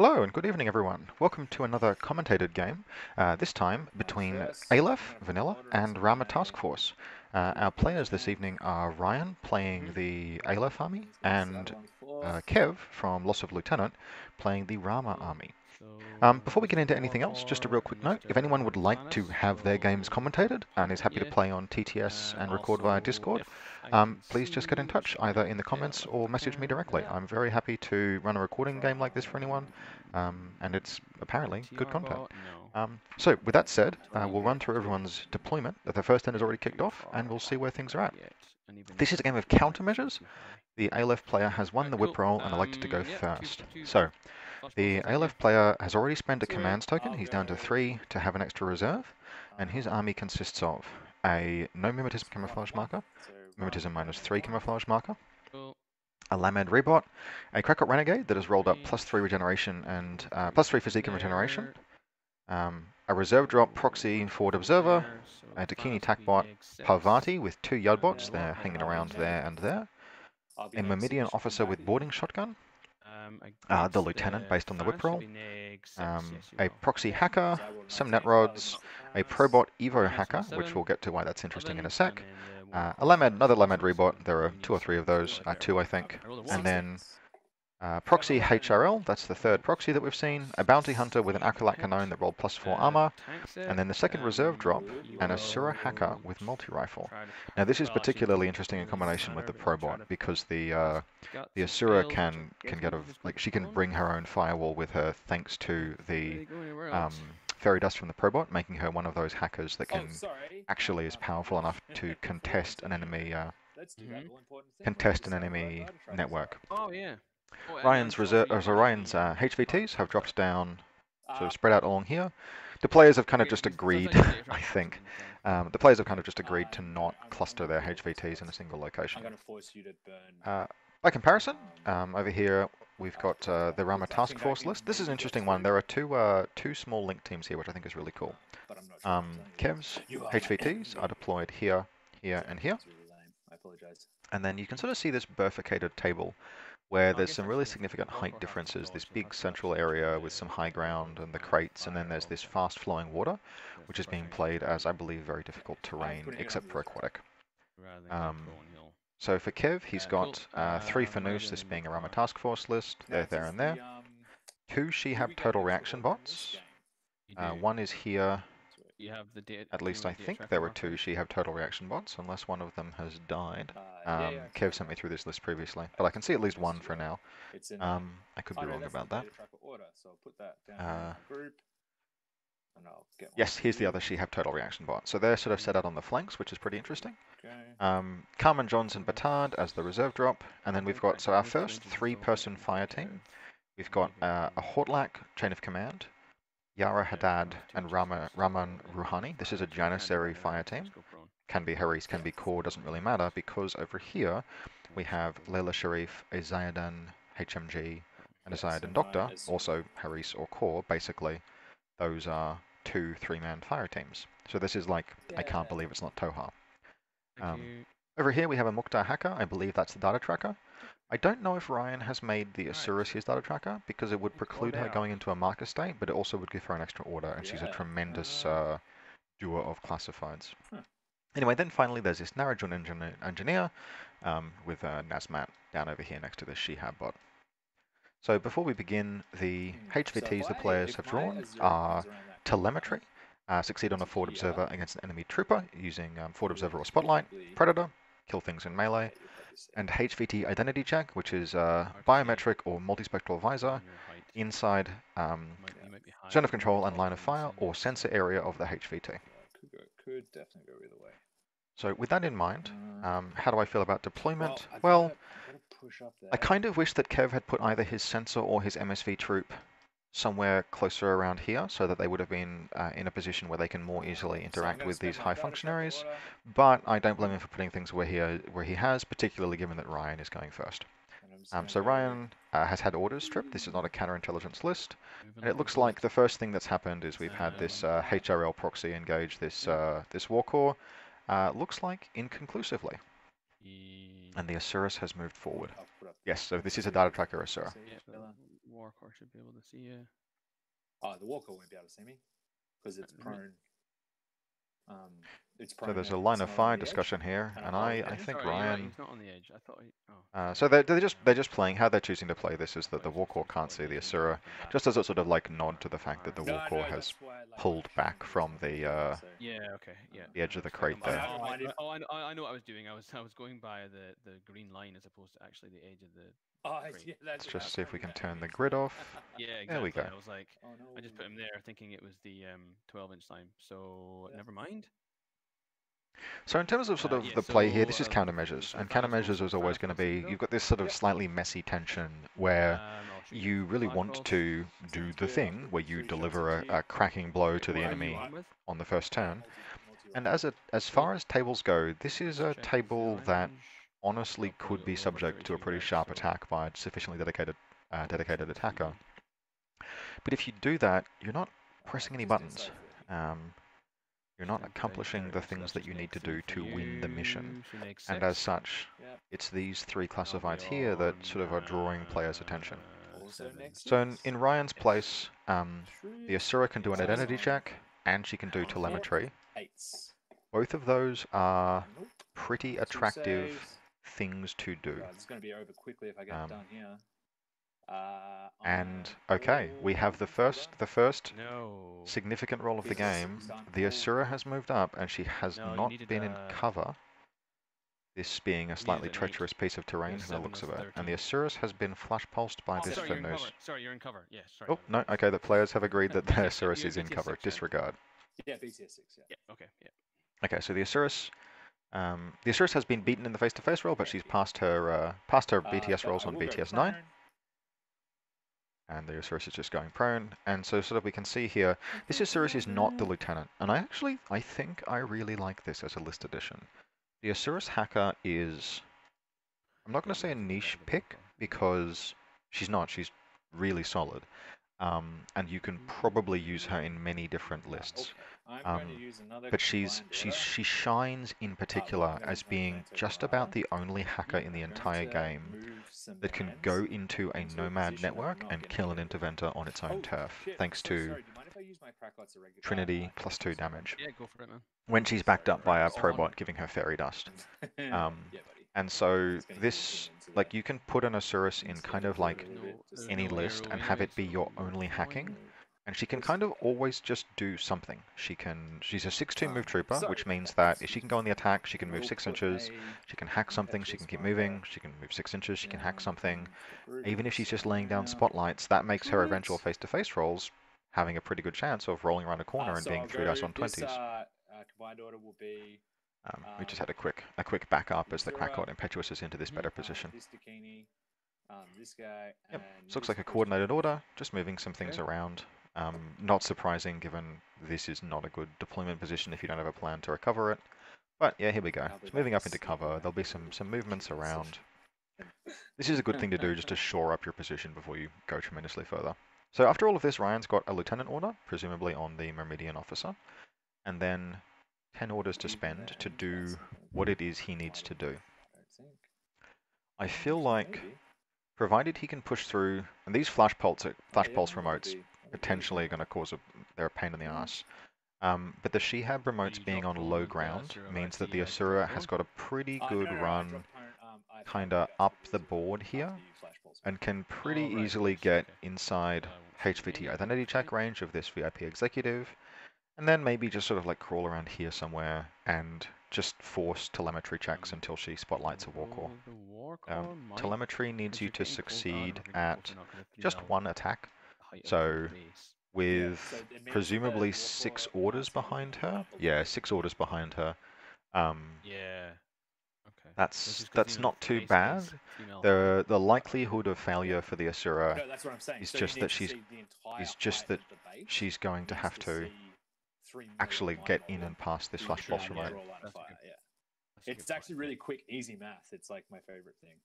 Hello and good evening everyone. Welcome to another commentated game, this time between Aleph, Vanilla, and Ramah Taskforce. Our players this evening are Ryan playing the Aleph army and Kev from Loss of Lieutenant playing the Ramah army. Before we get into anything else, just a real quick note, if anyone would like to have their games commentated and is happy to play on TTS and record via Discord, please just get in touch, either in the comments or message me directly. I'm very happy to run a recording game like this for anyone, and it's apparently good content. So with that said, we'll run through everyone's deployment. The first end has already kicked off, and we'll see where things are at. This is a game of countermeasures. The Aleph player has won the whip roll and elected to go first. So the Aleph player has already spent a commands token. He's down to 3 to have an extra reserve, and his army consists of a no mimetism camouflage marker, mimetism -3 camouflage marker, a Lamed Rebot, a Crackle Renegade that has rolled up +3 regeneration and +3 physique and regeneration, a reserve drop proxy forward observer, a Dakini Takbot Parvati with 2 Yudbots, they're hanging around there and there, a Myrmidian officer with boarding shotgun, the lieutenant based on the whip roll, a proxy hacker, some net rods, a probot evo hacker, which we'll get to why that's interesting in a sec, another Lamed Rebot, there are 2 or 3 of those, 2 I think, and then proxy HRL, that's the third proxy that we've seen, a bounty hunter with an Acolyte Canon that rolled +4 armor, and then the second reserve drop, an Asura hacker with multi-rifle. Now this is particularly interesting in combination with the probot, because the Asura can get she can bring her own firewall with her thanks to the fairy dust from the probot, making her one of those hackers that can actually is powerful enough to contest an enemy network. Oh yeah. Ryan's HVTs have dropped down, sort of spread out along here. The players have kind of just agreed, I think. The players have kind of just agreed to not cluster their HVTs in a single location. By comparison, over here we've got the Ramah Taskforce list. This is an interesting one. There are two small link teams here, which I think is really cool. Kev's HVTs are deployed here, here, and here. And then you can sort of see this bifurcated table where there's some really significant height differences, this big central area with some high ground and the crates, and then there's this fast-flowing water, which is being played as, I believe, very difficult terrain, except for aquatic. So for Kev, he's got 3 Fanoush, this being a Ramah Taskforce list, there and there. 2 Shehab total reaction bots. 1 is here. At least I think there were 2 Shehab total reaction bots, unless one of them has died. Kev sent me through this list previously, but I can see at least 1 for now. I could be wrong about that. Yes, here's the other Shehab total reaction bot. So they're sort of set out on the flanks, which is pretty interesting. Carmen Johnson Batard as the reserve drop, and then we've got, so our first 3-person fire team, we've got a Hortlak chain of command, Yara Haddad and Raman Rouhani. This is a Janissary fire team. Can be Haris, can be Core, doesn't really matter, because over here we have Leila Sharif, a Zayadan HMG, and a Zayadan Doctor, also Haris or Core. Basically, those are 2 3-man fire teams. So this is like, I can't believe it's not Toha. Over here we have a Mukhtar hacker. I believe that's the data tracker. I don't know if Ryan has made the Asuras his data tracker, because it would preclude her going into a marker state, but it also would give her an extra order, and she's a tremendous doer of classifieds. Anyway, then finally there's this Narajun engineer with Nazmat down over here next to the Shehab bot. So before we begin, the HVTs the players have drawn are telemetry, succeed on a forward observer against an enemy trooper using forward observer or spotlight, predator, kill things in melee, and HVT identity check, which is biometric or multispectral visor inside zone of control and line of fire or sensor area of the HVT. Could definitely go either way. So with that in mind, how do I feel about deployment? Well, I kind of wish that Kev had put either his sensor or his MSV troop somewhere closer around here, so that they would have been in a position where they can more easily interact with these high functionaries, but I don't blame him for putting things where he has, particularly given that Ryan is going first. So Ryan has had orders stripped. This is not a counterintelligence list, and it looks like the first thing that's happened is we've had this HRL proxy engage this this warcore. Looks like inconclusively, and the Asuras has moved forward. Yes, so this is a data tracker Asura. Warcore should be able to see you. Oh, the Walker won't be able to see me because it's prone. It's prone. So there's a and line it's of not on fire the edge. discussion here, and I think Sorry, you're right, Ryan. he's not on the edge. I thought. Oh. So they're just playing. How they're choosing to play this is that the Warcore can't see the Asura, just as a sort of like nod to the fact that the Warcore has pulled back from the Yeah. Okay. Yeah. the edge of the crate there. I know what I was doing. I was going by the green line as opposed to actually the edge of the. Yeah, Let's just see if we can turn the grid off. Yeah, exactly. There we go. I was like, I just put him there thinking it was the 12-inch line. So never mind. So in terms of sort of the play here, this is countermeasures, and countermeasures is always going to be, you've got this sort of slightly messy tension where you really want to do the thing where you deliver a cracking blow to the enemy on the first turn. And as far as tables go, this is a table that honestly could be subject to a pretty sharp attack by a sufficiently dedicated attacker. But if you do that, you're not pressing any buttons. You're not accomplishing the things that you need to do to win the mission. And as such, it's these three classifieds here that sort of are drawing players' attention. So in Ryan's place, the Asura can do an identity check, and she can do telemetry. Both of those are pretty attractive things to do. It's going to be over quickly if I get it done here. And okay, we have the first significant roll of the game. The Asura has moved up, and she has not been in cover. This being a slightly treacherous piece of terrain from the looks of it. And the Asurus has been flash pulsed by this Fennos. Sorry, you're in cover. Yeah, sorry. Oh, no, okay, the players have agreed that the Asurus is in cover. Disregard. Yeah, BTS 6, yeah. Okay, yeah. Okay, so the Asurus has been beaten in the face-to-face roll, but she's passed her BTS rolls on BTS 9. And the Asurus is just going prone. And so sort of we can see here, this Asurus is not the Lieutenant. And I think I really like this as a list addition. The Asurus Hacker is, I'm not going to say a niche pick, because she's not. She's really solid. And you can probably use her in many different lists. But she shines in particular as being just about the only hacker in the entire game that can go into a nomad network and kill an interventor on its own turf, thanks to Trinity +2 damage. Yeah, go for it, man. When she's backed up by a probot giving her fairy dust. And so this, like, you can put an Asurus in kind of like any list and have it be your only hacking. And she can kind of always just do something. She's a 6-2 move trooper, which means that if she can go on the attack, she can move 6 inches, she can hack something, she can keep moving, she can move 6 inches, she can hack something. Even if she's just laying down spotlights, that makes her eventual face-to-face rolls having a pretty good chance of rolling around a corner and being 3 dice on 20s. We just had a quick backup as the Crackot Impetuous is into this better position. Yep, this looks like a coordinated order, just moving some things around. Not surprising given this is not a good deployment position if you don't have a plan to recover it. But yeah, here we go. It's moving up into cover. There'll be some movements around. This is a good thing to do just to shore up your position before you go tremendously further. So after all of this, Ryan's got a lieutenant order, presumably on the Myrmidian officer, and then 10 orders to spend to do what it is he needs to do. I feel like, provided he can push through, and these flash pulse remotes potentially going to cause they're a pain in the ass. But the Shehab remotes being on low ground means that the Asura has got a pretty good run kind of up the board here and can pretty easily get inside HVT identity check range of this VIP executive, and then maybe just sort of like crawl around here somewhere and just force telemetry checks until she spotlights a Warcore. Telemetry needs you to succeed at just one attack. So with presumably 6 orders behind her, yeah, 6 orders behind her. Yeah. Okay. That's not too bad. The likelihood of failure for the Asura is just that she's going to have to actually get in and pass this flash pulse remote. It's actually really quick, easy math. It's like my favorite thing.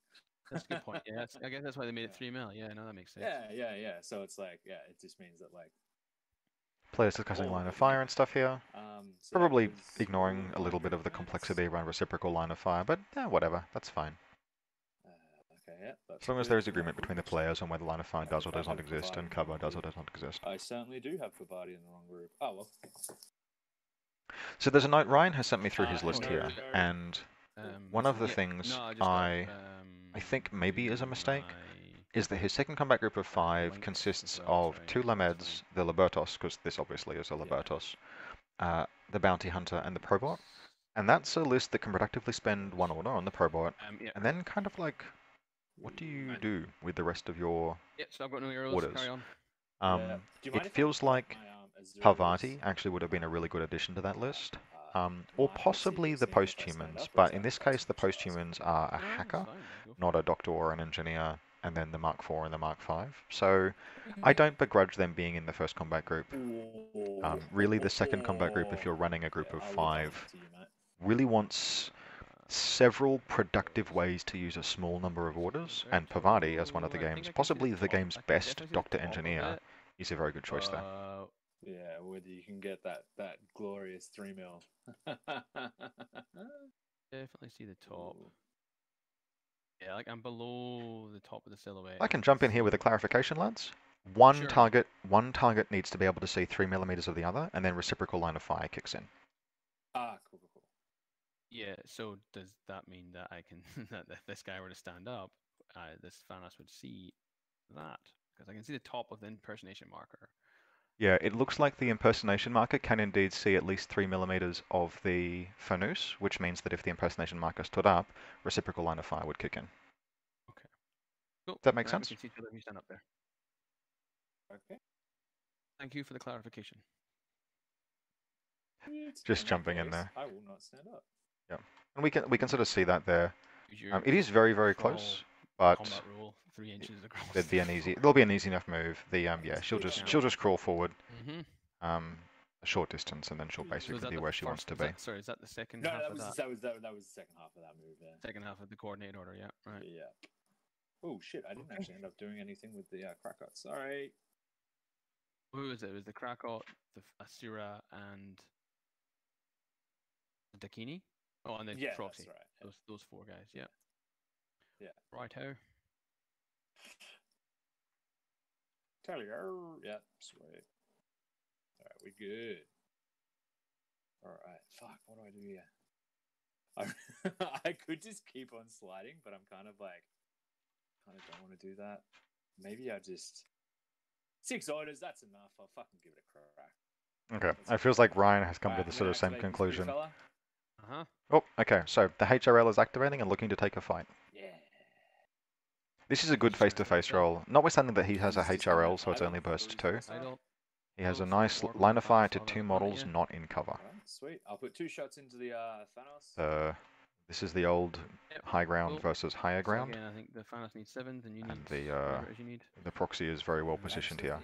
That's a good point. Yeah, I guess that's why they made it 3 mil. Yeah, no, that makes sense. Yeah. So it's like, yeah, it just means that like players discussing line of fire and stuff here. Probably ignoring a little bit of the complexity around reciprocal line of fire, but yeah, whatever, that's fine. Okay, yeah. That's As long as good. there is agreement between the players on whether line of fire does or does not exist and cover does or does not exist. I certainly do have Fabadi in the wrong group. Oh, well. So there's a note, Ryan has sent me through his list no, here, no. and one of the yeah, things no, I just I got, think maybe is a do mistake my is that his second combat group of 5 links consists as well, of sorry, 2 that's Lameds, the Libertos, because this obviously is a Libertos, the Bounty Hunter, and the Probot. And that's a list that can productively spend 1 order on the Probot, yeah. and then kind of like, what do you do with the rest of your Yeah, so I've got no arrows. orders? Carry on. It feels like Parvati actually would have been a really good addition to that list. Or possibly the posthumans, but in this case the posthumans are a hacker, not a doctor or an engineer, and then the Mark IV and the Mark V. So I don't begrudge them being in the first combat group. Really the second combat group, if you're running a group of 5, really wants several productive ways to use a small number of orders, and Parvati, as one of the game's, possibly the game's best doctor engineer, is a very good choice there. Yeah, whether you can get that glorious 3 mil. Definitely see the top. Yeah, like I'm below the top of the silhouette. I can jump in here with a clarification, lads. One Sure. target needs to be able to see 3 millimeters of the other, and then reciprocal line of fire kicks in. Cool. Yeah, so does that mean that I can, that if this guy were to stand up, this Thanos would see that? Because I can see the top of the impersonation marker. Yeah, it looks like the impersonation marker can indeed see at least 3 millimeters of the Fanus, which means that if the impersonation marker stood up, reciprocal line of fire would kick in. Okay. Cool. Does that make sense? We can see each other if you stand up there. Okay. Thank you for the clarification. Just jumping in there. I will not stand up. Yeah, and we can sort of see that there. It is very, very close, but combat roll 3 inches across. there'll be an easy enough move. Yeah, she'll just crawl forward, a short distance, and then she'll basically be where she wants to be. Sorry, is that the second No, half that of was that? that was the second half of that move. Yeah. Second half of the coordinated order. Yeah. Right. Yeah. Oh shit! I didn't actually end up doing anything with the Krakot. Sorry. Who was it? It was the Krakot, the Asura, and the Dakini. Oh, and the Proxy. That's right. Those 4 guys. Yeah. Yeah. Righto. Tell you. Yeah. Sweet. All right, we good. All right. Fuck. What do I do here? I could just keep on sliding, but I'm kind of don't want to do that. Maybe I just 6 orders. That's enough. I'll fucking give it a crack. Okay. It feels like Ryan has come to the sort of same conclusion. Oh, okay. So the HRL is activating and looking to take a fight. Yeah. This is a good face-to-face roll, notwithstanding that he has a HRL, so it's only burst 2. He has a nice line of fire to 2 models not in cover. Sweet. I'll put 2 shots into the Thanos. This is the old high ground versus higher ground. So again, I think the Thanos needs 7, and you need the proxy is very well positioned here.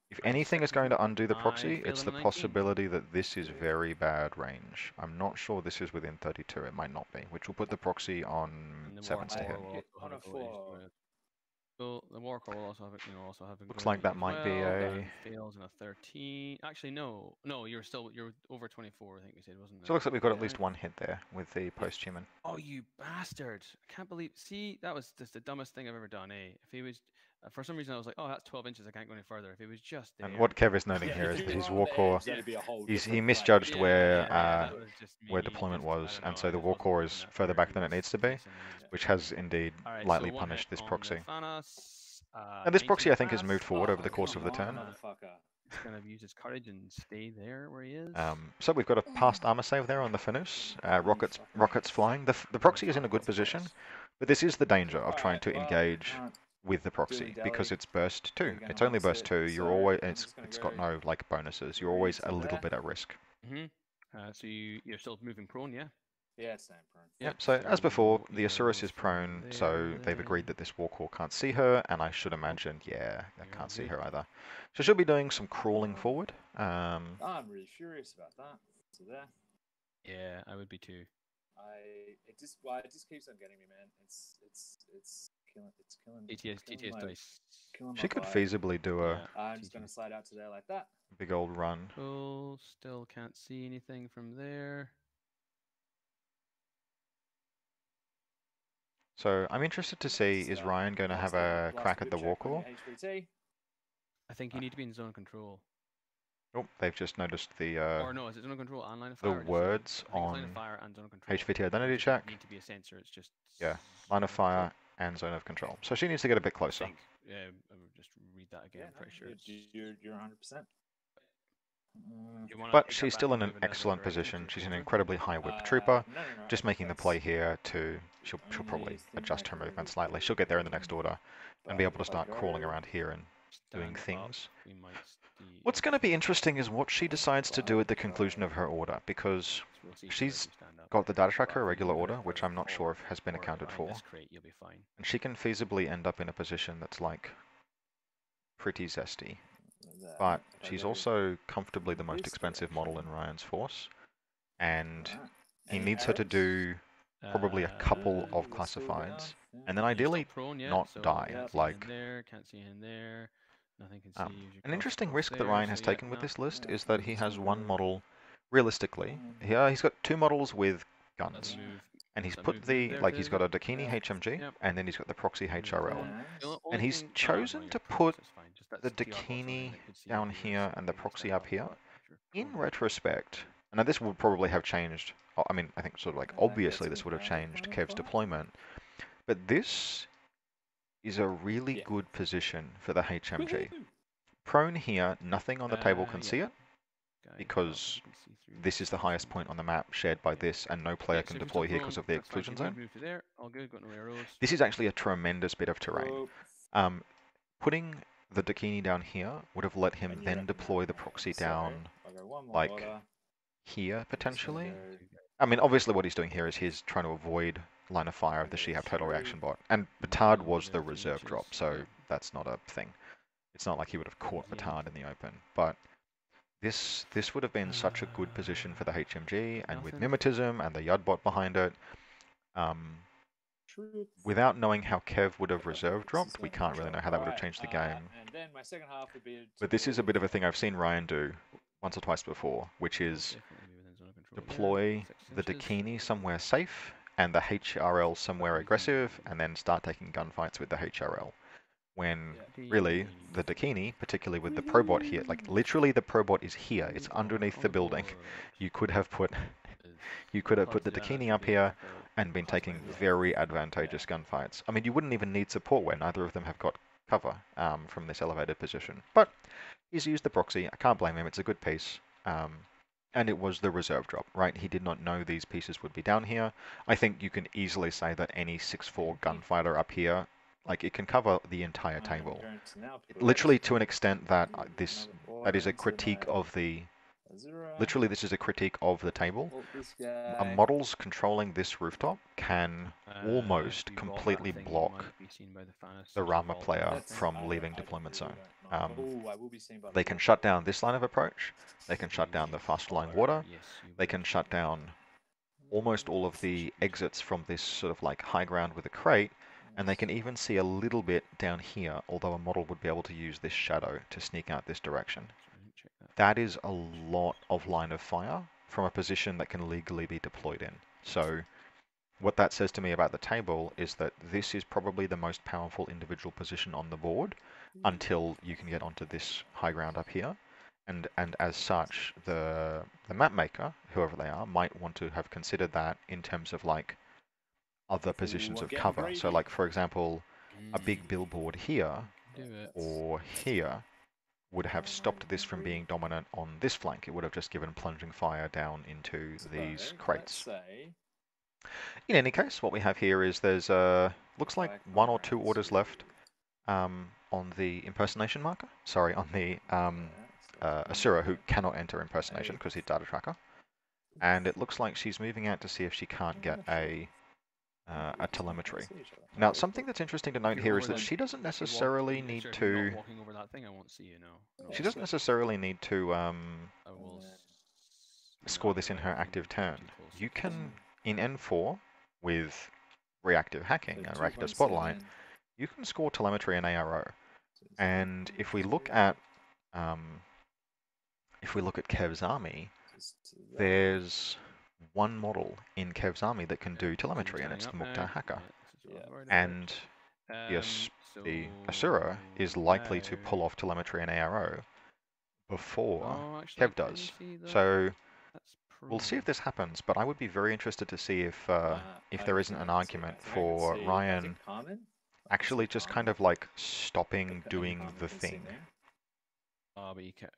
If anything is going to undo the proxy, it's the possibility that this is very bad range. I'm not sure this is within 32. It might not be, which will put the proxy on 7s to hit. On a 4. So the Warcore will also have a Looks like that might be a fails in a 13. Actually, no, you're over 24. I think we said, wasn't it? So it looks like we've got at least 1 hit there with the post-human. Oh, you bastard! I can't believe. See, that was just the dumbest thing I've ever done. If he was, for some reason, I was like, oh, that's 12 inches. I can't go any further. If he was just there. And what Kev is noting here is that his Warcore, he misjudged where deployment was, and so the Warcore is further back than it needs to be, which has indeed lightly punished this proxy. And this proxy, I think, has moved forward over the course of the turn. He's going to use his courage and stay there where he is. So we've got a past armor save there on the Fanus. Rockets flying. The proxy is in a good position, but this is the danger of trying to engage with the proxy because it's burst 2. It's only burst 2. You're always it's got no like bonuses. You're always a little bit at risk. So you're still moving prone, yeah? Yeah, it's staying prone. Yep, so as before, the Asurus is prone, so they've agreed that this Warcore can't see her, and I should imagine, yeah, they can't see her either. So she'll be doing some crawling forward. I'm really furious about that. So there. Yeah, I would be too. It just keeps on getting me, man. It's killing. TTS dice. She could feasibly do a. I'm just gonna slide out to there like that. Big old run. Cool. Still can't see anything from there. So I'm interested to see, is Ryan going to have a crack at the Warcore? I think you need to be in zone control. Oh, they've just noticed the Or no, is it zone control and line of fire? words I think it's line of on fire and zone control. HVT identity check. Need to be a sensor. It's just Yeah, line of fire and zone of control. So she needs to get a bit closer. I would just read that again. I'm pretty sure you're 100%. But she's still in an excellent position. She's an incredibly high whip trooper. Just making the play here to she'll probably adjust her movement slightly. She'll get there in the next order and be able to start crawling around here and doing things. What's going to be interesting is what she decides to do at the conclusion of her order, because she's got the data tracker regular order, which I'm not sure if has been accounted for. And she can feasibly end up in a position that's like pretty zesty. But she's also comfortably the most expensive model in Ryan's force, and he needs her to do probably a couple of classifieds, and then ideally not die. Like, an interesting risk that Ryan has taken with this list is that he has one model, realistically, here he's got two models with guns. And he's put he's got a Dakini HMG, and then he's got the Proxy HRL. And he's chosen to put the Dakini down here and the Proxy up here. In retrospect, and now this would probably have changed, I mean, I think sort of like obviously this would have changed Kev's deployment, but this is a really good position for the HMG. Prone here, nothing on the table can see it, because this is the highest point on the map shared by this, and no player can deploy here because of the exclusion zone. This is actually a tremendous bit of terrain. Putting the Dakini down here would have let him then deploy the Proxy down, like, here, potentially. I mean, obviously what he's doing here is he's trying to avoid line of fire of the She-Have Total Reaction Bot. And Batard was the reserve drop, so that's not a thing. It's not like he would have caught Batard in the open, but this would have been such a good position for the HMG, and with Mimetism and the Yud bot behind it. Without knowing how Kev would have reserve dropped, we can't really know how that would have changed the game. But this is a bit of a thing I've seen Ryan do once or twice before, which is deploy the Dakini somewhere safe and the HRL somewhere aggressive, and then start taking gunfights with the HRL. When really the Dakini, particularly with the Probot here, like literally the Probot is here, it's underneath the building. You could have put the Dakini up here and been taking very advantageous gunfights. I mean, you wouldn't even need support where neither of them have got cover from this elevated position. But he's used the Proxy. I can't blame him. It's a good piece. And it was the reserve drop, right? He did not know these pieces would be down here. I think you can easily say that any 6-4 gunfighter up here, like, it can cover the entire table. Literally to an extent that that is a critique of the... Literally, this is a critique of the table. Models controlling this rooftop can almost completely block the Ramah player from leaving deployment zone. They can shut down this line of approach. They can shut down the fast flying water. They can shut down almost all of the exits from this sort of like high ground with a crate. And they can even see a little bit down here, although a model would be able to use this shadow to sneak out this direction. That is a lot of line of fire from a position that can legally be deployed in. So what that says to me about the table is that this is probably the most powerful individual position on the board until you can get onto this high ground up here. And as such, the map maker, whoever they are, might want to have considered that in terms of like other positions of cover. So like, for example, a big billboard here or here would have stopped this from being dominant on this flank. It would have just given plunging fire down into these crates. In any case, what we have here is there's looks like 1 or 2 orders left on the impersonation marker. Sorry, on the Asura, who cannot enter impersonation because he's data tracker. And it looks like she's moving out to see if she can't get a telemetry. Now, something that's interesting to note here is that she doesn't necessarily need to... She doesn't necessarily need to score this in her active turn. You can, in N4, with reactive hacking and reactive spotlight, you can score telemetry and ARO. And if we look at Kev's army, there's one model in Kev's army that can do telemetry, and it's the Mukhtar Hacker. so Yeah. I've already and searched. the Asura is likely to pull off telemetry and ARO before Oh, actually, Kev can you does. see that? So That's we'll see if prone. this happens, but I would be very interested to see if there isn't an I argument think I can for see- Ryan is it Carmen? I can actually see just Carmen. kind of like stopping And doing Carmen the can thing. see me. Oh, but you can't.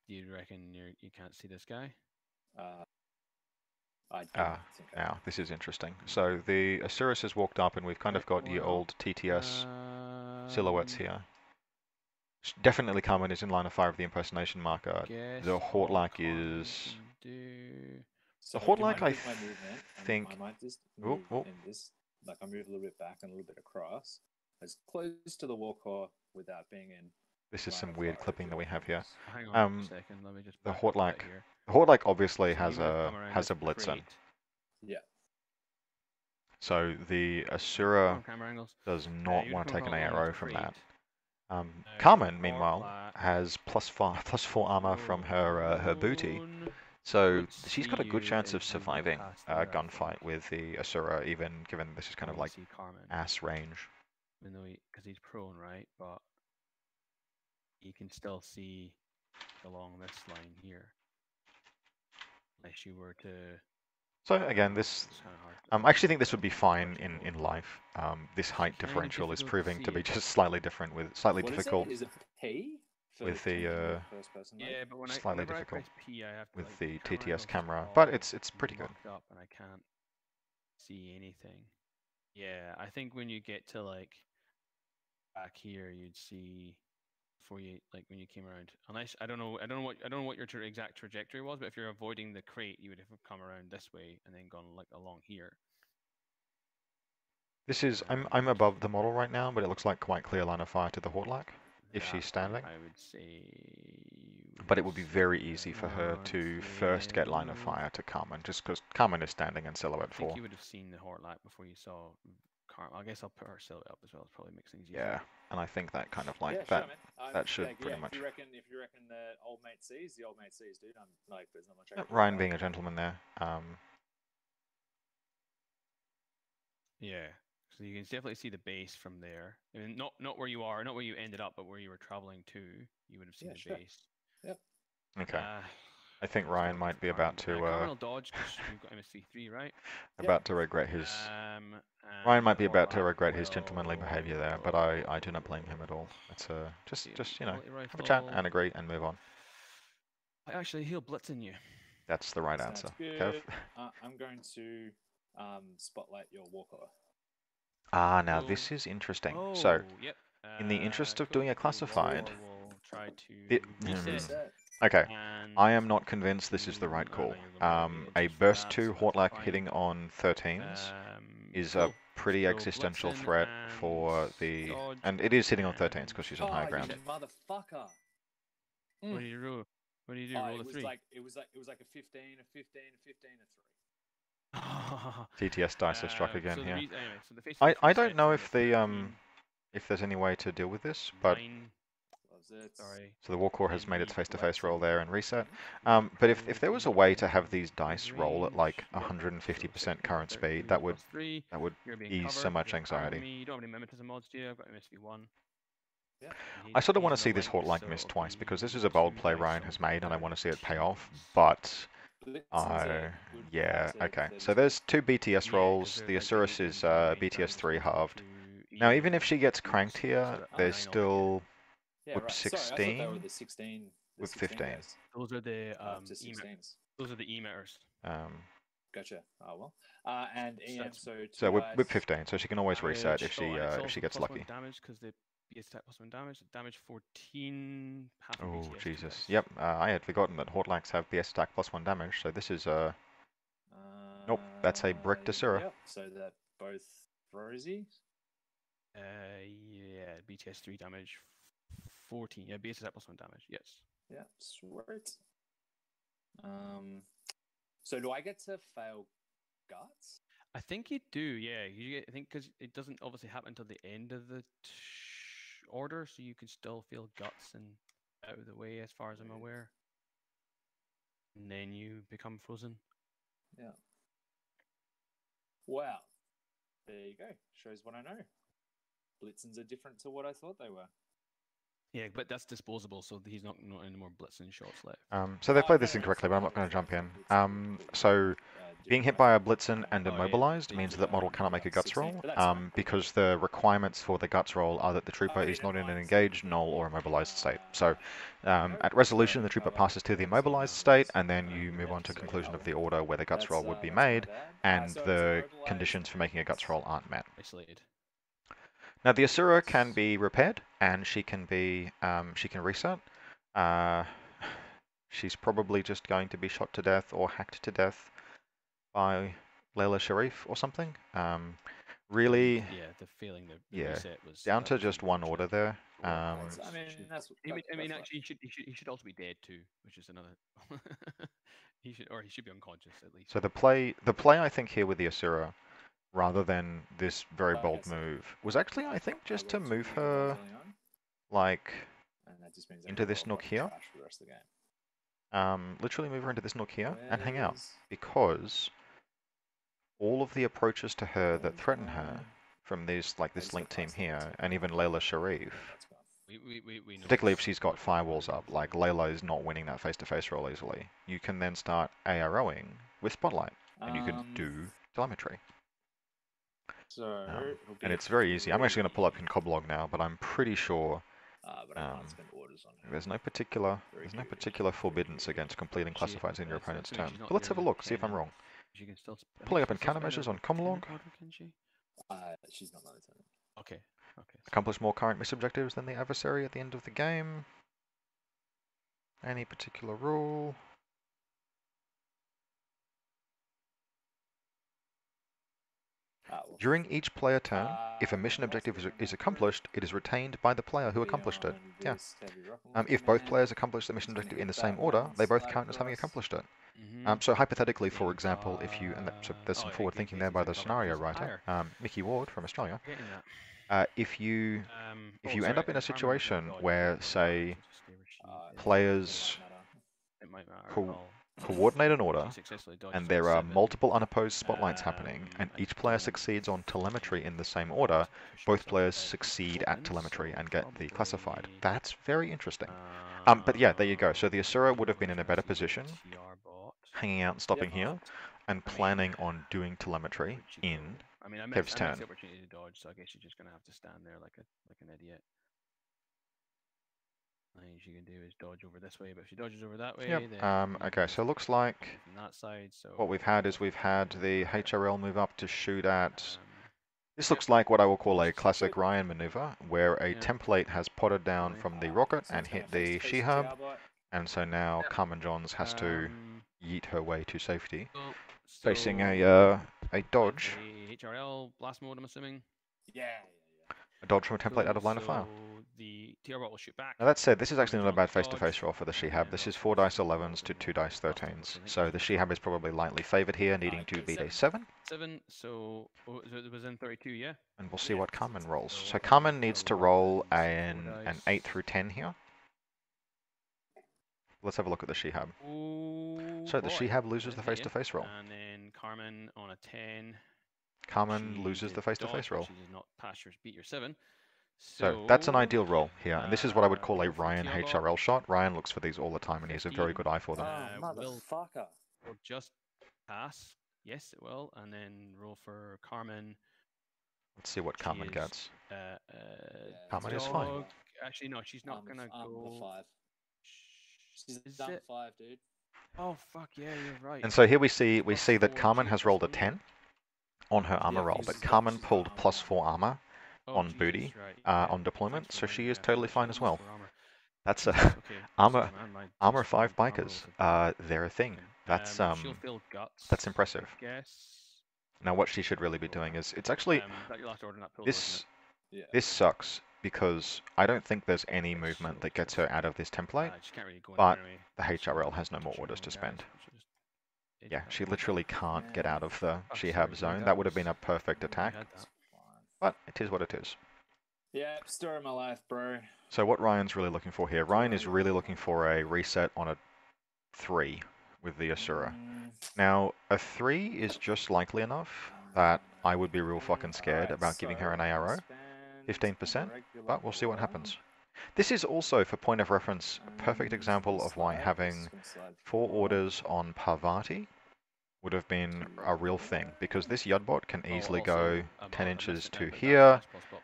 You reckon you can't see this guy? I do Ah, think I now this is interesting. So the Osiris has walked up and we've kind of got your old TTS silhouettes here. Definitely Carmen is in line of fire of the impersonation marker. Guess The all Hortlak Carmen is... can do. So The do you Hortlak, mind I with my movement? think... I might just Oh, move oh. in this, like I move a little bit back and a little bit across, as close to the wall core without being in. This is line some of weird fire of clipping that your we have here. weapons. Hang on a second. Let me just The back up a Hortlak... bit here. The Hortlak obviously So has you would have a come around this Blitzen. crate. Yeah. So the Come Asura on, camera angles. does You not would want to come take an along arrow this from that. crate. Carmen, meanwhile, Hortlak, has +4 armor from her booty, so would she's got a see good you chance of as you go surviving past a there, I gunfight think. with the Asura, even given this is kind of Won't like see Carmen, ass range. even though because he's prone, right? But you can still see along this line here, unless you were to. So again, this It's kind of hard. I actually think this would be fine vertical, in but life. This it's height kinda differential is difficult to proving to see be it. just slightly different with slightly What difficult is it? Is it P for with the first person mode? Yeah, but slightly whenever I difficult press P, I have to with like the camera TTS angles camera, all but it's pretty good. mucked up, and I can't see anything. Yeah, I think when you get to like back here, you'd see before you like when you came around. Unless I don't know what your exact trajectory was, but if you're avoiding the crate, you would have come around this way and then gone like along here. This is I'm above the model right now, but it looks like quite clear line of fire to the Hortlak if she's standing. I would say. But it would be very easy for her to first get line of fire to Carmen, just because Carmen is standing in silhouette I think 4. you would have seen the Hortlak before you saw Carmen. I guess I'll put her silhouette up as well. It probably makes things easier. Yeah, and I think that kind of like yeah, that. Sure, man. That should pretty much. If you reckon the old mate sees, the old mate sees, dude. I'm like, there's not much I can do Ryan about being it. a gentleman there. Yeah, so you can definitely see the base from there. I mean, not where you are, not where you ended up, but where you were traveling to. You would have seen the base. Yep. Okay. I think Ryan might be Carmen. about to Carmen will dodge because we've got MSV3, right? about to regret his. And Ryan might be about to Hortlak regret his gentlemanly behaviour there, but I do not blame him at all. It's just you know, have a chat and agree and move on. Actually, he'll blitz in you. That's the right answer. Kev? I'm going to spotlight your walker. Ah, now this is interesting. So, yep. in the interest of doing a classified, we'll try to reset. Okay, And I am not convinced this is the right call. A burst 2 Hortlak hitting on 13s is a pretty existential threat for the, and it is hitting on 13s because she's on high ground. You motherfucker! What do you do? What do you do? Roll a 3. It was like a 15, a 15, a 15, a 3. TTS dice have struck again here. Anyway, so the face I don't know if the if there's any way to deal with this, but sorry. so the war core has made its face-to-face roll there and reset. But if there was a way to have these dice roll at like 150% current speed, that would ease so much anxiety. You don't have any mimetism mods, do you? I've got MSV1. I sort of want to see this Hortlak miss twice because this is a bold play Ryan has made and I want to see it pay off, but yeah, okay. So there's 2 BTS rolls. The Osiris is BTS 3 halved. Now even if she gets cranked here, there's still whip 16. Sorry, I thought they were the 16. Whip 15. Guys. Those are the emitters. Those are the emitters. Gotcha. Oh well. And EM, so whip 15, so she can always reset if she gets lucky. Damage because the BS attack +1 damage. Damage 14. Half Oh BTS Jesus. Yep. I had forgotten that Hortlaks have BS attack +1 damage. So this is nope. That's a brick Asura. Yep. So that both Rosie. Yeah. BTS 3 damage. 14. Yeah. BS attack +1 damage. Yes. Yeah. Sweet. So do I get to fail guts? I think you do. Yeah. I think because it doesn't obviously happen until the end of the order, so you can still feel guts and out of the way as far as I'm aware. And then you become frozen. Yeah. Well, There you go. Shows what I know. Blitzens are different to what I thought they were. Yeah, but that's disposable, so he's not any more blitzing shots left. So they Oh, played this fair enough. incorrectly, but I'm not going to jump in. Blitzen So being hit by a Blitzen and Oh, yeah, immobilized they means do that that. model cannot make a guts 16, roll, but that's fine. because the requirements for the guts roll are that the trooper is not in an engaged, null, or immobilized state. So at resolution, the trooper passes to the immobilized state, and then you move on to conclusion of the order where the guts roll would be made, and the conditions for making a guts roll aren't met. Isolated. Now the Asura can be repaired, and she can reset. She's probably just going to be shot to death or hacked to death by Layla Sharif or something. Really, Yeah, the feeling that the yeah, reset was down to was just one order there. Actually, he should also be dead too, which is another. he should be unconscious at least. So the play I think here with the Asura, rather than this very bold move, was actually I think just to move her like into this nook here. Literally move her into this nook here and hang out, because all of the approaches to her that threaten her from these, like this link team here, and even Layla Sharif, We know particularly if she's got firewalls up, like Layla is not winning that face-to-face roll easily, you can then start AROing with Spotlight, and you can do telemetry. And it's very easy. I'm actually going to pull up in Coblog now, but I'm pretty sure there's no particular forbiddance against completing classifieds in your opponent's turn. But let's have a look, see if I'm wrong. She can still Pulling up in Countermeasures on Commlog. She's not my lieutenant. Okay. Accomplish more current miss objectives than the adversary at the end of the game. Any particular rule? During each player turn, if a mission objective is accomplished, it is retained by the player who accomplished it. Yeah. If both players accomplish the mission objective in the same order, they both count as having accomplished it. So hypothetically, for example, if you, so there's some forward thinking there by the scenario writer, Mickey Ward from Australia. If you end up in a situation where, say, players coordinate an order, and there are multiple unopposed spotlights happening, and each player succeeds on telemetry in the same order, both players succeed at telemetry and get the classified. That's very interesting. But yeah, there you go. So the Asura would have been in a better position, hanging out and stopping here, and planning on doing telemetry in Kev's turn. The opportunity to dodge, so I guess you're just gonna have to stand there like an idiot. All she can do is dodge over this way, but if she dodges over that way, then okay, so it looks like from that side. So what we've had is we've had the HRL move up to shoot at. This looks like what I will call a classic Ryan maneuver, where a template has potted down from the rocket and hit the Shihab, and so now Carmen Johns has to yeet her way to safety, facing a dodge. HRL blast mode, I'm assuming. Yeah. A dodge from a template out of line of fire. The TR bot will shoot back. Now that said, this is actually not a bad face-to-face roll for the Shihab. This is 4 dice 11s to 2 dice 13s. So the Shihab is probably lightly favoured here, needing to beat a 7. 7, so it was in 32, yeah? And we'll see what Carmen rolls. So Carmen needs to roll an 8 through 10 here. Let's have a look at the Shihab. So the Shihab loses the face-to-face roll. And then Carmen on a 10. Carmen loses the face-to-face roll. She did not pass your beat your 7. So that's an ideal roll here, and this is what I would call a Ryan HRL shot. Ryan looks for these all the time, and he has a very good eye for them. Motherfucker. Will just pass. Yes, it will. And then roll for Carmen. Let's see what Carmen gets. Carmen is fine. Actually, no, she's not gonna go. 5. She's done 5, dude. Oh fuck yeah, you're right. And so here we see that Carmen has rolled a 10 on her armor roll, but Carmen pulled +4 armor on booty on deployment, so she is totally fine as well. That's armor 5 bikers. They're a thing. That's impressive. Now what she should really be doing is, it's actually this sucks because I don't think there's any movement that gets her out of this template, but the HRL has no more orders to spend. Yeah, she literally can't get out of the Shihab zone. That would have been a perfect attack, but it is what it is. Yeah, story of my life, bro. So what Ryan's really looking for here, Ryan is really looking for a reset on a 3 with the Asura. Now, a 3 is just likely enough that I would be real fucking scared about giving her an ARO, 15%, but we'll see what happens. This is also, for point of reference, a perfect example of why having 4 orders on Parvati would have been a real thing, because this Yudbot can easily go 10 inches to here,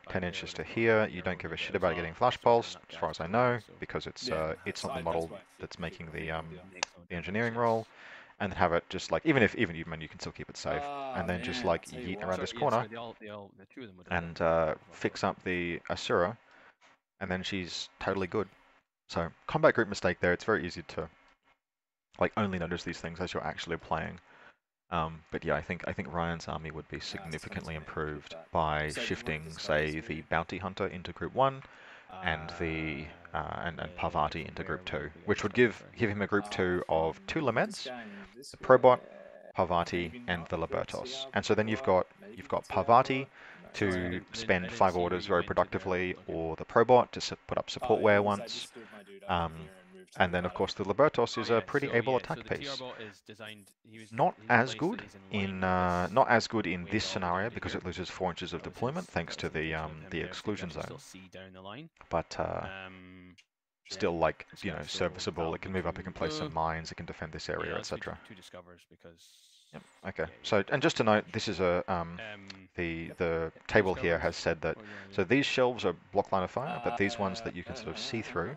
10 inches to here. You don't give a shit about getting flash pulse, as far as I know, because it's not the model that's making the engineering roll, and have it just like even you can still keep it safe, and then just like yeet around this corner and fix up the Asura, and then she's totally good. So combat group mistake there. It's very easy to like only notice these things as you're actually playing. But yeah, I think Ryan's army would be significantly improved by shifting, say, the Bounty Hunter into Group 1 and the and Parvati into Group 2, which would give him a Group 2 of 2 Lameds, the Probot, Parvati, and the Libertos. And so then you've got Parvati to spend 5 orders very productively, or the Probot to put up support wear once. And then, of course, the Libertos is a pretty able attack piece. Not as good in this scenario because it loses 4 inches of deployment thanks to the exclusion zone. But still, like, you know, serviceable. It can move up. It can place some mines. It can defend this area, etc. Yep. Okay. So, and just to note, this is a the table here has said that so these shelves are block line of fire, but these ones that you can sort of see through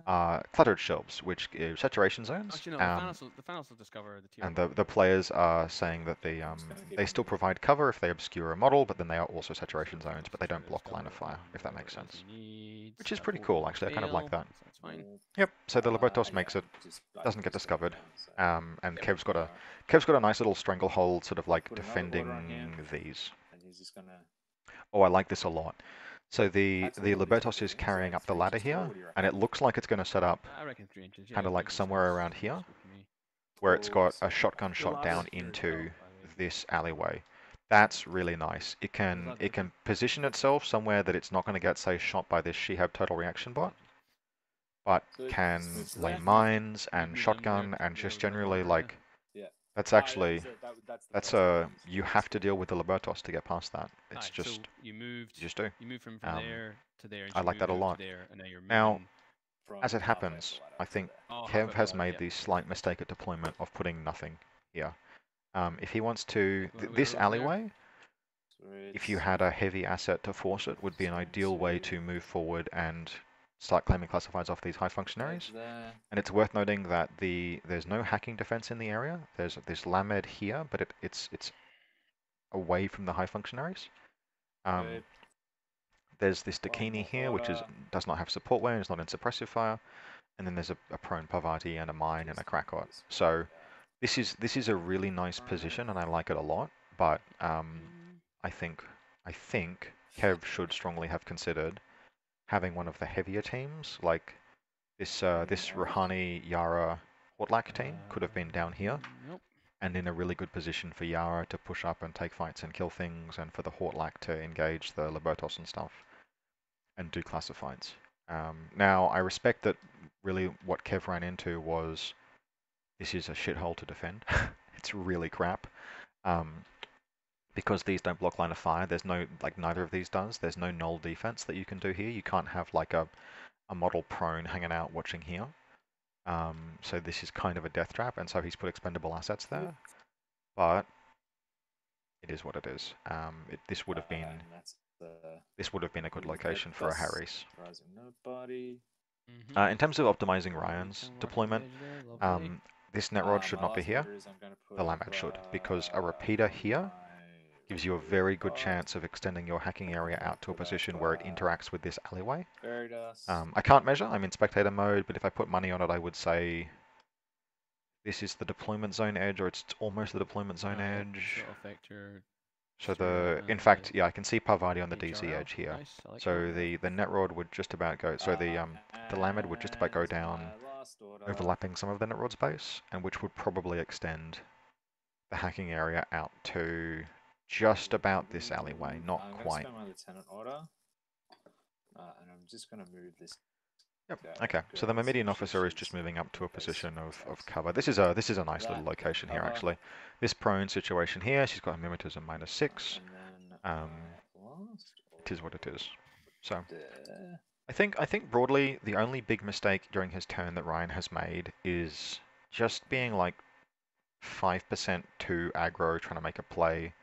are cluttered shelves, which give saturation zones. Actually, no, the Thanos will discover the tier. And the players are saying that they still provide cover if they obscure a model, but then they are also saturation zones, but they don't block line of fire, if that makes sense. Which is pretty cool, actually. I kind of like that. Yep. So the Libertos makes it, doesn't get discovered, and Kev's got a nice little stranglehold, sort of like defending these. Oh, I like this a lot. So the Libertos is carrying up the ladder here, and it looks like it's going to set up kind of like somewhere around here, where it's got a shotgun shot down into this alleyway. That's really nice. It can position itself somewhere that it's not going to get, say, shot by this Shihab total reaction bot, but can lay mines and shotgun and just generally like. That's actually, you have to deal with the Libertos to get past that. It's just, so you just do. You move from there to there. And I like that a lot. Now, as it happens, I think Kev has made the slight mistake at deployment of putting nothing here. If he wants to, this alleyway, if you had a heavy asset to force it, would be an ideal way to move forward and start claiming classifieds off these high functionaries. And it's worth noting that there's no hacking defense in the area. There's this Lamed here, but it's away from the high functionaries. There's this Dakini here, which does not have support wear and is not in suppressive fire. And then there's a prone Parvati and a mine and a Krakot. So this is a really nice position, and I like it a lot. But I think Kev should strongly have considered having one of the heavier teams, like this Rouhani Yara Hortlak team could have been down here, and in a really good position for Yara to push up and take fights and kill things, and for the Hortlak to engage the Libertos and stuff, and do classifieds. Now, I respect that really what Kev ran into was, this is a shithole to defend. It's really crap. Because these don't block line of fire, there's no, like neither of these does, there's no null defense that you can do here. You can't have like a model prone hanging out watching here. So this is kind of a death trap, and so he's put expendable assets there. But it is what it is. This would have been a good location for a Harris. In terms of optimizing Ryan's deployment, this Netrod should not be here. The Lamed should, because a repeater here gives you a very good chance of extending your hacking area out to a position where it interacts with this alleyway. I can't measure, I'm in spectator mode, but if I put money on it, I would say this is the deployment zone edge, or it's almost the deployment zone edge. So in fact, yeah, I can see Parvati on the DC edge here. So the Netrod would just about go, so the Lamed would just about go down, overlapping some of the Netrod's base, and which would probably extend the hacking area out to just about this alleyway, not quite. I'm going to spend my lieutenant order, and I'm just going to move this. Yep. Okay. So the Meridian officer is just moving up to a position of cover. This is a nice little location here, actually. This prone situation here, she's got a mimetism -6. It is what it is. So There. I think broadly the only big mistake during his turn that Ryan has made is just being like 5% too aggro, trying to make a play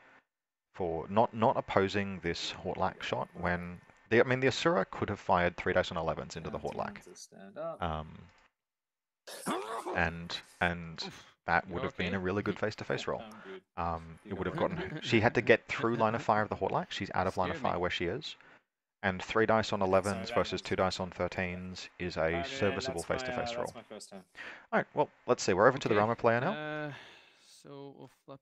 for not opposing this Hortlak shot when I mean the Asura could have fired 3 dice on 11s into the Hortlak. Stand up. And that would have been a really good face-to-face roll. I'm good. It would have gotten. She had to get through line of fire of the Hortlak. She's out of line of Scared me. fire where she is. And 3 dice on 11s that versus was- 2 dice on 13s is a serviceable face-to-face roll. That's my first time. All right, well, let's see. We're over to the Ramah player now. So we'll flip.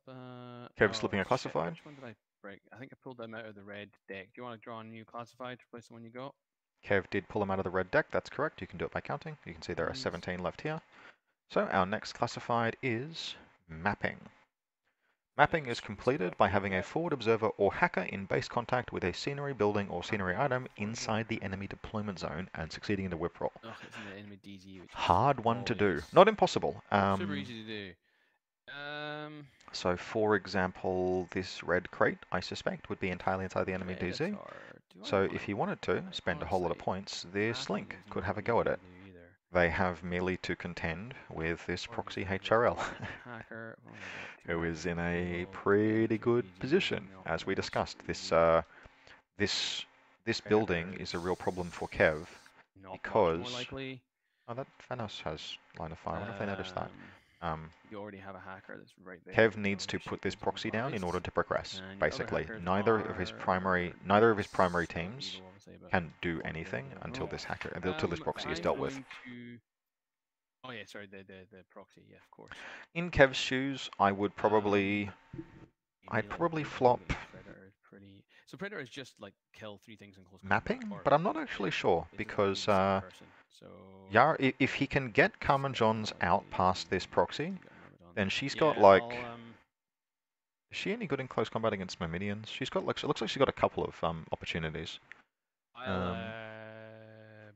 Kev's slipping a shit, classified. Which one did I break? I think I pulled them out of the red deck. Do you want to draw a new classified to replace the one you got? Kev did pull him out of the red deck. That's correct. You can do it by counting. You can see there are 17 left here. So our next classified is mapping. Mapping is completed by having a forward observer or hacker in base contact with a scenery building or scenery item inside the enemy deployment zone and succeeding in the whip roll. Oh, it's in the enemy DZ. Which Hard one to do. always Not impossible. super easy to do. So for example, this red crate, I suspect, would be entirely inside the enemy DZ. Predator. Do I So want if you wanted to spend a whole lot of honestly, points, this mapping link isn't could have a really go at easy it. to do either. They have merely to contend with this Or proxy we could HRL, go hacker. Oh my God, who is in a 200 pretty good DZ position, email as we calls. discussed. This building is a real problem for Kev. Not much because- more likely. Oh, that Thanos has line of fire. I wonder if they noticed that. You already have a hacker that's right there. Kev so needs to shit put this isn't proxy down in advised. order to progress. And your other Basically, hackers neither of his are primary slightly teams evil, I'll say, but can do not anything really until evil. this until this proxy is I'm dealt with. going to- Oh yeah, sorry, the proxy, yeah, of course. In Kev's shoes, I would probably I'd Maybe, probably like, flop Predator is pretty. So Predator is just like kill 3 things in close mapping, combat, or but I'm not actually sure it doesn't because do the same person, so Yara, if he can get Carmen Johns out past this proxy, get Ramadan. then she's Yeah, got like. I'll, Is she any good in close combat against Myrmidons? She's got like. It looks like she's got a couple of opportunities. I'll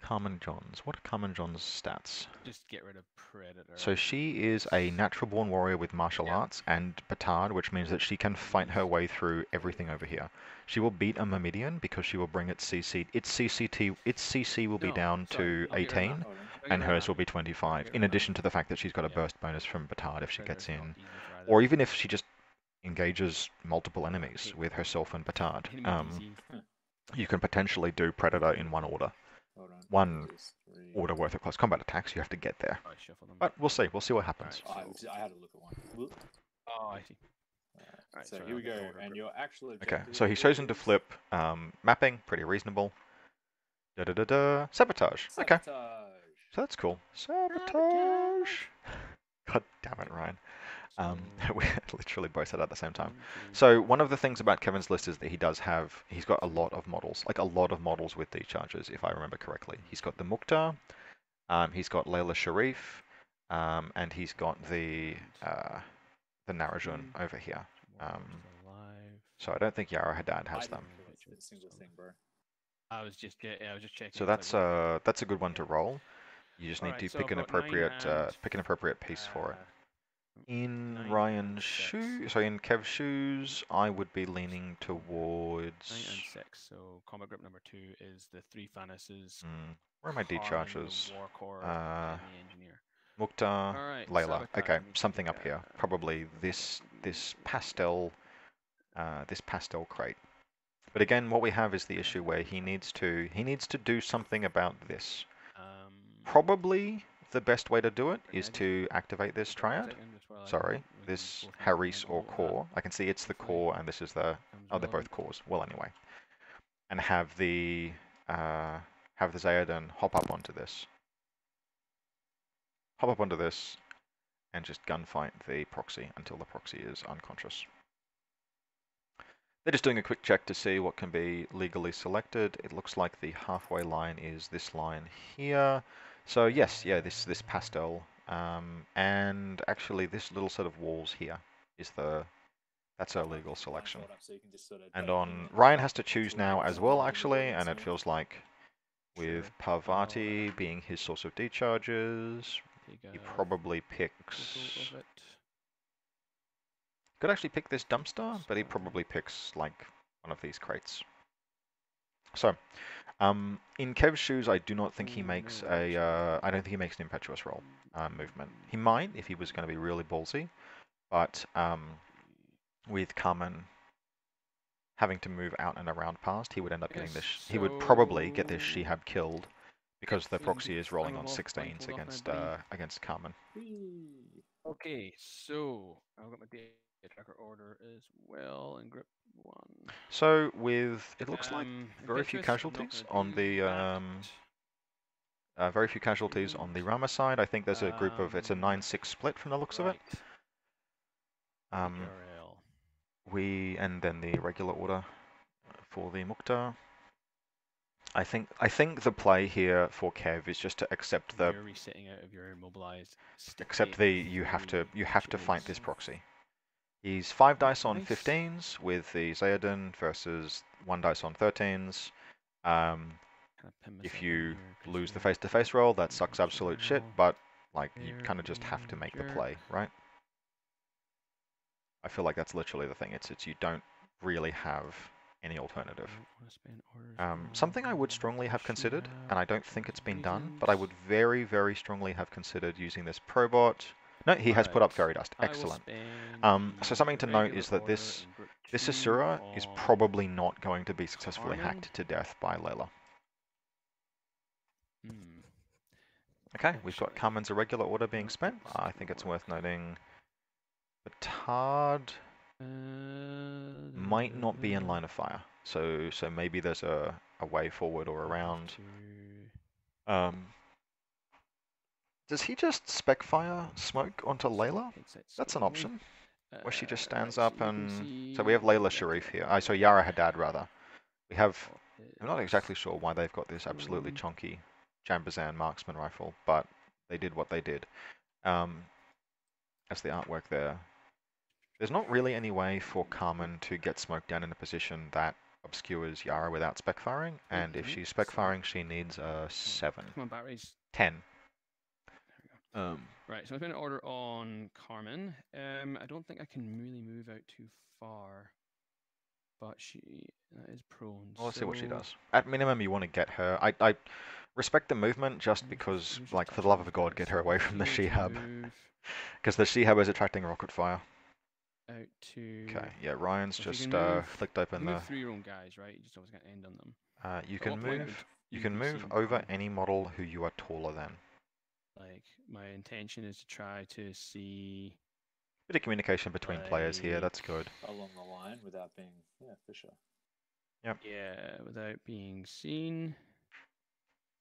Carmen Johns. What are Carmen Johns' stats? just get rid of Predator. So she is a natural-born warrior with martial arts and Batard, which means that she can fight her way through everything over here. She will beat a Myrmidion because she will bring its CC. Its CC will be No, down sorry, to I'll get rid of 18, that. Hold on. and I'll get hers rid will of be 25. get In rid of addition to the fact that she's got a Yeah. burst bonus from Batard if she gets Predator's not in, easy for either or of us. even if she just engages multiple enemies with herself and Batard. Enemy DZ. You can potentially do Predator in one order. Hold on. One Just 3. order worth of close combat attacks. You have to get there. I shuffle them. But we'll see. We'll see what happens. Alright. I had to look at one. Whoop. Oh, I see. Alright, Right, so here we go. I'll order And group. your actual Okay, objective so he's chosen to is flip mapping, pretty reasonable. Sabotage. Okay, sabotage. so that's cool. Sabotage. God damn it, Ryan. We literally both said that at the same time. So one of the things about Kevin's list is that he's got a lot of models, like a lot of models with decharges, if I remember correctly. He's got the Mukhtar, he's got Layla Sharif, and he's got the Narajun over here. So I don't think Yara Haddad has them. That's a single thing, bro. I was just checking. So it's like, that's a good one to roll. You just need Alright, to so pick I've an got 9 appropriate piece for it. In 9 Ryan's and 6. shoes, so in Kev's shoes, I would be leaning 9 towards. and 6. So combat group number 2 is the 3 Fanuses. Where are my decharges? War Core, Uh, and the Engineer. Mukhtar, Alright, Layla. sabotage, Okay, let me something check, up here. Probably this pastel crate. But again, what we have is the issue where he needs to do something about this. Probably the best way to do it is to activate this triad. Sorry, this Haris or core. I can see it's the core and this is the. Oh, they're both cores. Well, anyway, and have the Zayadin hop up onto this. Hop up onto this, and just gunfight the proxy until the proxy is unconscious. They're just doing a quick check to see what can be legally selected. It looks like the halfway line is this line here. So yes, yeah, this pastel, and actually this little set of walls here is that's a legal selection. And on Ryan has to choose now as well, actually, and it feels like with Parvati being his source of decharges, he probably picks. Could actually pick this dumpster, but he probably picks like one of these crates. So, in Kev's shoes, I do not think he makes a. I don't think he makes an impetuous roll movement. He might if he was going to be really ballsy, but with Carmen having to move out and around past, he would end up getting this. He would probably get this Shihab killed because the proxy is rolling on 16s against Carmen. Okay, so I've got my data tracker order as well in grip 1. So with it looks like very few Impetuous, I'm not casualties gonna on do the very few casualties on the Ramah side. I think there's a group of it's a 9-6 split from the looks of it. ERL. And then the regular order for the Mukta. I think the play here for Kev is just to accept the You're resetting out of your immobilized state. accept the you have to fight this proxy. He's 5 dice on 15s with the Zayadin versus 1 dice on 13s. If you lose the face-to-face roll, that sucks absolute shit, but like you kind of just have to make the play, right? I feel like that's literally the thing. It's you don't really have any alternative. Something I would strongly have considered, and I don't think it's been done, but I would very, very strongly have considered using this Probot. No, he has put up Fairy Dust. Excellent. So something to note is that this Asura is probably not going to be successfully hacked to death by Layla. Okay, we've got Carmen's irregular order being spent. I think it's worth noting Batard might not be in line of fire. So maybe there's a way forward or around. Does he just spec fire smoke onto Layla? That's an option. Where she just stands up and... So we have Layla Sharif here. So Yara Haddad, rather. We have... I'm not exactly sure why they've got this absolutely chonky Jambazan marksman rifle, but they did what they did. As the artwork there. There's not really any way for Carmen to get smoked down in a position that obscures Yara without spec firing, and if she's spec firing, she needs a 7. Come on, batteries. 10. Right, so I've been an order on Carmen. I don't think I can really move out too far, but she is prone. Well, let's see what she does. At minimum, you want to get her. I respect the movement just because, like, for the love of God, get her away from the Shihab. Because the Shihab is attracting rocket fire. Out to... Okay, yeah, Ryan's just flicked open the... Move through your own guys, right? You just always got to end on them. You can move over any model who you are taller than. Like, my intention is to try to see... Bit of communication between players here, that's good. Along the line without being... Yeah, for sure. Yep. Yeah, without being seen.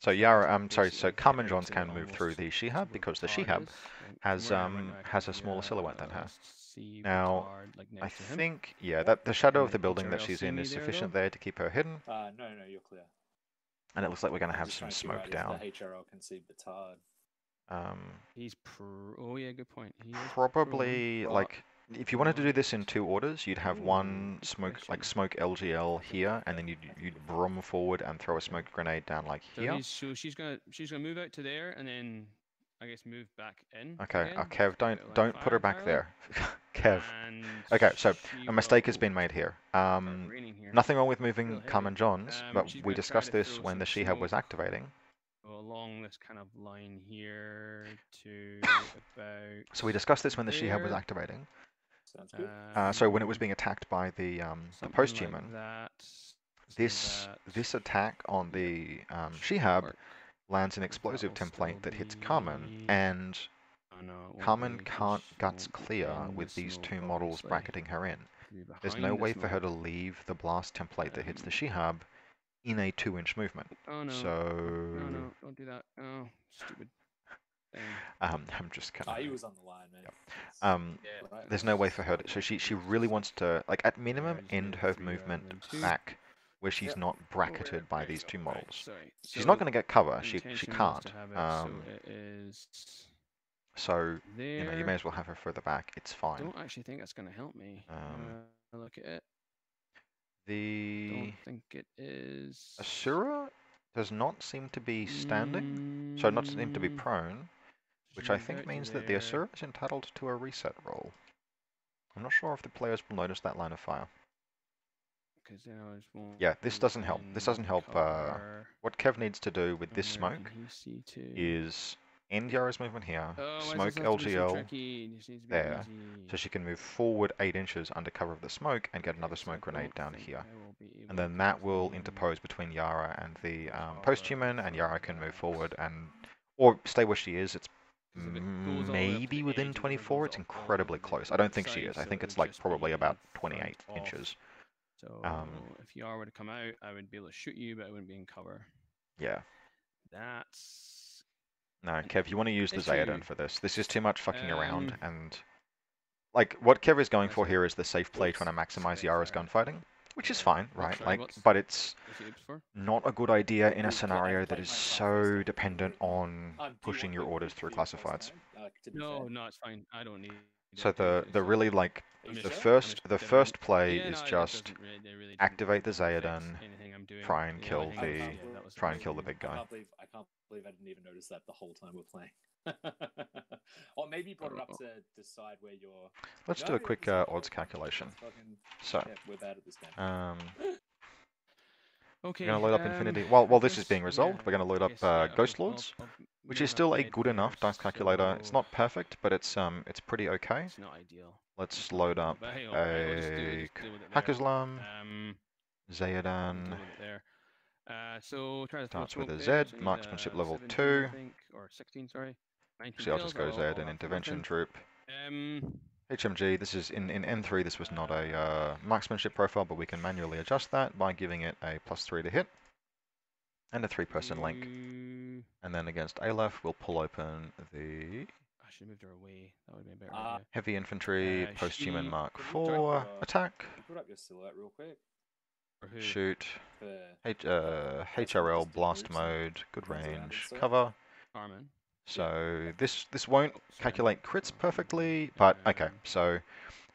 So Yara, so Carmen Johns can move through the Shihab because the Shihab has a smaller silhouette than her. Now, I think, yeah, that the shadow of the building that she's in is sufficient there to keep her hidden. No, you're clear. And it looks like we're going to have some smoke down. The HRL can see Batard. He's oh yeah, good point. Probably like if you wanted to do this in 2 orders, you'd have one smoke LGL here, and then you'd brum forward and throw a smoke grenade down like here. So she's gonna move out to there, and then I guess move back in. Okay, Kev, don't put her back there, Kev. Okay, so a mistake has been made here. Nothing wrong with moving Carmen Johns, but we discussed this when the Shihab was activating. Along this kind of line here to about... So we discussed this when the Shihab was activating. Sounds good. So when it was being attacked by the post-human, this attack on the Shihab lands an explosive template that hits Carmen, and Carmen can't guts clear with these 2 models bracketing her in. There's no way for her to leave the blast template that hits the Shihab in a 2-inch movement. Oh no. So... No, don't do that. Oh, stupid thing. I'm just kind of... he was on the line, man. Yep. There's no way for her to... So she really wants to, like, at minimum, end her movement back where she's not bracketed by these 2 models. She's not going to get cover. She can't. So, you may as well have her further back. It's fine. I don't actually think that's going to help me. Look at it. Don't think it is. Asura does not seem to be standing, so not seem to be prone, which I think means that the Asura is entitled to a reset roll. I'm not sure if the players will notice that line of fire. because then I just won't. Yeah, this doesn't help. This doesn't help. What Kev needs to do with this smoke is end Yara's movement here, smoke LGL there, so she can move forward 8 inches under cover of the smoke and get another smoke grenade down here. And then that will interpose between Yara and the post-human, and Yara can move forward or stay where she is. It's maybe within 24. It's incredibly close. I don't think she is. I think it's like probably about 28 inches. So if Yara were to come out, I would be able to shoot you, but I wouldn't be in cover. Yeah. That's... No, Kev, you want to use the Zayadon for this. This is too much fucking around, and... Like, what Kev is going for here is the safe play, trying to maximize Yara's gunfighting, which is fine, right? Like, but it's not a good idea in a scenario that is so dependent on pushing your orders through classifieds. No, it's fine. I don't need... So the really, like, the first play is just activate the Zayadon, try and kill the big guy. I can't believe I didn't even notice that the whole time we're playing. Or maybe you brought it up to decide where you're... Let's do a quick odds calculation. So, yeah, we're bad at this game. Okay, we're going to load up Infinity. While this is being resolved, we're going to load up Ghost Lords, which is still a good enough dice calculator. It's not perfect, but it's pretty okay. It's not ideal. Let's load up a Hackaslam, Zayadon. So starts with a Z, marksmanship level 2. Or 16, sorry. See, I'll just go Zayadon intervention troop. HMG, this is in N3, this was not a marksmanship profile, but we can manually adjust that by giving it a +3 to hit and a 3-person link. And then against Aleph, we'll pull open the I should move her away. That would be a better idea. Heavy Infantry, Post-Human Mark 4, attack. Put up your silhouette real quick. Shoot. HRL, blast mode, good range, cover. So this won't calculate crits perfectly, but okay. So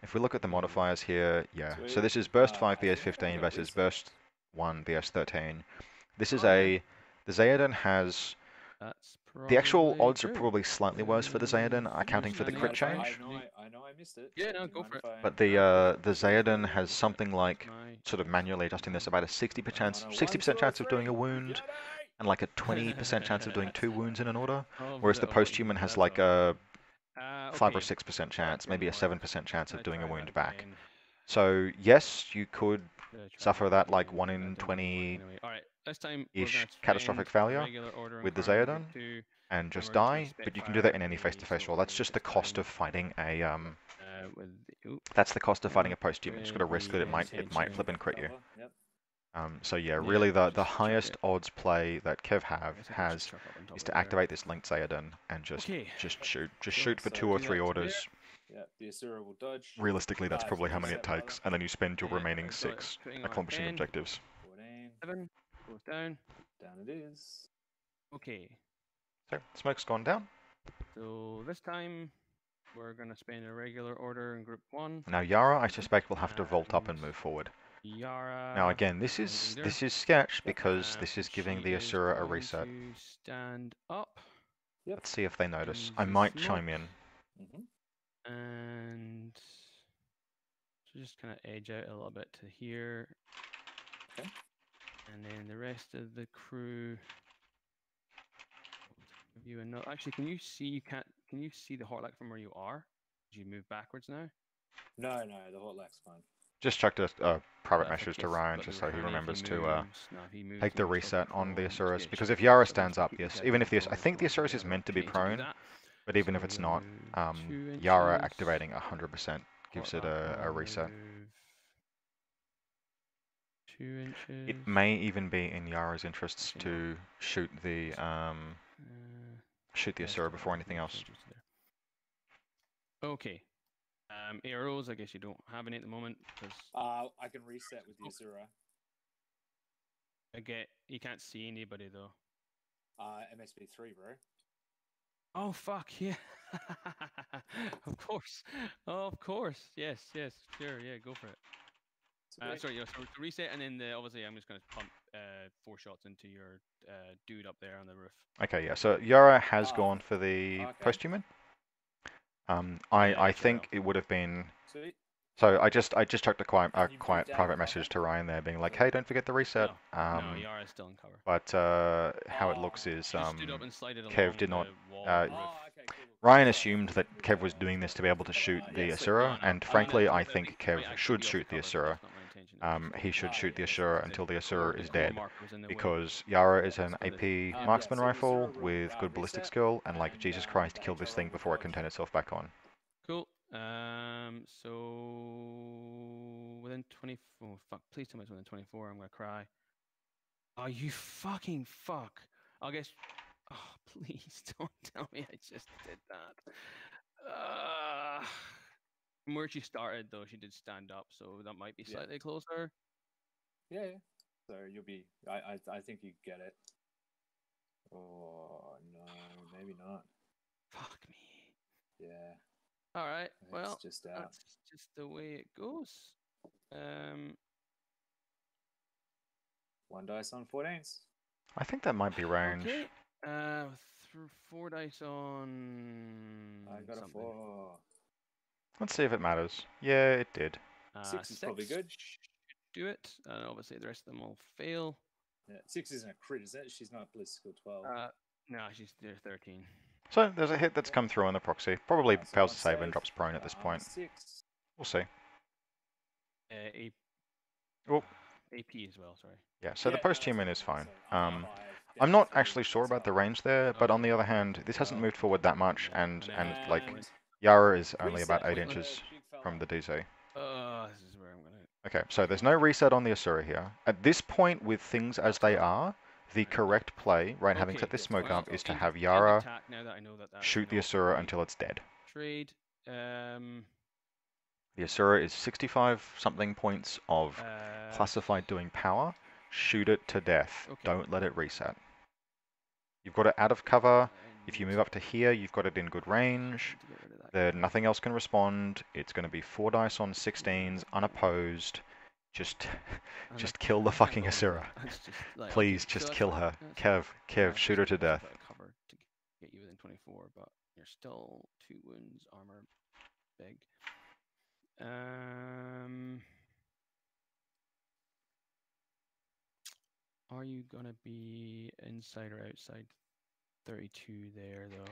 if we look at the modifiers here, yeah. So this is burst 5 BS15 versus burst 1 BS13. This is the Zayadon has, the actual odds are probably slightly worse for the Zayadon, accounting for the crit change. I know I missed it. Yeah, no, go for it. But the Zayadon has something like, sort of manually adjusting this, about a 60% chance of doing a wound, and like a 20% chance of doing 2 wounds in an order, whereas the post-human has like a 5 or 6% chance, maybe a 7% chance of doing a wound back. So yes, you could suffer that like 1 in 20-ish catastrophic failure with the Zayadon and just die, but you can do that in any face-to-face roll. That's just the cost of fighting a that's the cost of fighting a post-human. You've just got to risk that it might flip and crit you. So yeah, really the highest odds play that Kev has is to activate this linked Zayadon and just shoot for 2 or 3 orders. Yeah, the Asura will dodge. Realistically, that's probably how many it takes, and then you spend your remaining 6 accomplishing objectives. 7 goes down. Down it is. Okay. So smoke's gone down. So this time we're gonna spend a regular order in group 1. Now Yara, I suspect, will have to vault up and move forward. Yara. Now again, this is sketch because this is giving the Asura a reset. Stand up. Yep. Let's see if they notice. I might chime in. And so just kind of edge out a little bit to here. Okay. And then the rest of the crew. Actually, can you see? Can you see the hotlock from where you are? Did you move backwards now? No, the hotlock's fine. Just chucked a private message to Ryan just so he remembers to take the reset on the Asuras. Because if Yara stands up, yes, even if I think the Asuras is meant to be prone, but even if it's not, Yara activating 100% gives it a reset. 2 inches. It may even be in Yara's interests to shoot the Asura before anything else. Okay. Arrows, I guess you don't have any at the moment. I can reset with the Asura. You can't see anybody though. MSB3, bro. Oh fuck yeah! Of course, yes, sure, yeah, go for it. Sorry, so to reset, and then obviously I'm just going to pump 4 shots into your dude up there on the roof. Okay, yeah. So Yara has gone for the post-human. I think it would have been. Sweet. So I just chucked a quiet You quiet moved out private of message cover? to Ryan there, being like, hey, don't forget the reset. No, Yara's still in cover. But how it looks is She stood up and slided Kev along did not. the wall. Uh, Okay, cool. Ryan assumed that Kev was doing this to be able to shoot the Yeah, Asura, sweet. and I'm frankly, gonna- I think I Kev might actually should be off shoot the cover, but Asura. that's not my intention. It's just He should Oh, shoot the yeah, Asura that's until the the Asura core- is the core dead, marker was in the way. because Yara is an So the- AP Yeah, marksman so the rifle Asura will, with good ballistic reset, skill, and like and, Jesus Christ, kill the this HRL thing will before it can dodge. turn itself back on. Cool. So within 24. Fuck. Please tell me it's within 24. I'm gonna cry. Oh, you fucking fuck. I guess. Oh, please don't tell me I just did that. From where she started, though, she did stand up, so that might be Yeah. slightly closer. Yeah. So you'll be. I think you get it. Oh no, maybe not. Fuck me. Yeah. All right. Well, It's just out. that's just the way it goes. One dice on 14s. I think that might be range. Okay. Through 4 dice on. I got a something. 4. Let's see if it matters. Yeah, it did. 6 is probably good. should do it. And obviously, the rest of them will fail. Yeah, 6 isn't a crit, is it? She's not ballistical 12. No, they're 13. So there's a hit that's come through on the proxy. Probably So fails one to save save, and drops prone at this point. 6. We'll see. AP as well, sorry. Yeah, so the Yeah, post-human that's is fine. fine. So I'm not definitely actually sure about the 12. range there, but on the other hand, this hasn't moved forward that much, and like And Yara is only reset about 8 with the inches big fella. from the DC. This is where I'm gonna. Okay, so there's no reset on the Asura here. At this point, with things as they are, the correct play, right, having set this smoke up, is to have Yara shoot the Asura until it's dead. Trade. The Asura is 65-something points of classified doing power. Shoot it to death. Okay. Don't let it reset. You've got it out of cover. If you move up to here, you've got it in good range. Nothing else can respond. It's going to be 4 dice on 16s, unopposed. Just kill the fucking Asura. Please, just kill her. Kev, shoot her to death. Cover to get you within 24, but you're still 2 wounds, armor, big. Are you gonna be inside or outside 32 there though?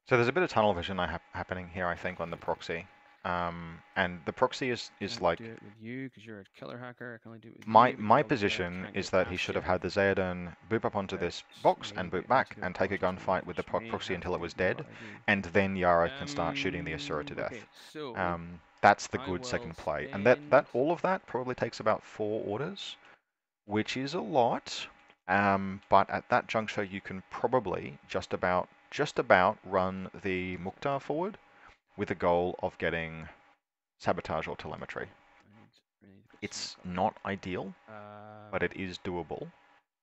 So there's a bit of tunnel vision happening here, I think, on the proxy. And the proxy is like, do it with you because you're a killer hacker. I can only do it with my you, my because obviously I position can't is get that he past should you. have had the Zayadon boop up onto this box and boop back and take a gunfight with the proxy until it was dead, and then Yara can start shooting the Asura to death. Okay, so That's the I good will second play, and spend- that all of that probably takes about 4 orders, which is a lot. But at that juncture, you can probably just about run the Mukhtar forward with the goal of getting sabotage or telemetry. I need to put It's smoke up. not ideal, but it is doable.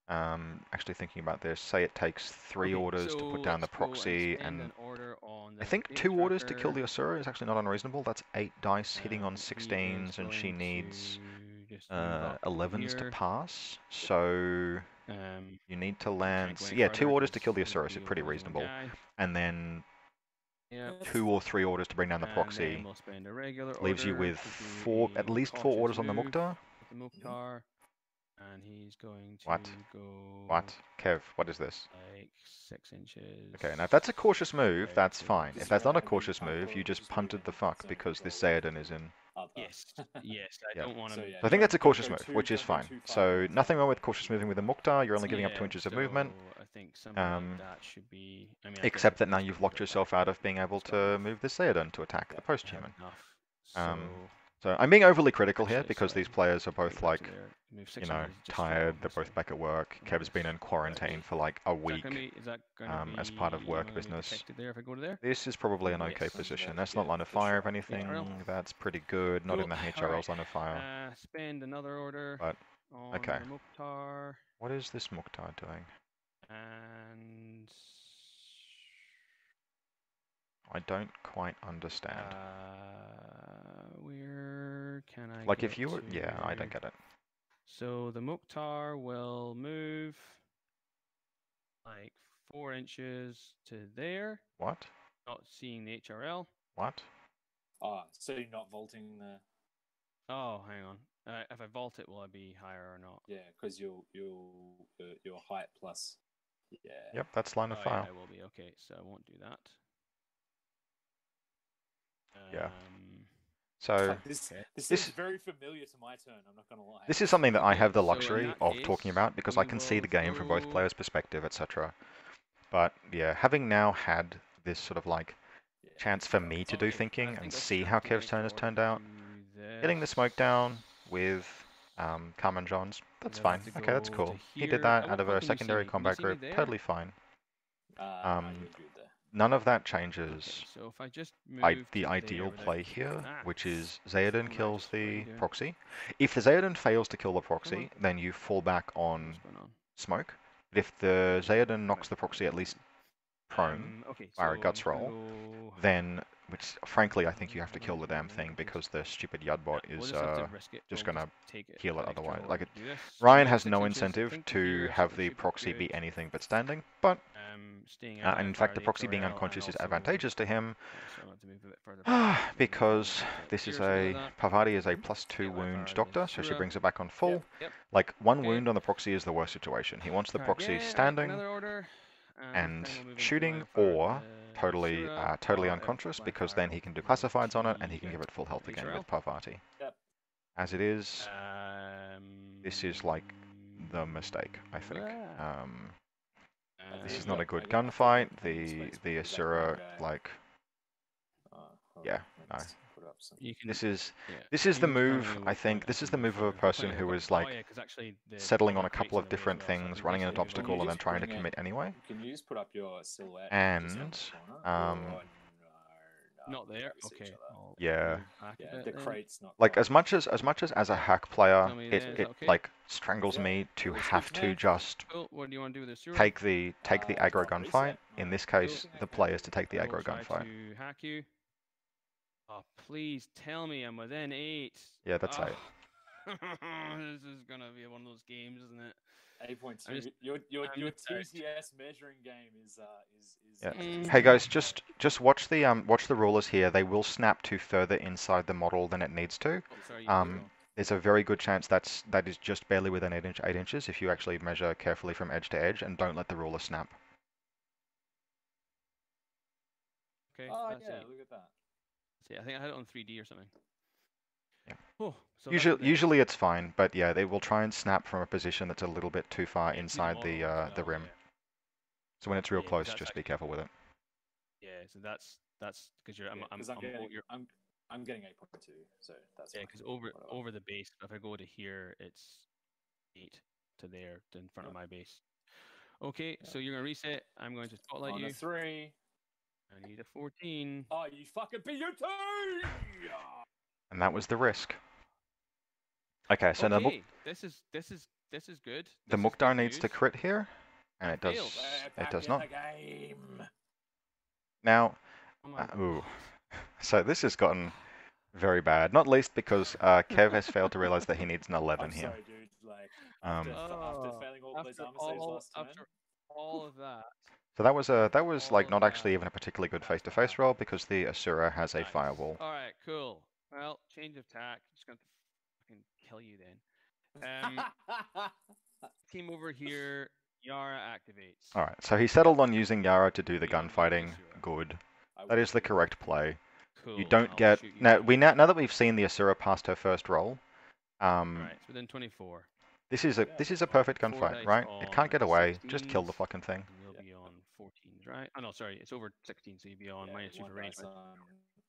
Actually thinking about this, say it takes 3 Okay, orders to so put down the let's go proxy, spend and an order on I the think data 2 orders to kill tracker. the Asura is actually not unreasonable. That's 8 dice hitting on He is 16s, and she going needs to just move up 11s to here. pass. So you need to land. go any Yeah, 2 further orders to 'cause kill the he'll Asura is deal pretty with one reasonable, guy. and then Yep. 2 or 3 orders to bring down the And proxy. then we'll spend a regular Leaves you order with to do at a least 4 cautious orders on the move Mukhtar. with the Mukhtar, and he's going to What? go What? Kev, what is this? like 6 inches. Okay, now if that's a cautious move, right that's to fine. the If that's not a Just cautious random move, you just just punted moving the fuck zone because this control. Zayadon is in. Yes, yes. I Yeah. don't want to. So, yeah, So I think that's a don't cautious go move, too- which is don't go fine. too far So towards nothing that. wrong with cautious moving with the Mukhtar. You're only giving up 2 inches of movement. I think something like that should be. I mean, I guess Except if that now it's you've gonna locked go yourself back, out of being able it's got to enough. move the Zayadon to attack the Yeah, I have post-human. enough. So I'm being overly critical here Actually, because sorry. these players are Go both back like, to there. Move 6 you know, inches, just tired. fall, They're both so- back at work. Kev's been in quarantine for like a week Is that gonna be, as part of work am I gonna be business. protected there if I go to there? This is probably an okay Yes. position. That's not line of fire of anything. well. That's pretty good. Not in the Cool. HRL's Alright. line of fire. Spend another order But, on okay. the Mukhtar, What is this Mukhtar doing? and I don't quite understand. where can I Like get if you were, yeah, I don't to? get it. So the Mukhtar will move like 4 inches to there, What? not seeing the HRL. What? Oh, so you're not vaulting the... Oh, hang on. If I vault it, will I be higher or not? Yeah, because your height plus... Yeah. Yep, that's line of Oh, fire. yeah, I will be. Okay, so I won't do that. Yeah. So Fuck, this seems very familiar to my turn, I'm not going to lie. this is something that I Okay, have the so in luxury that of case, talking about because I we can see the will game from both go- players' perspective, etc. But yeah, having now had this sort of like chance for me to do Okay, I thinking think and I'll see snap how to Kev's make turn has order turned out, to getting the smoke this. down with Carmen Johns, that's Then I fine. have to Okay, that's go cool. to He did here. that At out what of point a can you see secondary me? Can you combat see me group, there? totally fine. No, you're good there. None of that Okay, changes so if I just move the to ideal there without play here, Ah, which is Zayden oh, kills Magus, what are you the doing? proxy. If the Zayden fails to kill the Come proxy, on. then you fall back on What's going on? smoke. But if the Zayden knocks the proxy at least prone Okay, via a so I'm guts just gonna roll, go. then, which frankly I think you have to kill the damn thing because the stupid Yudbot We'll is just have to risk it. just We'll gonna take it. heal it That extra otherwise. roll Like to do this. Ryan I'm has at no 6 inches, I incentive think, to here, so have we the should be proxy be good. anything but standing, but Staying out and in of fire fact the radius proxy being OL, and unconscious is also, advantageous to him so I want to move a bit further back. because this is a Parvati is a +2 Stay out of wound fire doctor, radius so she Sura. brings it back on full. Yep. Like one Okay. wound on the proxy is the worst situation. He wants the Try proxy again. Right, standing another order. and This time we'll move into shooting line of fire or the totally Sura, totally or unconscious line of because fire then he can do classifieds on it and he can T, give it full health again HRL. with Parvati. Yep. As it is, this is like the mistake, I think. This is not a good gunfight. The Asura, like, yeah, no. This is the move. I think this is the move of a person who is like settling on a couple of different things, running into an obstacle, and then trying to commit anyway. Can you just put up your silhouette? And not there. Okay. yeah, the crate's not like quite as much as a hack player, Tell me it then, is it that okay? like strangles me to have to just Cool. What do you want to do with this Sura? take the aggro gunfight. In this case, the play is to take the I will aggro try gunfight. to hack you. Oh, please tell me I'm within 8. Yeah, that's 8. This is gonna be one of those games, isn't it? 8.2. Your TCS measuring game is yeah. Hey guys, just watch the rulers here. They will snap to further inside the model than it needs to. Oh, sorry, There's a very good chance that is just barely within 8 inches if you actually measure carefully from edge to edge and don't let the ruler snap. Okay. Oh yeah, look at that. See, I think I had it on 3D or something. Yeah. Oh, so Usually it's fine, but yeah, they will try and snap from a position that's a little bit too far inside the rim. So when it's real close, just be careful with it. Yeah, so that's because you're I'm getting 8.2, so that's because over the base. If I go to here, it's 8 to there in front of my base. Okay, so you're gonna reset. I'm going to spotlight you. On a 3. I need a 14. Oh, you fucking BUT! And that was the risk. Okay, so okay, this is good. The Mukhtar needs to crit here, and it does. It does not. Now, ooh, so this has gotten very bad. Not least because Kev has failed to realize that he needs an 11 here. Sorry, dude. Like after failing all those armor saves last turn. After all of that. So that was like not actually even a particularly good face-to-face roll because the Asura has a firewall. All right, cool. Well, change of tack. Just gonna fucking kill you then. Team over here. Yara activates. All right, so he settled on using Yara to do the gunfighting. Good. That is the correct play. Cool. You don't get now that we've seen the Asura past her first roll. Right, it's within 24. This is a perfect gunfight, right? It can't get away. 16s. Just kill the fucking thing. You'll be on 14s, right? Oh no, sorry, it's over 16, so you'll be on -2 for range.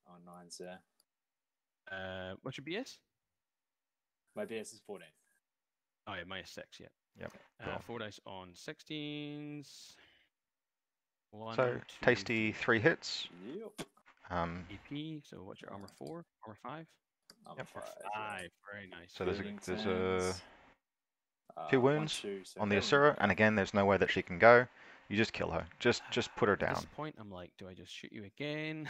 On 9s, yeah. What's your BS? My BS is 14. Oh yeah, -6, yeah. Yep. 4 dice on 16s. 1, so 2, tasty 3 hits. Yep. AP. So what's your armor 4? Armor 5? Armor 5. Yeah. Very nice. So there's 2 wounds on the Asura, and again, there's nowhere that she can go. You just kill her. Just put her down. At this point, I'm like, do I just shoot you again?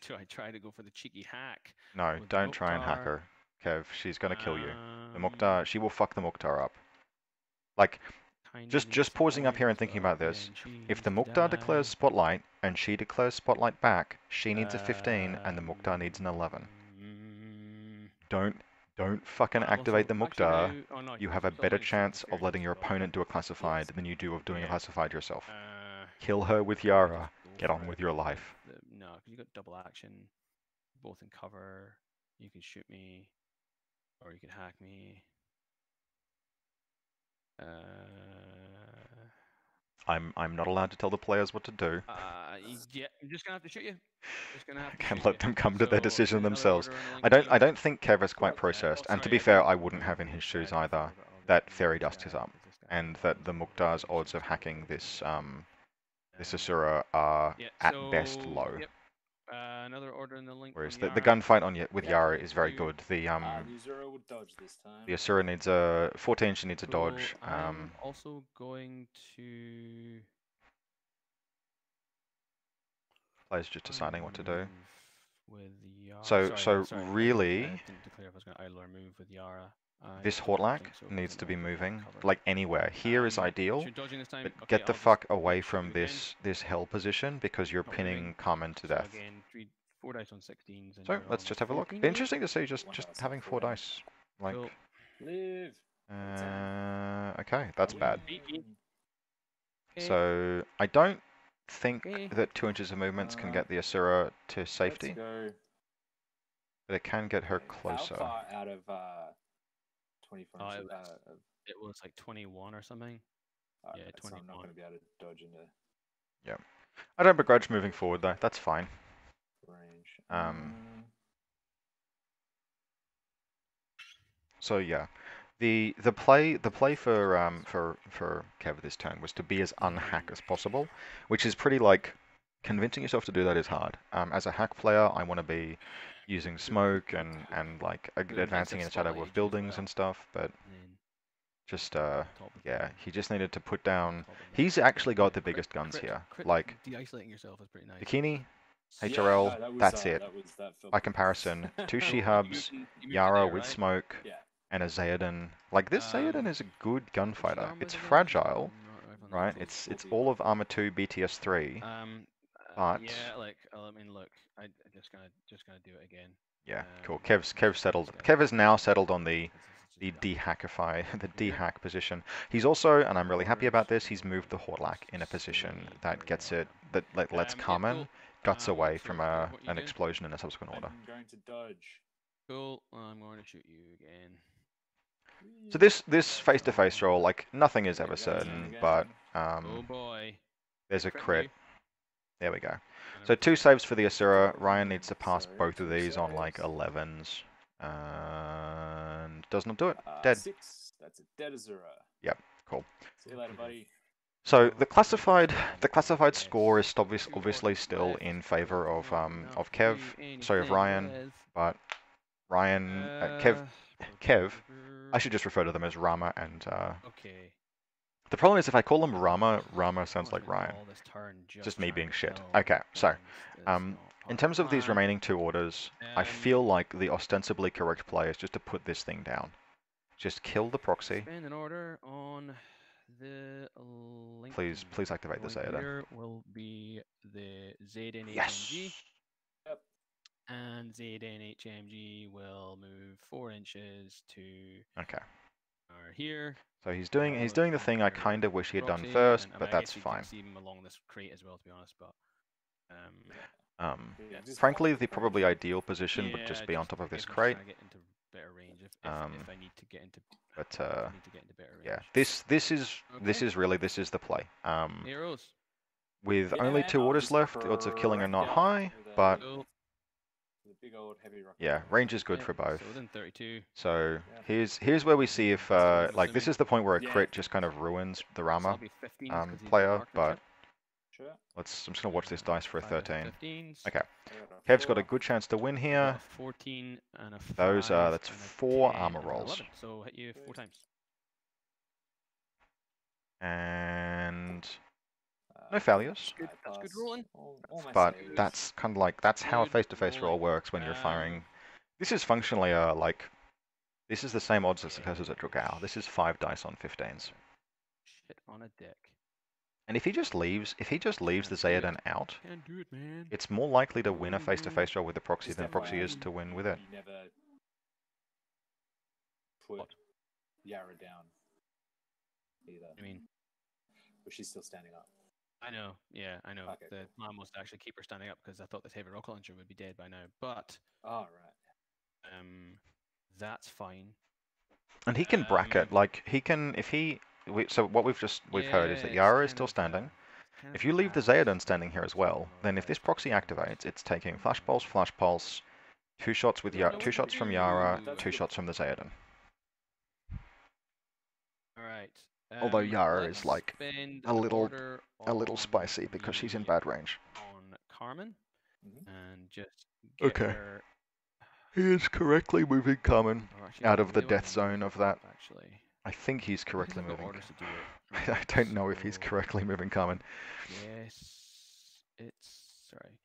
Do I try to go for the cheeky hack? No, don't try and hack her, Kev. She's gonna kill you. The Mukhtar, she will fuck the Mukhtar up. Like, Just pausing up here and thinking about this. If the Mukhtar declares Spotlight and she declares Spotlight back, she needs a 15 and the Mukhtar needs an 11. Don't fucking activate the Mukhtar. You have a better chance of letting your opponent do a classified than you do of doing a classified yourself. Kill her with Yara. Get on with your life. No, because you got double action, both in cover. You can shoot me, or you can hack me. I'm not allowed to tell the players what to do. Yeah, I'm just gonna have to shoot you. Just gonna have to Can shoot let you. them come to their So, decision another themselves. order on the link I team. don't think Kev is quite processed. And to be fair, I wouldn't have in his shoes either that Fairy Dust is up, and that the Mukhtar's odds of hacking this this Asura are at best low. Yep. Another order in the link. Whereas the gunfight on with Yara is very good. The Asura would dodge this time. the Asura needs a 14. She needs a dodge. I'm also going to. Players just deciding what to do. With Yara. So really, I didn't declare if I was going to idle or move with Yara. this don't Hortlak think so, needs because to I'm be not moving, covered. like anywhere. Here is ideal, So you're dodging this time? but Okay, get the I'll just fuck away shoot from you again. this hell position because you're Not pinning moving. Carmen to So death. again, 4 dice on 16s. And So you're let's on just have a look. 14 now? Interesting to see just having 4 dice. Like, Cool. Live. okay, that's bad. Okay. So I don't think Okay. that 2 inches of movements can get the Asura to safety, Let's go. but it can get her Okay, closer. How far out of 24 Oh, inches? It was like 21 or something. Yeah, So I'm not 21. going to be able to dodge into I don't begrudge moving forward though. That's fine. range. So yeah, the play for Kev this turn was to be as unhack as possible, which is pretty like convincing yourself to do that is hard. As a hack player, I want to be using smoke and like advancing in the shadow of buildings and stuff, but And just then top of yeah, the- he just needed to put down. top of the- He's actually got the Crit- biggest guns crit- here. crit- Like de-isolating yourself is pretty nice. Bikini, Yeah, HRL, no, that was, that's it. that felt By comparison, 2 So, She-Hubs, you moved to Yara there, with right? smoke, Yeah. and a Zayadan. Like this Zayadan is a good What's gunfighter. the armor It's again? fragile, Not right? on It's all of armor 2, BTS 3. But- yeah, like I mean, look, I'm just gonna do it again. Yeah, cool. Um, Kev's settled. this guy. Kev is now settled on the This is just dehackify, the Yeah. dehack position. He's also, and I'm really happy about this, he's moved the Hortlak in a position that gets it, that lets yeah, Carmen cool. guts away So from what you an doing? explosion in a subsequent order. I'm going to dodge. Cool. I'm going to shoot you again. So this face-to-face roll, like nothing is ever certain, but Oh boy. there's a Crit crit. you. There we go. And So I'm 2 saves for the Asura. Ryan needs to pass Sorry, both of 2 these on like saves. 11s. And does not do it. Dead. 6. That's a dead Azura. Yep, cool. See you later, buddy. So the classified score is obviously still in favor of Kev, sorry, of Ryan, but Ryan, Kev, I should just refer to them as Ramah and Okay. the problem is if I call them Ramah sounds like Ryan. All this turn Just me trying being to shit. kill Okay, so, things is in not part terms the of these plan. remaining 2 orders, I feel like the ostensibly correct play is just to put this thing down. Just kill the proxy. Spend an order on the link. Please activate the Zayadan. Here will be the ZN Yes! HMG, Yep. and ZN HMG will move 4 inches to Okay. here. So he's doing the thing I kind of wish he had done Proxy, first, and I but mean, I that's guess you fine. can see him along this crate as well, to be honest. But Yeah, just Frankly, watch the the probably crate. ideal position would just be on top of this again, crate. trying to get into better range if I need to get into. But if I need to get into better range. yeah, this is really the play. Heroes. With Yeah, only man, 2 I'll orders just left, the odds of killing are not crack high, with, but Cool. The big old heavy rocket. yeah, range is good Yeah, for both. So within 32. So Yeah. here's where we see if like this assuming- is the point where a Yeah. crit just kind of ruins the So Ramah I'll be 15s 'cause he's got player, marksmanship. but Sure. I'm just gonna watch this dice for a 5 and 13. 15s. Okay, I got a Kev's got a 4. good chance to win I got here. a 14 and a 5. Those are that's and a 4 10 armor and an rolls. 11. So hit you 4 times. And no failures. Good- that's good rolling. All my But saves. that's kind of like that's how a Good face-to-face roll rolling. works when you're firing. This is functionally like this is the same odds of success as at Dragao. This is 5 dice on 15s. hit on a deck. And if he just leaves the Zayden out, Can't do it, man. it's more likely to win a face-to-face roll with the proxy Just than proxy FYI, is to win with it. You never put Yara down either. I mean, but she's still standing up. I know. Yeah, I know. Okay, The plan was to actually keep her standing up because I thought the heavy rocket launcher would be dead by now. But Oh, right. that's fine. And he can bracket, like he can so what we've heard is that Yara is still standing. If you leave the Zayden standing here as well, then if this proxy activates, it's taking flash pulse, 2 shots with two shots from Yara, 2 shots from the Zayden. All right. Although Yara is like spend a little order spicy on because she's in the- bad range. on Carmen Mhm. and just get Okay. her. He is correctly moving Carmen or actually, out I of the really death wanna zone move of that. up, Actually, I think he's correctly I've got moving. orders to do it. I don't know if he's So, correctly moving Carmen. Yes, it's sorry.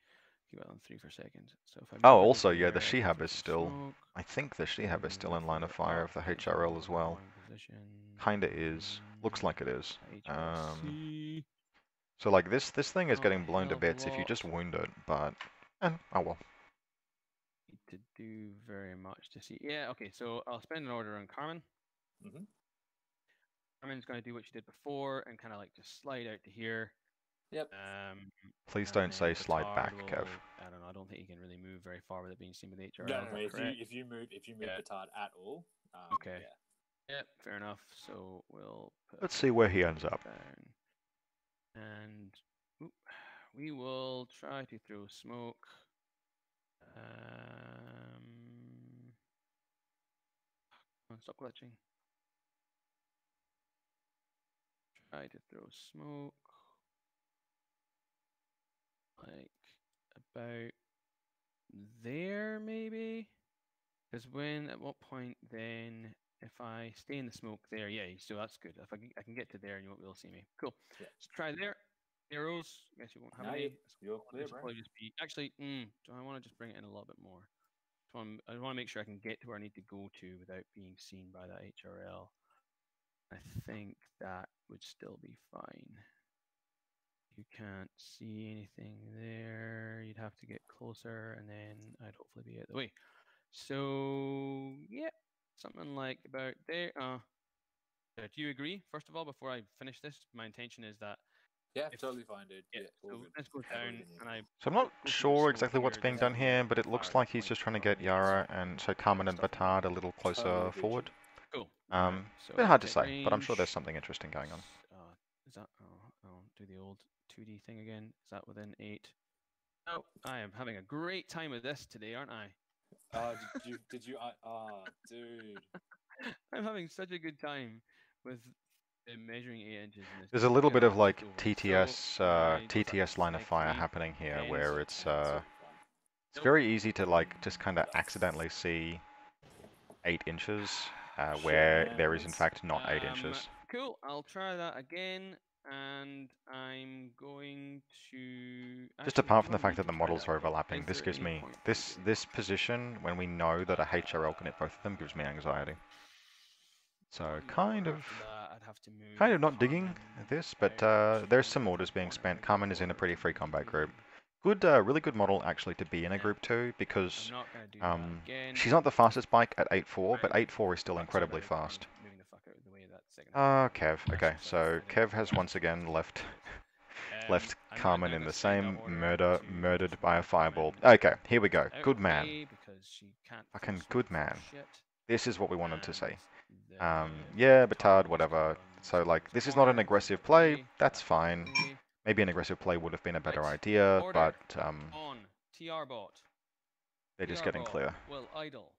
Keep it on 3 for a second. So if I Oh, move it also, over yeah, the there, Shihab throw is some still. smoke, I think the Shihab is still in move line of her fire up, of the get HRL as in well. one position, Kinda is. Looks like it is. HRC. So like this thing is Not getting a blown to hell of a bits if you just lot. wound it, but oh well. Need to do very much to see. Yeah, okay, so I'll spend an order on Carmen. Mm-hmm. Carmen's going to do what she did before and kind of like just slide out to here. Yep. Please And don't say then slide Batard back, Kev. I don't know. I don't think he can really move very far without being seen with HRL. No, is that if correct? you move Yeah. Batard at all, Okay. yeah. Yeah, fair enough. So we'll put Let's see where he ends up. down. And we will try to throw smoke. Stop glitching. Try to throw smoke. Like about there, maybe? Because at what point then, if I stay in the smoke there, yeah, so that's good. If I can get to there and you won't be able to see me. Cool. Yeah. So try there. Arrows. Guess you won't have No, any. you're clear, This will bro. probably just be. Actually, do I want to just bring it in a little bit more? So I want to make sure I can get to where I need to go to without being seen by that HRL. I think that would still be fine. You can't see anything there. You'd have to get closer, and then I'd hopefully be out of the way. So yeah, something like about there. Do you agree? First of all, before I finish this, my intention is that Yeah, totally fine, dude. yeah, all so good. let's go Have down, everything you and I need. So I'm not go through the sure smoke exactly what's here, being just done so here, we but it fire looks the like he's point just trying to from get Yara and so Carmen and stuff like Batard that. a little closer Totally forward. Cool. Bit So hard to check say, but I'm sure there's range. something interesting going on. Is that? I'll do the old 2D thing again. Is that within 8? Oh, I am having a great time with this today, aren't I? Did you? Dude. I'm having such a good time with measuring 8 inches in this. There's a game. little Get bit that of like over. TTS So, I TTS line of fire cycling happening here, ends where it's Totally fine. it's very easy to like just kind of accidentally see 8 inches where there is in fact not 8 inches. Cool. I'll try that again, and I'm going to. Just Actually, apart do from the I fact need that to the try models that are again? overlapping, Is this there gives any me point this position when we know that a HRL can hit both of them gives me anxiety. So kind of I'd have to move not digging Carmen this, but out there's to some orders being one spent. of Carmen is in a pretty free the combat group. three. Good, really good model actually to be in a group too, because I'm not going to do that again. she's not the fastest bike at 8.4, but 8.4 is still Sorry incredibly about I'm fast. moving the fuck out of the way of that second. Kev. Okay, so Kev has once again left Carmen in the same murdered by a fireball. Okay, here we go. Good man. Fucking good man. This is what we wanted to see. Yeah, Batard, whatever. So like, this is not an aggressive play. That's fine. Maybe an aggressive play would have been a better idea, but on TR bot. they're just getting clear. Well, idle.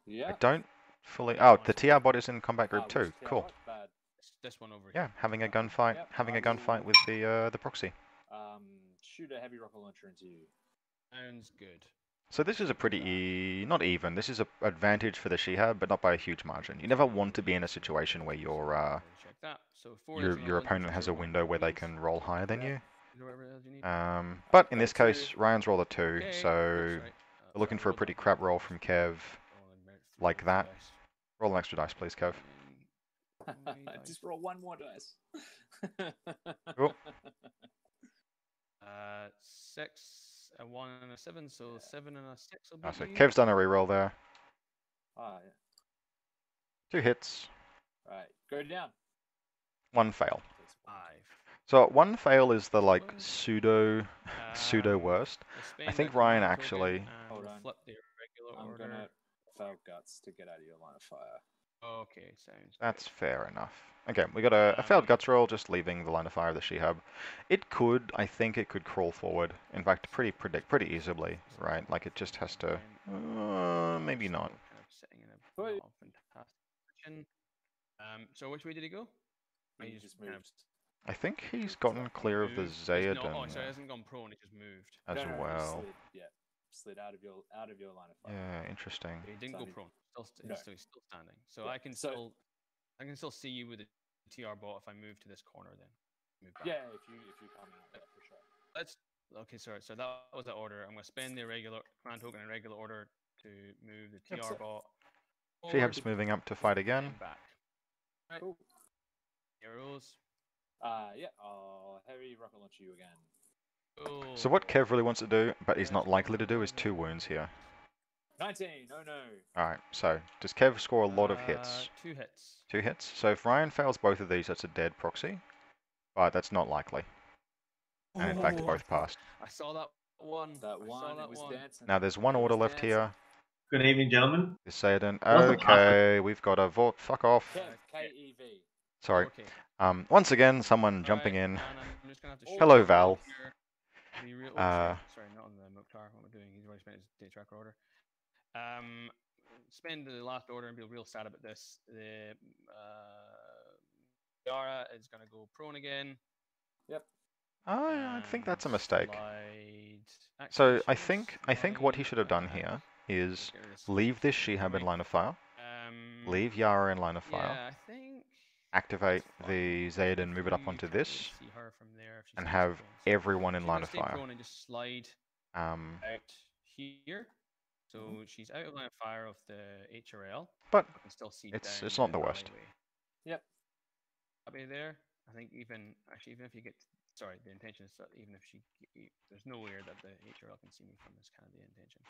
Yeah. I don't fully. Oh, the TR bot is in combat group too. Cool. This one over here. Yeah, having a gunfight, with the proxy. Shoot a heavy rocket launcher into you. Sounds good. So this is a pretty not even. This is an advantage for the Shihab, but not by a huge margin. You never want to be in a situation where your opponent has a window where they can roll higher than you. But in this case, Ryan's rolled a 2, so we're looking for a pretty crap roll from Kev, like that. Roll an extra dice, please, Kev. Just roll one more dice. Cool. 6, a 1, and a 7, so 7 and a 6 will be Oh, so you. Kev's done a reroll there. Ah, yeah. 2 hits, Right, go down. 1 fail. 5. So 1 fail is the like Well, pseudo Um, worst. we'll I spend think a Ryan command actually. token and Hold we'll on. flip the irregular I'm order. gonna fail guts to get out of your line of fire. Okay, sounds That's good. fair enough. Again, we got a failed Um, guts roll, just leaving the line of fire of the She-Hub. It could, I think it could crawl forward. In fact, pretty easily, right? Like it just has to, maybe still not. kind of sitting in a Wait. not fantastic position. So which way did he go? He He's just kind of moved. I think he's gotten clear of the moved. He's not, oh, Zayadan sorry, he hasn't gone prone. He just moved. as No, he well. slid out of your line of fire. Yeah, interesting. But he didn't So go prone. No. He's still standing. So Yeah, I can so- still see you with the TR bot if I move to this corner. Then move back. Yeah, if you come out, yeah, for sure. Okay, sorry. So that was the order. I'm going to spend the regular command token in regular order to move the Yep, TR so- bot. She-Hub's moving up to fight again. And back. Right. Cool. Arrows. Yeah, I'll heavy rocket launch you again. Cool. So what Kev really wants to do, but he's not likely to do, is 2 wounds here. 19. Oh no. Alright, so does Kev score a lot of hits? 2 hits. 2 hits. So if Ryan fails both of these, that's a dead proxy. But that's not likely. And in fact, Oh, both passed. I saw that one. That I one, saw it that was one. dancing. Now there's 1 It order was left dancing. here. Good evening, gentlemen. Is Sayadin. Wasn't Okay, we've got a vault. Fuck off. Kev, K-E-V. Sorry. Okay. Once again, someone jumping Alright, in. and I'm just gonna have to shoot Hello, you Val. here. Be real, Uh, sorry, not on the Mukhtar. What we're doing, he's already spent his day tracker order. Spend the last order and be real sad about this. The Yara is gonna go prone again. Yep. I think that's a and mistake. Slide. So Actually, I should think what he slide should have done back. here is Get rid of leave this slide. She-Hub in Right. line of fire, leave Yara in line of fire, Yeah, I think. activate that's the fine. Zayadan, move it up You onto can't really this, see her from there if she and stays have prone, so everyone in she's line gonna of stay fire. prone and just slide Um, out here. So she's out of line of fire of the HRL. but I can still see it's down not the worst. alleyway. Yep. Happy there. I think even if you get, sorry, the intention is that even if there's nowhere that the HRL can see me from. Is kind of the intention.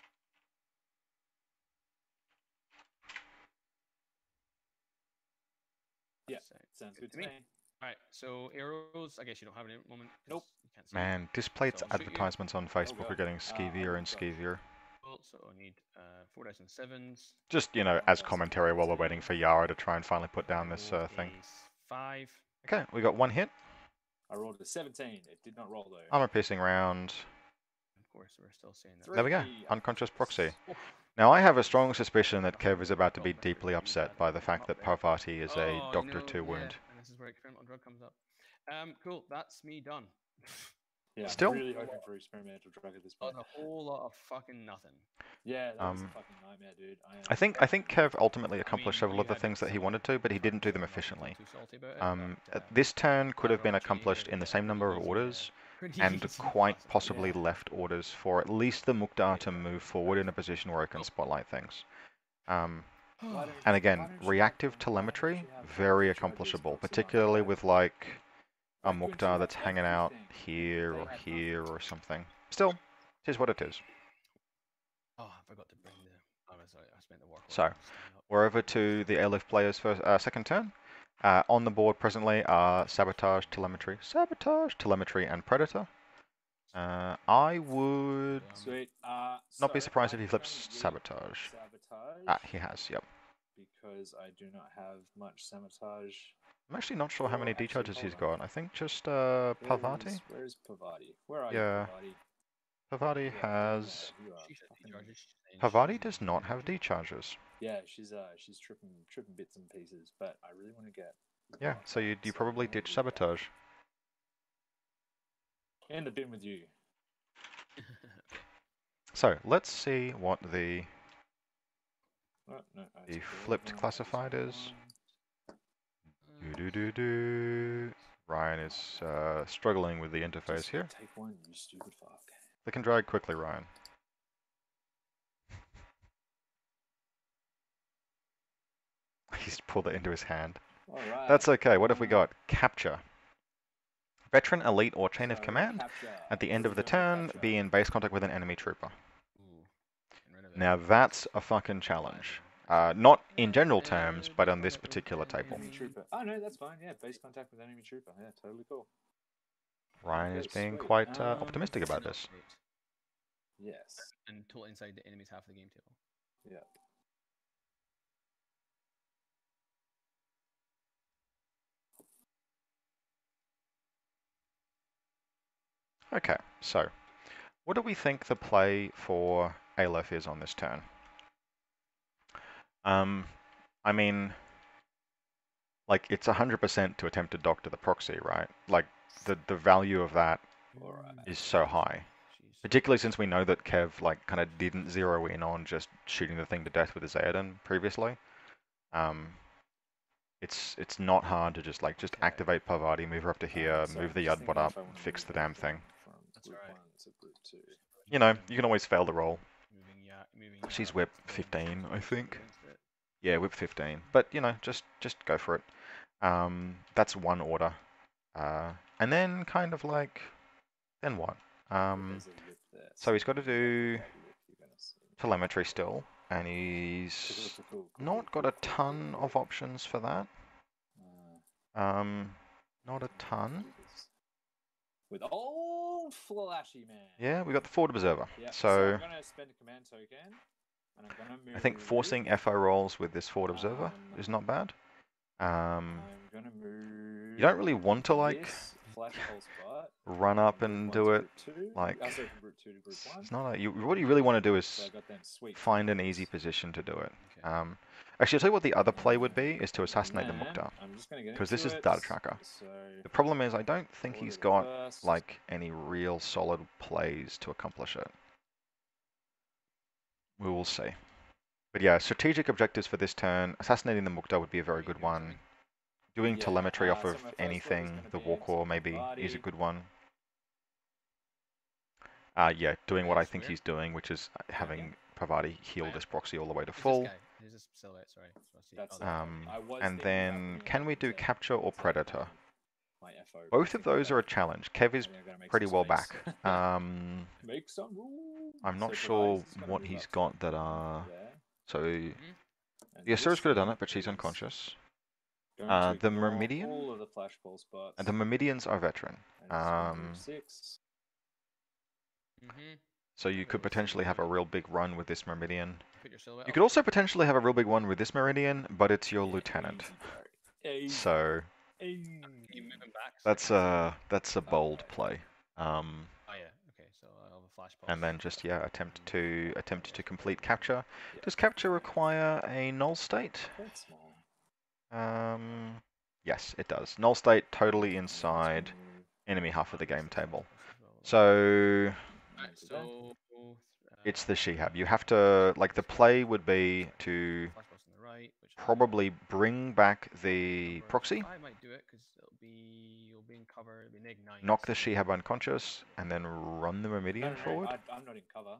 Yeah, So, sounds good to me. All right. So arrows. I guess you don't have any at the moment. 'cause Nope. You can't see. Man, Displate's So I'll shoot you. advertisements on Facebook God. are getting I skeevier and got- skeevier. Cool, so I need 4 dice and 7s. Just, you know, as commentary while we're waiting for Yara to try and finally put down this thing. Is 5. Okay, we got 1 hit. I rolled a 17. It did not roll though. Armor piercing round. Of course, we're still saying that. There we go. 3 Unconscious proxy. Oh, Now I have a strong suspicion that Kev is about to be deeply upset by the fact that Parvati is a oh, Doctor no, 2 wound. Yeah, and this is where experimental drug comes up. Cool, that's me done. Yeah, Still- I'm really hoping for experimental drug at this point. That's a whole lot of fucking nothing. Yeah, that was a Um, fucking nightmare, dude. I think Kev ultimately accomplished I mean, several you of the had things that he some wanted to, but he didn't do them I'm not efficiently. too salty about it, but, This turn could have been Lateral accomplished tree, in the same number of pretty orders, pretty and easy quite classic. possibly Yeah. left orders for at least the Mukhtar to move forward in a position where it can spotlight things. Why don't- And why again, don't you reactive have- why don't telemetry, you have very charges accomplishable, proxy particularly like with like a Why couldn't you Mukhtar have that's hanging out everything? here They or had here nothing. or something. Still, it is what it is. Oh, I forgot to bring the. Oh, sorry, I spent the work. So, we're over to the Aleph player's first, second turn. On the board presently are Sabotage, Telemetry, and Predator. I would Sweet. not be So surprised if I'm he flips gonna use Sabotage. Sabotage. He has, yep. Because I do not have much sabotage. I'm actually not sure how many Actually, decharges he's hold on. got. I think just Parvati. Where is Parvati? Where are Yeah. you, Parvati? Parvati Yeah, has. you are She said fucking- decharges, she's saying Parvati she's does in not have decharges. decharges. Yeah, she's tripping bits and pieces, but I really want to get. Yeah, so you probably I'm gonna ditch do that. Sabotage. End up in with you. So let's see what the Oh, no, The it's flipped good. classified is. Do. Ryan is struggling with the interface Just here. Take one, you stupid fuck. Click and drag quickly, Ryan. He's pulled it into his hand. All right. That's okay. What have we got? Capture. Veteran, elite, or chain of So, command. capture. At the What end are of we the doing with turn, capture? be in base contact with an enemy trooper. Ooh, getting rid of it. Now that's a fucking challenge. Not in general terms, but on this particular table. Enemy trooper. Oh no, that's fine. Yeah, base contact with enemy trooper. Yeah, totally cool. Ryan Okay, is being sweet. quite optimistic about this. Yes. And total inside the enemy's half of the game table. Yeah. Okay, so what do we think the play for Aleph is on this turn? I mean, like it's 100% to attempt to doctor the proxy, right? Like the value of that is so high. Jeez. Particularly since we know that Kev like kind of didn't zero in on just shooting the thing to death with his Aedan previously. It's not hard to just activate Parvati, move her up to here, So move I'm the just Yudbot thinking up, if I want to fix move the damn thing. everything From That's group right. 1 to group 2. You know, you can always fail the roll. Moving She's yeah, whip it's 15, I think. against it. Yeah, whip 15. But you know, just go for it. That's one order. And then kind of like, then what? There's a lip there. So he's got to do that lip you're gonna see. telemetry still, and he's Cool, not got a ton of options for that. Not a ton. With old Flashy Man. Yeah, we got the Forward Observer. Yeah, So I'm gonna spend a command token, and I'm gonna move. I think forcing FO rolls with this Forward Observer is not bad. I'm gonna move. You don't really want to like this flash pulse bot run up and do it. Like, from group 2 to group 1. it's not what you really want to do So I is got them sweet find an tokens. easy position to do it. Okay. Actually, I'll tell you what the other play would be is to assassinate the And Mukhtar, I'm just gonna get because this into is it. data tracker. So The problem is I don't think order he's the got first. like any real solid plays to accomplish it. We will see. But yeah, strategic objectives for this turn. Assassinating the Mukhtar would be a very good one. Doing Yeah, telemetry off so of my first order is anything, gonna the be war core to maybe is a Parvati. good one. Yeah, doing what I think he's doing, which is having Parvati heal this proxy all the way to full. Who's this silhouette? Sorry. That's And then can we do capture or predator? my FO Both of those are a challenge. Kev is pretty well back. Make some rules. I'm not So sure Parvati's gonna what move he's up to got that are. there. So And the Asuras this could have done thing it, but she's is unconscious. going to The ignore Myrmidian? all of the flash ball spots. And the Myrmidians are veteran. And it's gonna do 6. So you could potentially have a real big run with this Myrmidian. Put your silhouette You up. could also potentially have a real big one with this Meridian, but it's your lieutenant. So You move him back. that's a bold play. Oh yeah. Okay. So I'll have a flash pulse. And then just attempt to complete capture. Does capture require a null state? That's small. Yes, it does. Null state totally inside enemy half of the game table. So Alright, so it's the Shihab. You have to, like, the play would be to flash pulse on the right, which probably bring back the proxy, I might do it because you'll be in cover. It'll be neg 9. knock the Shihab unconscious, and then run the Myrmidian forward. I'm not in cover.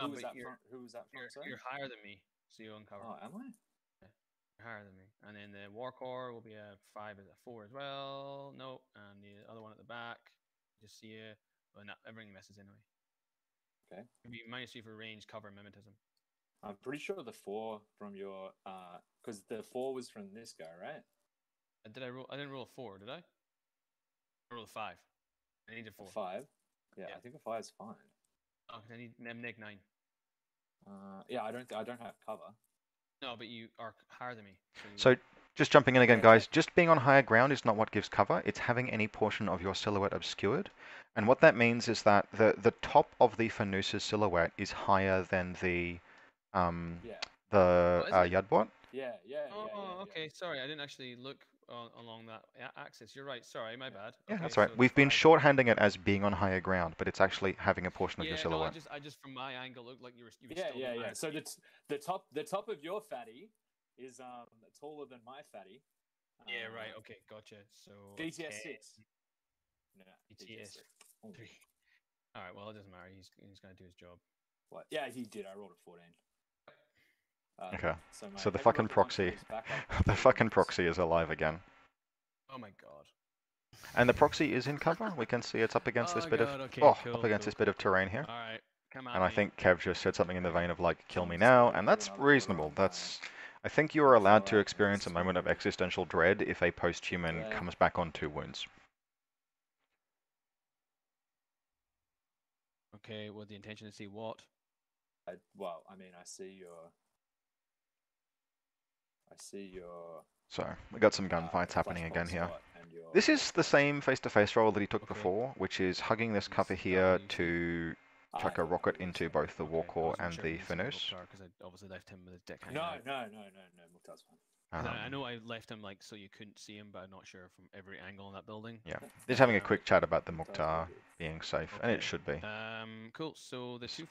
No, Who was but that front? Sorry? you're higher than me, so you're on cover. Oh, am I? You're higher than me. And then the war core will be a 5 as a 4 as well. No, and the other one at the back, just see you. Well, no, everything messes anyway. Okay. It'll be -2 for range, cover, and mimetism. I'm pretty sure the 4 from your because the 4 was from this guy, right? Did I roll? I didn't roll a 4, did I? I rolled a 5. I needed 4. 5. Yeah, I think a 5 is fine. Oh, I need neg 9. Yeah, I don't have cover. No, but you are higher than me. So just jumping in again, guys, just being on higher ground is not what gives cover. It's having any portion of your silhouette obscured. And what that means is that the top of the Fanusa's silhouette is higher than the Yudbot. Yeah. Okay. Sorry, I didn't actually look along that axis. You're right. Sorry, my bad. Yeah, Okay, that's right. so We've been shorthanding it as being on higher ground, but it's actually having a portion of your silhouette. No, I just from my angle looked like you were. Yeah. So the top of your fatty is taller than my fatty. Yeah, right. Okay, gotcha. So DTS 6. No, DTS 3. All right. Well, it doesn't matter. He's gonna do his job. What? Yeah, he did. I rolled a 14. Okay. So, mate, So the have you fucking got the proxy, monkeys back up? the fucking proxy is alive again. Oh my god. And the proxy is in cover. We can see it's up against this Oh bit of god, okay, up cool, against cool, this cool, bit of cool. terrain here. Alright, come at And I me. think Kev just said something in the vein of like, "Kill me Someone's now," gotta and put that's another border reasonable. on That's, mine. I think you are allowed to Alright, experience a it's moment of fine. existential dread if a post-human Yeah. comes back on 2 wounds. Okay, well the intention is to see what? Well, I mean, I see your So we got some gunfights flash happening pulse again here. spot and your This is force the pulse. same face-to-face roll that he took Okay. before, which is hugging this cover Is that here what you see? to chuck a I thought rocket that was into it. both the Okay, war I core wasn't and sure the if you seen Finus. because I obviously left him with his dick hanging No, out. Mukhtar's fine. 'Cause I know I left him like so you couldn't see him, but I'm not sure from every angle in that building. Yeah, just having a Um, quick chat about the Mukhtar's Mukhtar all good. being safe, and it Okay. should be. Cool. So the two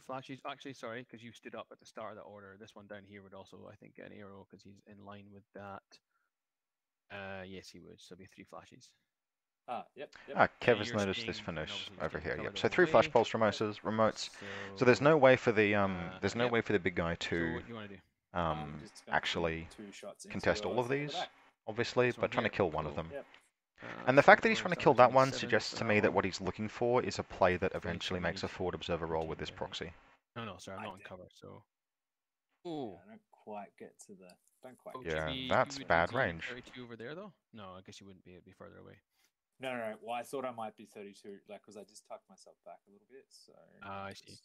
flashes. Actually, sorry, because you stood up at the start of the order. This one down here would also, I think, get an arrow because he's in line with that. Yes, he would. So it'd be 3 flashes. Yep. Kev has you're noticed this staying- and Finus obviously you're over staying here. covered Yep. the So whole 3 flash way. pulse remotes. So there's no way for the there's no yep. way for the big guy So to what do you want to do? I'm just gonna actually put 2 shots into contest all of the these, back. obviously, This one but trying to here? kill one of Cool. them. Yep. And the So fact that we're he's gonna trying to start kill with that one 27 suggests for to me that ammo. what he's looking for is a play that so eventually we makes a need forward observer roll with this 20, I think. proxy. No, sorry, I'm I not on did. cover. So. Yeah, Oh. I don't quite get to the. Don't quite. Oh, get to Yeah, the- that's you would bad be range. 32 over there though? No, I guess you wouldn't be. It'd be further away. No. Well, I thought I might be 32, like, because I just tucked myself back a little bit. So. I see.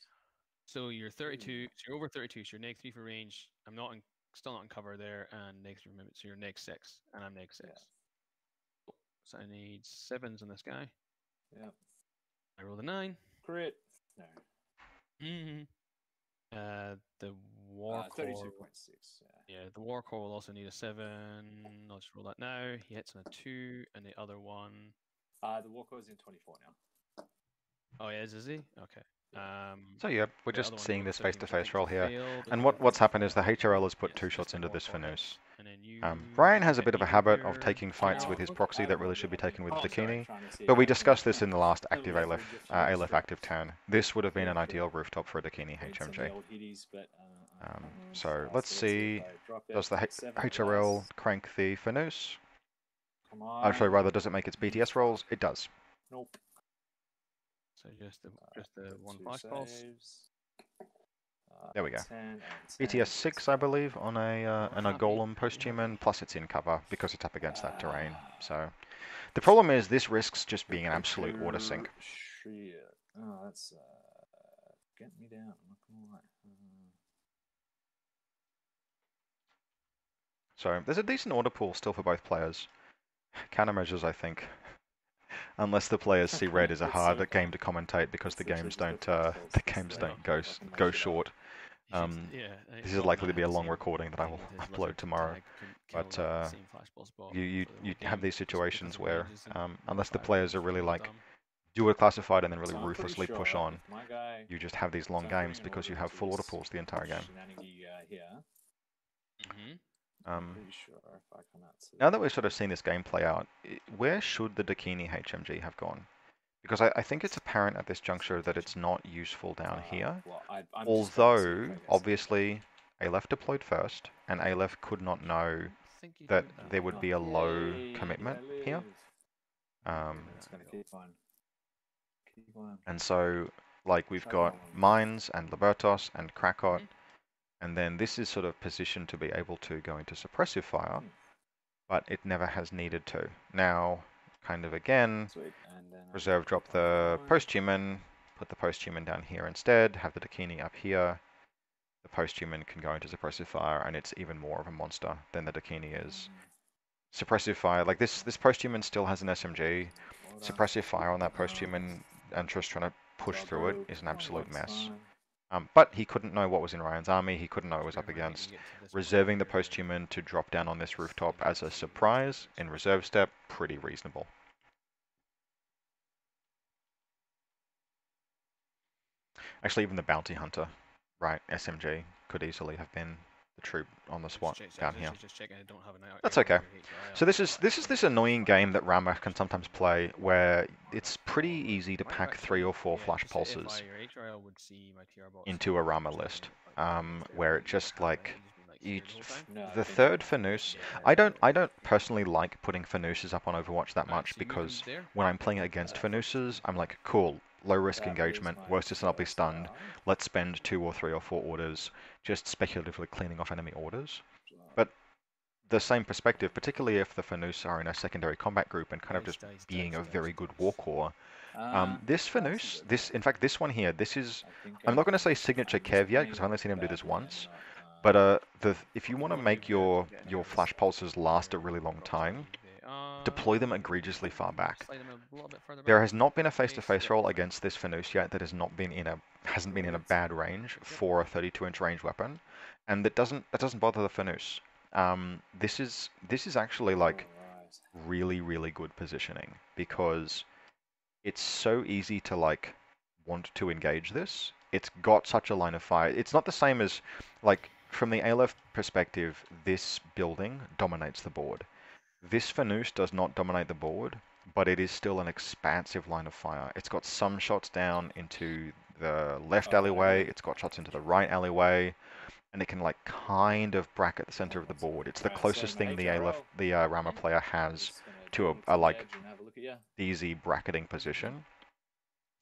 So you're 32. So you're over 32. So you're neg 3 for range. I'm not in, still not in cover there, and neg 3 for movement. So you're neg 6, and I'm neg 6. Yeah. Cool. So I need 7s on this guy. Yep. I rolled a 9. Crit. No. Mm-hmm. The war core. 32.6. Yeah, the war core will also need a 7. I'll just roll that now. He hits on a 2, and the other one. The walker is in 24 now. Oh, yeah, is he? Okay. So yeah, we're the just other one seeing goes this 17, which I face-to-face think roll is a here. fail, And because what's it's happened is the fail. HRL has put Yes, 2 just shots the into war this core Finus. hits. And then you. Ryan has a hit bit of me a with habit of your taking fights with his arrow. proxy that really should be taken with Oh, the sorry, Dakini. trying to see But we if I can discussed this in the last active leverage Aleph, a few active turn. This would have been Yeah, an sure. ideal rooftop for a Dakini Need some of the HMG. old hitties, but, So let's see, if I drop it, does the take 7 or HRL less. crank the Finus? Come on. Actually, rather, does it make its BTS rolls? It does. Nope. So just the Got one 2 flash pulse. saves. There we go. 10 and 10. BTS 6, I believe, on a Happy. Golem post-human, plus it's in cover because it's up against that terrain. So the problem is this risks just being an absolute order sink. Shit. Oh, that's getting me down. I'm not gonna lie. So there's a decent order pool still for both players. Countermeasures, I think. Unless the players see red as a It's hard so game fun. to commentate because It's the literally games just the don't flash pulse. the It's games the don't go fucking go make shit up. short. You should- Um, yeah, This is Gordon likely to had be a the long same recording that I thing will with his upload lizard tomorrow. tag, couldn't But kill the same flash pulse spot you for the whole have game these just because situations of where ranges and unless the fire players are range really and like dumb. do a classified and then really So I'm pretty ruthlessly push sure on, if my guy you just have these long so I'm games putting an because you order have into full order this pools the entire game. shenanigan here. Mm-hmm. I'm pretty sure if I come out to Now that we've sort of seen this game play out, where should the Dakini HMG have gone? Because I think it's apparent at this juncture that it's not useful down here. well, I'm just going to see Although, if I get obviously, Aleph deployed first, and Aleph could not know think you that do it there way. would be a low Yay, commitment I here. live. It's going to keep on. Keep on. And so, like, we've Shut got down. Mines and Libertos and Krakot, Mhm. and then this is sort of positioned to be able to go into suppressive fire, but it never has needed to. Now, kind of again, Sweet. And then I reserve drop keep on the going. post-human, put the post-human down here instead, have the Dakini up here. The post-human can go into suppressive fire, and it's even more of a monster than the Dakini is. Suppressive fire, like this post-human still has an SMG. Order. Suppressive fire on that post-human and just trying to push through it is an absolute That's mess. fine. But he couldn't know what was in Ryan's army, he couldn't know what it was Bear up in mind, you against. can get to this Reserving the point here. post-human to drop down on this rooftop as a surprise in reserve step, pretty reasonable. Actually, even the bounty hunter, right, SMG, could easily have been the troop on the Just SWAT check, down here. Just checking I don't have an That's error okay. with your HRL. So this is this annoying game that Ramah can sometimes play, where it's pretty easy to pack 3 or 4 flash pulses Your HRL would see my TR box into a Ramah just like list, in where it just camera, like he's been, like, here each, the whole time. No, I the think third I- Fanus. Yeah. I don't personally like putting Fanuses up on Overwatch that Right, much so you move him because there. when I'm playing against Fanuses, I'm like, cool, low risk That engagement, is my worst is I'll be first stunned. round. Let's spend 2 or 3 or 4 orders just speculatively cleaning off enemy orders. So, But the same perspective, particularly if the Fanus are in a secondary combat group and kind of Dice, just dice, being dice, a dice, very good dice. war core. This Fanus, in fact, this one here, this is, I think I'm not going to say I signature found Kev this yet money because I've only seen him do this badly and once. not, But if you want to Well, make you're your getting your nervous flash there. pulses last a really long time, deploy them egregiously far back. Slide him a little bit further There back. has not been a Face, face-to-face yep, roll fine. against this Fanus yet that has not been in a hasn't been in a bad range for a 32-inch range weapon, and that doesn't bother the Fanus. This is actually like alright. really good positioning because it's so easy to like want to engage this. It's got such a line of fire. It's not the same as like from the Aleph perspective, this building dominates the board. This Fanus does not dominate the board, but it is still an expansive line of fire. It's got some shots down into the left alleyway, it's got shots into the right alleyway, and it can like kind of bracket the center of the board. It's the Alright, closest so thing my the HRL, Ramah player has just gonna to jog a the like edge and have a look at you. easy bracketing position.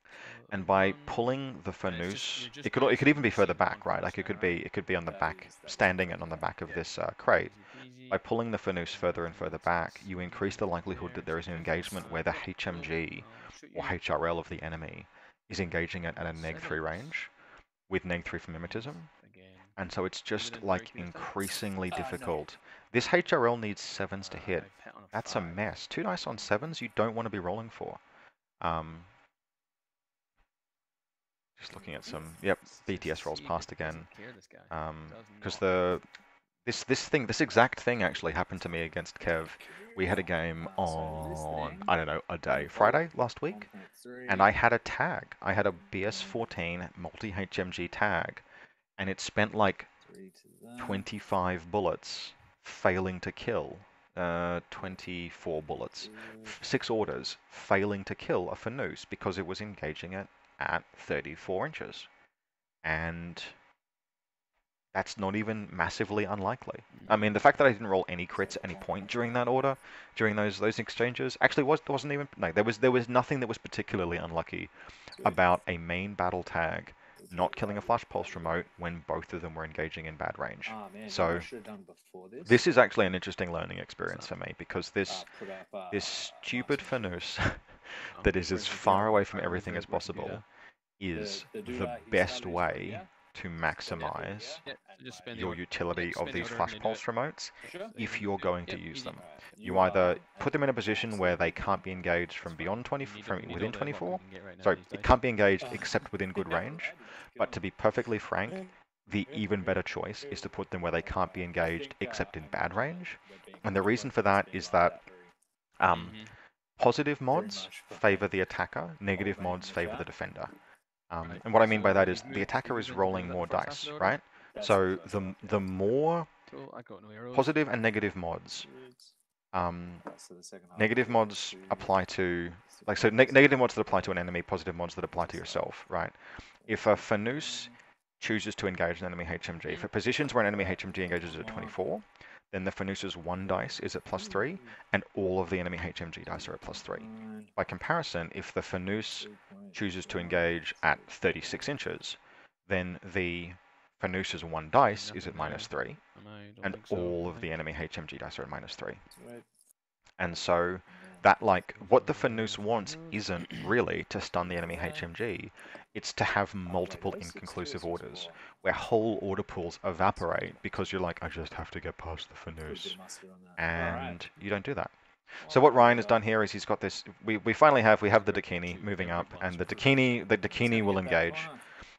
So, And by one. pulling the And it's Fanus, you're just it could even be bouncing further between back, one right? Like Fanus now, it could be on the That back, is standing it on the back of this crate. Easy By peasy. pulling the Fanus further and further back, you increase the likelihood that there is an engagement where the HMG or HRL of the enemy is engaging it at a neg-3 range with neg-3 for mimetism. Again. And so it's just Evident like break with that. increasingly No. difficult. This HRL needs 7s to hit. I've hit on a That's a 5. mess. 2 dice on 7s you don't want to be rolling for. Just looking at some, yep, BTS rolls past again. Because this exact thing actually happened to me against Kev. We had a game on, I don't know, a day, Friday last week, and I had a tag. I had a BS14 multi-HMG tag, and it spent like 25 bullets failing to kill. 24 bullets. 6 orders failing to kill a Fanus because it was engaging it at 34 inches. And that's not even massively unlikely. I mean, the fact that I didn't roll any crits at any point during that order, during those exchanges, actually wasn't even, no, there was nothing that was particularly unlucky about a main battle tag not killing a flash pulse remote when both of them were engaging in bad range. Ah, man, So I should have done before this. this is actually an interesting learning experience for me because this Put up, stupid Fanus Oh, that is as far away from everything as possible is the the doula, he best started his way career. to maximize Yeah, so just spend your the utility of spend the these order flash and they do pulse remotes Sure. if you're going to Yep, use easy. them. Alright, You either put them in a position where they can't be engaged from beyond 20, from within 24. Sorry, it can't be engaged except within good range. But to be perfectly frank, the even better choice is to put them where they can't be engaged except in bad range. And the reason for that is that positive mods favor the attacker, negative mods favor the defender. And what I mean by that is the attacker is rolling more dice, right? So the more positive and negative mods, negative mods apply to, like, so negative mods that apply to an enemy, positive mods that apply to yourself, right? If a Fanus chooses to engage an enemy HMG, if it positions where an enemy HMG engages at 24, then the Fanus's 1 dice is at +3, and all of the enemy HMG dice are at +3. By comparison, if the Fanus chooses to engage at 36 inches, then the Fanus's 1 dice is at -3, and all of the enemy HMG dice are at -3. And so that, like, what the Fanus wants isn't really to stun the enemy HMG, it's to have multiple inconclusive orders, where whole order pools evaporate because you're like, I just have to get past the Fanus, and you don't do that. So what Ryan has done here is he's got this, we have the Dakini moving up, and the Dakini will engage.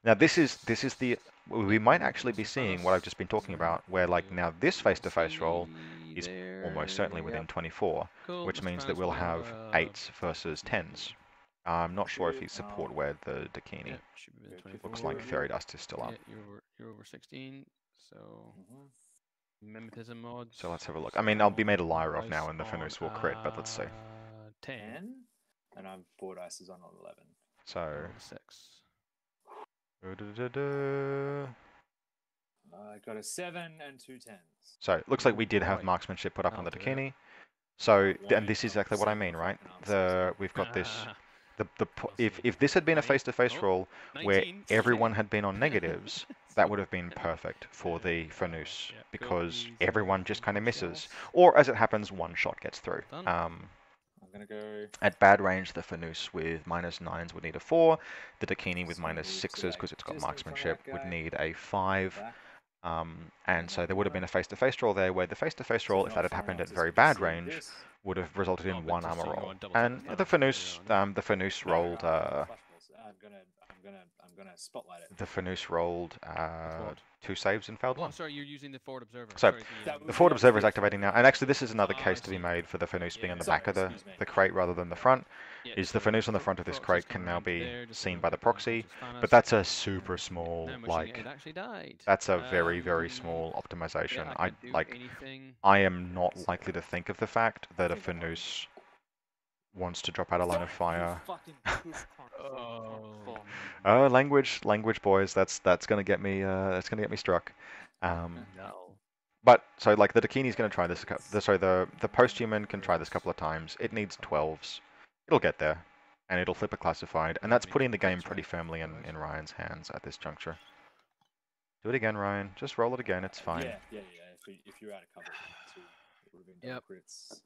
Now this is the, we might actually be seeing what I've just been talking about, where like now this face-to-face roll is almost certainly within 24, which means that we'll have 8s versus 10s. I'm not sure if he's support where the Dakini. Looks like Fairy Dust is still up. You're over 16, so Mimetism mods. So let's have a look. I mean, I'll be made a liar of Dice now, and the on, Fanus will crit, but let's see. 10. 10, and I'm 4 dice is on 11. So. I rolled a 6. I got a 7 and 2 10s. So it looks like we Oh, did have boy. marksmanship put up on the That'll do it. Dakini. So, Why and this is not exactly what I send mean, the right? fucking answers? We've got this. We'll see. If this had been a Nine- face-to-face oh, roll where 19. everyone Okay. had been on negatives, that would have been perfect for the Fanus, Yeah, cool. because Easy, everyone just easy. kind of misses, Yes. or as it happens, one shot gets through. Done. I'm gonna go. At bad range, the Fanus with -9s would need a 4. The Dakini with So we need -6s, to, like, because it's got just in front of marksmanship, that would guy. need a 5. Back. And so there would have been a face-to-face roll there, where the face-to-face So roll, if if not that had far happened enough at to very bad succeed range, this. would have resulted Oh, in but 1 just so armor you go roll. on double And tap the stuff earlier Fanus, on. the Fanus No, rolled, flash balls. I'm gonna spotlight it. the Fanus rolled what? 2 saves and failed Oh, 1. sorry, you're using the forward observer. So, Sorry, The forward Yeah, observer is the activating now, forward and actually this observer. is another Ah, case I to be see. made for the Fanus being on the Yeah. back of Excuse me. the crate rather than the front. Yeah, Is so the Fanus on the front of this proxies crate come can now around to be there, just seen to by the get back proxy, onto Fanus. but that's a super small, Now I'm wishing like, it had actually died. that's a very, very Um, small optimization. Yeah, I can't do like, anything. I am not likely to think of the fact that a Fanus wants to drop out a line of fire. Oh, language, boys. That's gonna get me. That's gonna get me struck. No. But so like the Dakini's gonna try this. The posthuman can try this a couple of times. It needs 12s. It'll get there, and it'll flip a classified, and that's putting the game pretty firmly in Ryan's hands at this juncture. Do it again, Ryan. Just roll it again. It's fine. Yeah. If you're out of cover, it would have been double crits.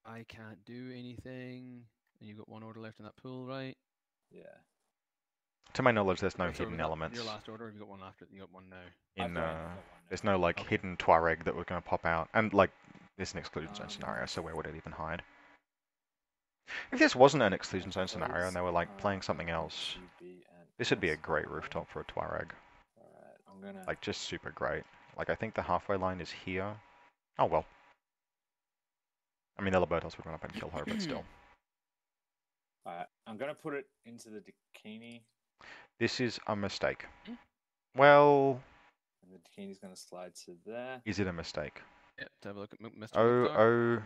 I can't do anything. And you've got 1 order left in that pool, right? Yeah. To my knowledge, there's no Or sorry, hidden was that elements. Your last order, or have you got one after? You got one now. I've got one now. There's no like Okay. hidden Tuareg that we're gonna pop out, and like it's an exclusion zone scenario, so where would it even hide? If this wasn't an exclusion zone scenario and they were like playing something else, this would be a great rooftop for a Tuareg. Alright, I'm gonna. Like just super great. Like I think the halfway line is here. Oh well. I mean, the Libertos would run up and kill her, but still. Alright, I'm gonna put it into the Dakini. This is a mistake. Well, And the Dakini's gonna slide to there. is it a mistake? Yeah, to have a look at Mr. Oh,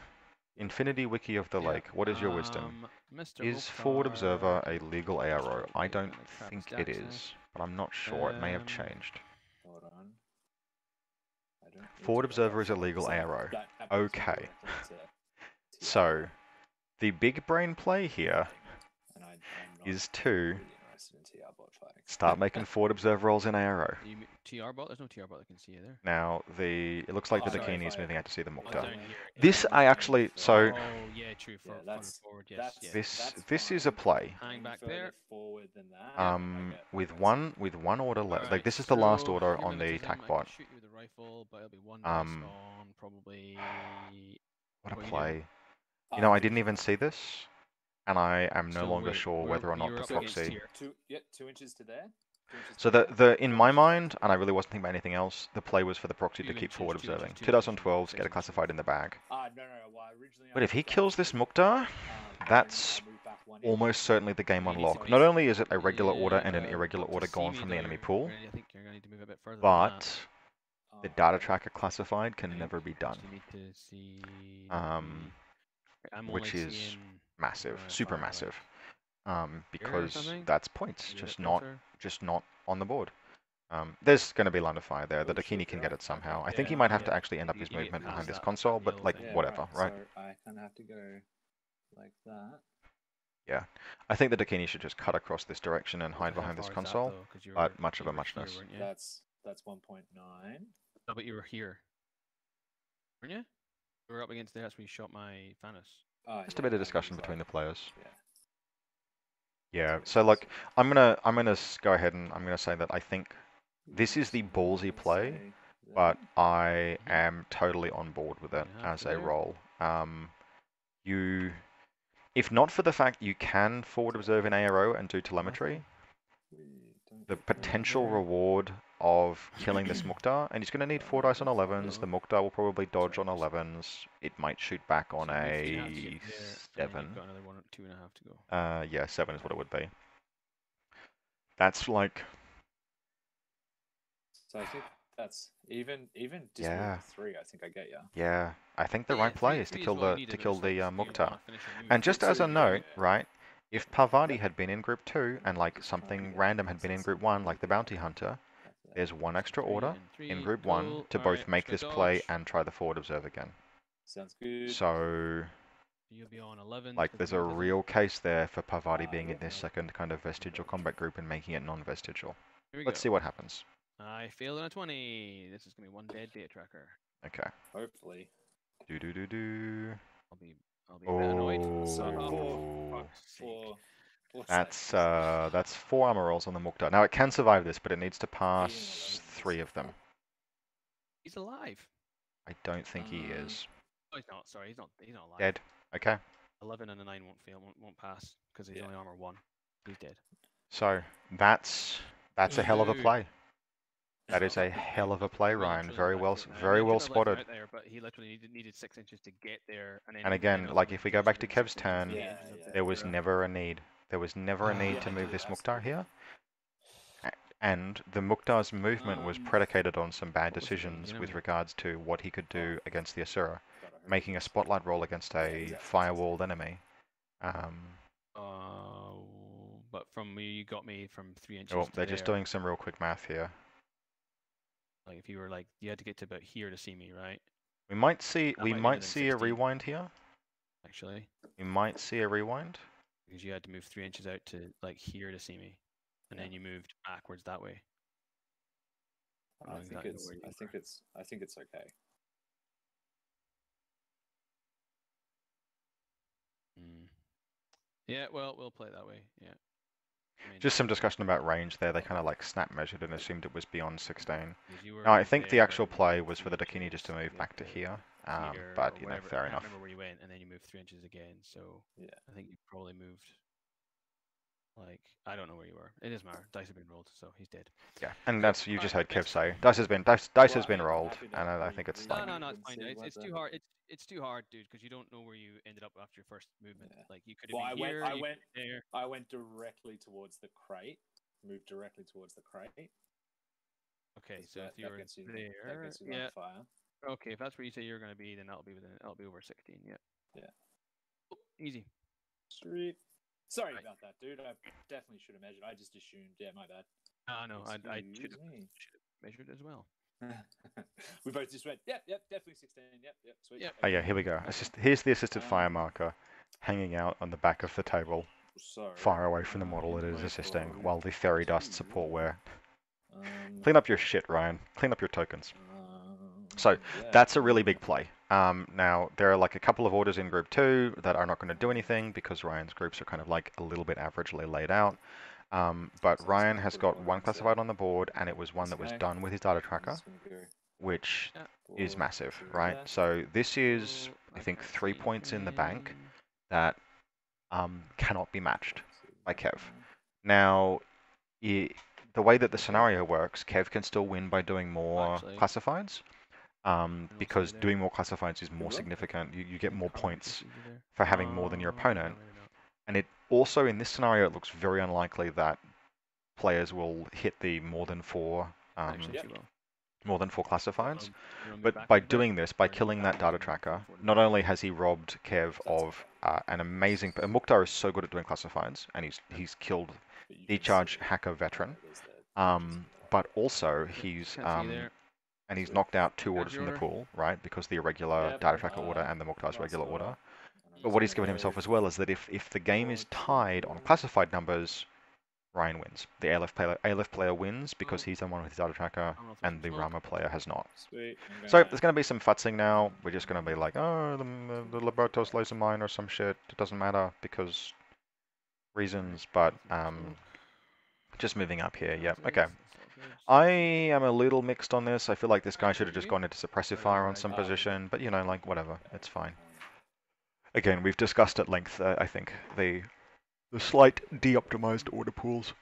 Infinity Wiki of the Lake. What is your wisdom? Mr. Is Forward Observer a legal arrow? I don't think it is, but I'm not sure. It may have changed. Hold on. I don't need Forward to- Observer is a legal So arrow. that puts me Okay. directly to So, the big brain play here and I'm not is to really interested in TR bot fighting. start making Forward Observer rolls in arrow. You mean TR bot? There's no TR bot that can see you there. Now, it looks like the Oh, sorry, Dakini is if I- moving out to see the Oh, Mukta. down here. This I actually, so Oh, yeah, true. Yeah, That's forward, yes. that's- yes. this is a fine. play. Hang Any back further there. forward than that, I get With points. one order left. Like Alright, this is the last so order your on the mimetism, attack I can bot. shoot you with a rifle, but it'll be 1 dice on probably. What a What are you play. Ah, You know, I okay. didn't even see this, and I am no So longer wait, sure whether or not you're the up against proxy. here. 2 inches to there. 2 inches So to there, in 2 my inches mind, and I really wasn't thinking about anything else, the play was for the proxy to 2 keep inches, forward 2 observing. inches, 2 2 dice on inches, 12s, 6 get a inches. classified in the bag. No. Well, originally. But if he kills this Mukhtar, that's almost certainly the game You need to unlocked. be- Not only is it a regular order and an Yeah, irregular to order see gone me from the there, enemy pool, I think you're going to need to move a bit further than but Oh, the data tracker classified can never be done, You need to see. which only is seeing massive, where I super fire, like, massive, here or because something? that's points, Maybe a just bit not closer. on the board. There's going to be line of fire there. The Oh, shit, Dakini can you're get right. it somehow. Okay, I think he yeah, might have yeah. to actually end up You his get movement past behind this that console, but yellow like thing. whatever, right? So I kind of have to go like that. Yeah, I think the Dakini should just cut across this direction and hide How behind this far is that, console. though? 'Cause you but were- much of you a were here, muchness. weren't you? That's 1.9. No, but you were here. Weren't you? You were up against there. That's when you shot my Thanos. Oh, Just yeah, a bit of no, discussion because between the I- players. Yeah. Yeah, so like I'm gonna go ahead and I'm gonna say that I think this is the ballsy play, but I am totally on board with it Yeah, as a there. roll. If not for the fact you can forward observe in ARO and do telemetry, the potential reward of killing this Mukhtar, and he's going to need 4 dice on 11s. The Mukhtar will probably dodge on 11s. It might shoot back on So you have to a get there, and then 7. You've got another 1 or 2.5 to go. Yeah, 7 is what it would be. That's like, So I think That's even just Yeah. move to 3. I think I get ya. Yeah, I think the Yeah, right play three- is to three is kill what you the needed, Mukhtar. wanna finish your move. And just as a note, Yeah. right? If Parvati had been in group 2 and like something random had been in group 1, like the bounty hunter, there's one extra Three order and three, in group cool. 1 to both Alright, make let's this go play dodge. and try the forward observe again. Sounds good. So, You'll be on 11. like, there's a real case there for Parvati Ah, being in yeah. this second kind of vestigial combat group and making it non-vestigial. Here we Let's go. see what happens. I failed on a 20. This is gonna be one dead data tracker. Okay. Hopefully. Do do do do. I'll be a bit annoyed. So Oh. Fuck's sake. That's 4 armor rolls on the Mukhtar. Now it can survive this, but it needs to pass 3 of them. He's alive. I don't think he is. Oh, he's not. Sorry, he's not alive. Dead. Okay. 11 and a 9 won't fail. Won't pass because he's only armor 1. He's dead. So that's a hell of a Dude. play. That is a hell of a play, Ryan. Very well spotted. Out there, but he literally needed 6 inches to get there. And again, like if we go back to Kev's turn, Yeah. there was never a need. There was never a need to move this Mukhtar here. And the Mukhtar's movement was predicated on some bad decisions with regards to what he could do against the Asura, making a spotlight roll against a firewalled enemy. But from where you got me from 3 inches. Oh, to they're just there, doing some real quick math here. Like if you were like, you had to get to about here to see me, right? We might see might be a within 16. rewind here. Actually, We might see a rewind. because you had to move 3 inches out to like here to see me, and then you moved backwards that way. I think it's okay. Yeah, well, we'll play it that way. Yeah. I mean, Just some discussion about range there. They kind of like snap measured and assumed it was beyond 16. 'cause you were No, I think the there, actual play was for the three Dakini just to inches move back to get here. here But or you know, whatever. fair I enough. can't remember where you went, and then you moved 3 inches again. So Yeah. I think you probably moved. Like I don't know where you were. It doesn't matter. Dice have been rolled, so he's dead. Yeah, and that's you just heard Kev Alright, say dice has been Well, rolled, happy to and I think it's read like No, it it's and fine. see It's what too hard. It's too hard, dude, because you don't know where you ended up after your first movement. Yeah. Like you could have Well, been here. I you went could be there. I went directly towards the crate. Moved directly towards the crate. Okay, so if that you're gets you, there, that gets you on yeah. fire. Okay, if that's where you say you're going to be, then that'll be over 16. Yeah. Yeah. Easy. Sweet. Sorry Right. about that, dude. I definitely should have measured. I just assumed. Yeah, my bad. No, I should Excuse have me. measured as well. We both just went. Yep, definitely 16. Yep, sweet. Yep. oh yeah, here we go. Here's the assisted fire marker, hanging out on the back of the table, So far away from the model it is assisting, while the fairy dust support wear. Um, Clean up your shit, Ryan. Clean up your tokens. So, yeah. That's a really big play. Now, there are like a couple of orders in group 2 that are not going to do anything because Ryan's groups are kind of like a little bit averagely laid out. But So Ryan it's has not got put it one on, classified so on the board, and it was one that was okay. done with his data I'm tracker, just gonna go which Yeah. is massive, to right? left. So this is, So, I think, got 3 three points in the bank friends. that cannot be matched by Kev. Uh, Now, the way that the scenario works, Kev can still win by doing more Actually. classifieds. Because there. doing more classifieds is more Good. significant. You get more Carbon points procedure there. for having more than your opponent. No, maybe not. And it also, in this scenario, it looks very unlikely that players will hit the more than 4 Actually, Yep. she will. more than 4 classifieds. You wanna move But back by a bit? doing this, by Or killing move that data backwards and tracker, move forward a not bit? only has he robbed Kev of an amazing... Mukhtar is so good at doing classifieds, and he's killed but you can D-Charge see- hacker veteran. there's that- But also he's Can't see there. and he's knocked out 2 How's orders your from the order? pool, right? Because the irregular Yep, data tracker order and the Mukhtar's last regular order. And I'm But just what he's gonna given go himself as well is that if the game is tied on classified numbers, Ryan wins. The Aleph player wins because he's the one with his data tracker, I'm gonna throw and some the smoke. Ramah player has not. Sweet. I'm So gonna- there's going to be some futzing now. We're just going to be like, oh, the Libertos laser mine or some shit. It doesn't matter because reasons. But just moving up here. Yep. Okay. I am a little mixed on this. I feel like this guy should have just gone into suppressive fire on some position, but you know, like whatever, it's fine. Again, we've discussed at length, I think, the slight de-optimized order pools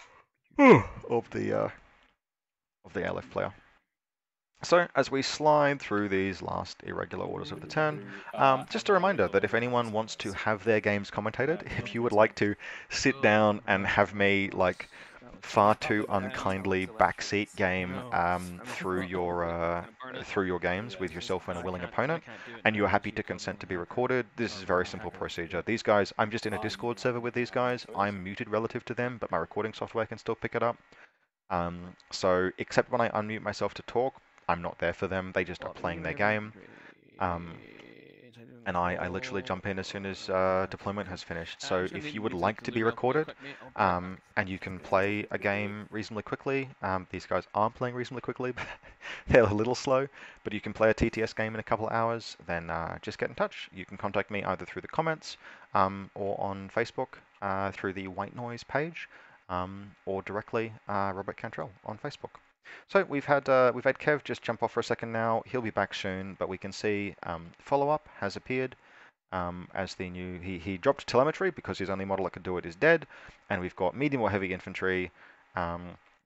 of the Aleph player. So as we slide through these last irregular orders of the turn, just a reminder that if anyone wants to have their games commentated, if you would like to sit down and have me like far too unkindly backseat game through your games with yourself and a willing opponent, and you are happy to consent to be recorded, this is very simple procedure. These guys, I'm just in a Discord server with these guys. I'm muted relative to them, but my recording software can still pick it up. So except when I unmute myself to talk, I'm not there for them. They just are playing their game. And I literally jump in as soon as deployment has finished. So if you would like to be recorded, and you can play a game reasonably quickly, these guys aren't playing reasonably quickly, but they're a little slow, but you can play a TTS game in a couple of hours, then just get in touch. You can contact me either through the comments or on Facebook through the White Noise page, or directly Robert Cantrell on Facebook. So we've had Kev just jump off for a second now. He'll be back soon, but we can see follow-up has appeared as the new. He dropped telemetry because his only model that could do it is dead, and we've got medium or heavy infantry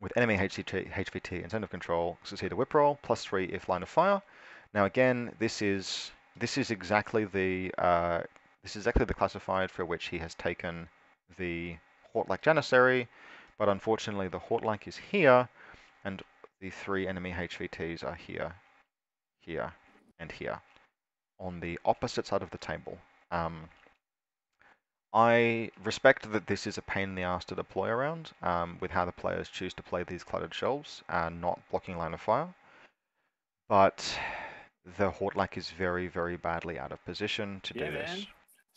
with enemy HVT incentive control. Succeed a whip roll +3 if line of fire. Now again, this is exactly the classified for which he has taken the Hort-like Janissary, but unfortunately the Hort-like is here, and the 3 enemy HVTs are here, here, and here, on the opposite side of the table. I respect that this is a pain in the ass to deploy around, with how the players choose to play these cluttered shelves and not blocking line of fire, but the Hort-like is very, very badly out of position to do this.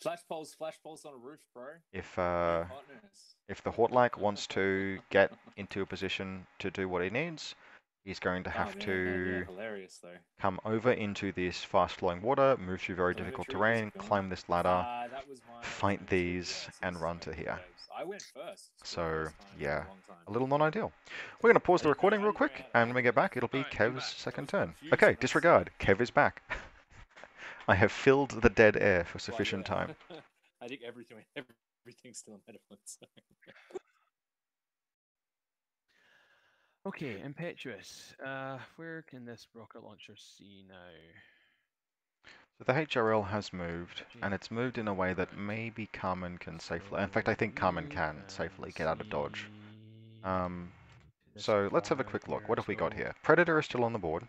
Flash poles on a roof, bro. If the Hort-like wants to get into a position to do what he needs, he's going to have to come over into this fast-flowing water, move through very difficult terrain, climb this ladder, fight these, and run to here. I went first. So, yeah, a little non-ideal. We're going to pause the recording real quick, and when we get back, it'll be Kev's second turn. Okay, disregard. Kev is back. I have filled the dead air for sufficient time. I think everything's still in metaphors. Okay, impetuous. Where can this rocket launcher see now? So the HRL has moved, and it's moved in a way that maybe Carmen can safely. In fact, I think Carmen can safely get out of dodge. So let's have a quick look. What have we got here? Predator is still on the board,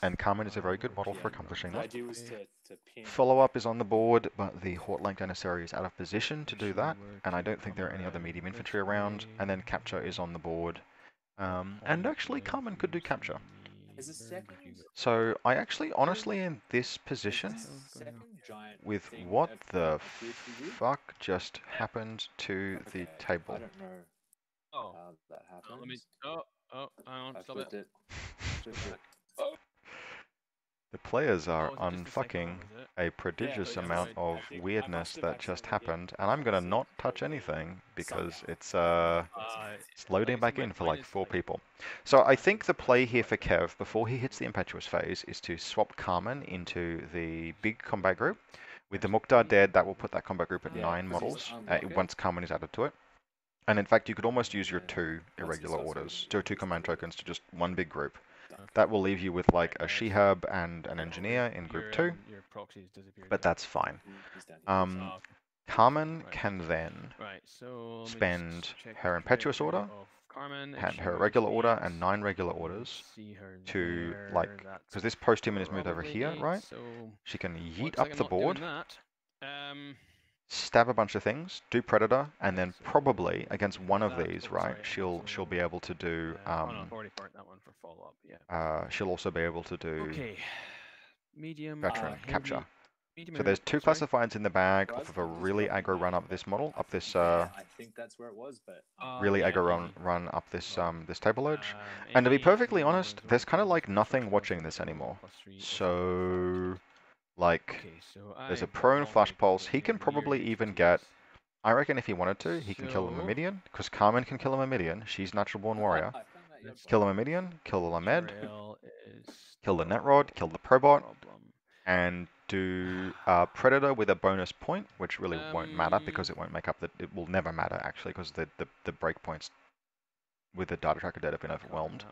and Carmen is a very good model for accomplishing that. Follow-up is on the board, but the Hort-like Janissary is out of position to do that, and I don't think there are any other medium infantry around. And then Capture is on the board. And actually, Carmen could do Capture. So I actually, honestly, in this position, with what the fuck just happened to the table? I don't know how that happened. Let me. Hang on, stop it. The players are unfucking a prodigious amount of weirdness that just happened, and I'm gonna not touch anything because it's loading back in for like 4 people. So I think the play here for Kev before he hits the impetuous phase is to swap Carmen into the big combat group. With the Mukhtar dead, that will put that combat group at 9 models once Carmen is added to it. And in fact, you could almost use your 2 irregular orders, 2 command tokens to just 1 big group. That will leave you with like a Shehab and an engineer in group 2, but that's fine. Carmen can then spend her impetuous order, and her regular order, and 9 regular orders to like, because this post-human is moved over here, right? She can yeet up the board, stab a bunch of things, do Predator, and then probably against one of these, right? She'll be able to do. She'll also be able to do veteran capture. So there's 2 classifieds in the bag off of a really aggro run up this model, up this I think that's where it was, but really aggro run up this this table edge. And to be perfectly honest, there's kind of like nothing watching this anymore. So like there's a prone flash pulse. He can probably even get, I reckon if he wanted to, he can kill a Myrmidian, because Carmen can kill a Myrmidian. She's natural born warrior. Kill a Myrmidian, kill the Lamed, kill the Netrod, kill the Probot, and do Predator with a bonus point, which really won't matter because it won't make up it will never matter actually, because the breakpoints with the data tracker dead have been overwhelmed.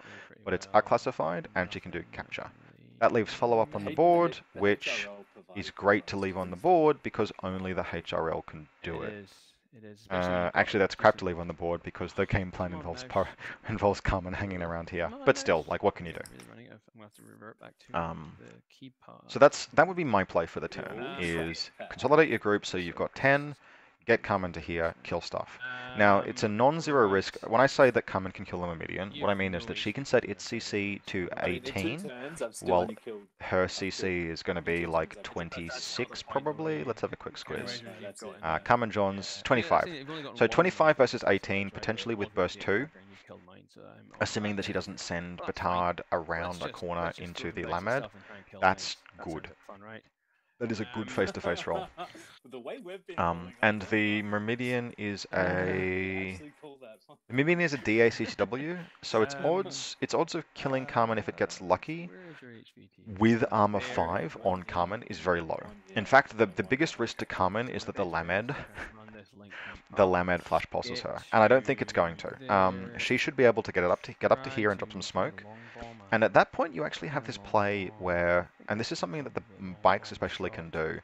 But it's unclassified, and she can do capture. That leaves follow-up on the board, which is great to leave on the board because only the HRL can do it. It is. Especially when you've got, Actually, like, that's crap decent to leave on the board because the game plan Come on, involves mouse. involves Carmen hanging around here. Come on, But still, mouse. like, what can you do? Really running out. I'm gonna have to revert back to the keypad. So that would be my play for the turn, Oh, is fuck. consolidate your group so you've got 10, get Carmen to here, kill stuff. Now, it's a non-zero risk. When I say that Carmen can kill the Myrmidon, what I mean is that she can set its CC to I mean, in 2 18, turns, I've still while only killed. her CC is going to be like 26 probably. Let's have a quick squiz. Carmen John's 25. So 25 versus 18, potentially with burst 2, assuming that she doesn't send Batard around a corner into the Lamed. That's good. That is a good face-to-face roll. The way we've been And the Myrmidon is a DACCW, so its odds of killing Carmen if it gets lucky with armor 5 on Carmen is very low. In fact, the biggest risk to Carmen is that the Lamed flash pulses her, and I don't think it's going to. She should be able to get up to here and drop some smoke. And at that point, you actually have this play where, and this is something that the bikes especially can do.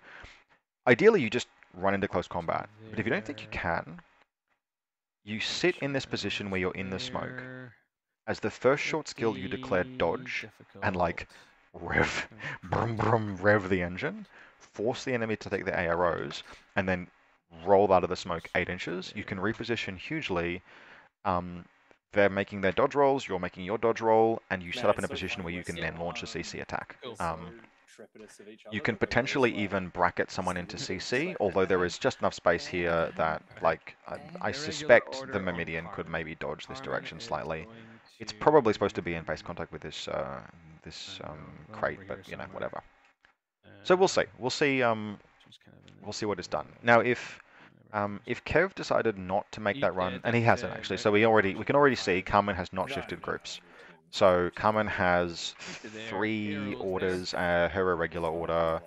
Ideally, you just run into close combat, but if you don't think you can, you sit in this position where you're in the smoke. As the first short skill, you declare dodge, and like rev, brum brum, rev the engine, force the enemy to take the AROs, and then roll out of the smoke 8 inches. You can reposition hugely. They're making their dodge rolls, you're making your dodge roll, and you set up in a position where you can then launch a CC attack. You can potentially even bracket someone into CC, although there is just enough space here that, like, I suspect the Myrmidon could maybe dodge this direction slightly. It's probably supposed to be in face contact with this crate, but you know, whatever. So we'll see. We'll see what is done. Now, if Kev decided not to make that run, and he hasn't actually, so we can already see Carmen has not shifted groups. So Carmen has 3 orders, her irregular order,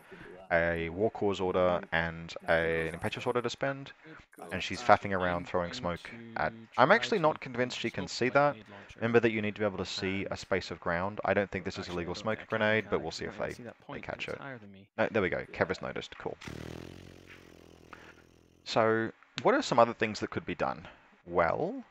a War Cause order, and an Impetuous order to spend, and she's faffing around throwing smoke at... I'm actually not convinced she can see that. Remember that you need to be able to see a space of ground. I don't think this is a legal smoke grenade, but we'll see if they catch it. No, there we go. Kev has noticed. Cool. So, what are some other things that could be done? Well,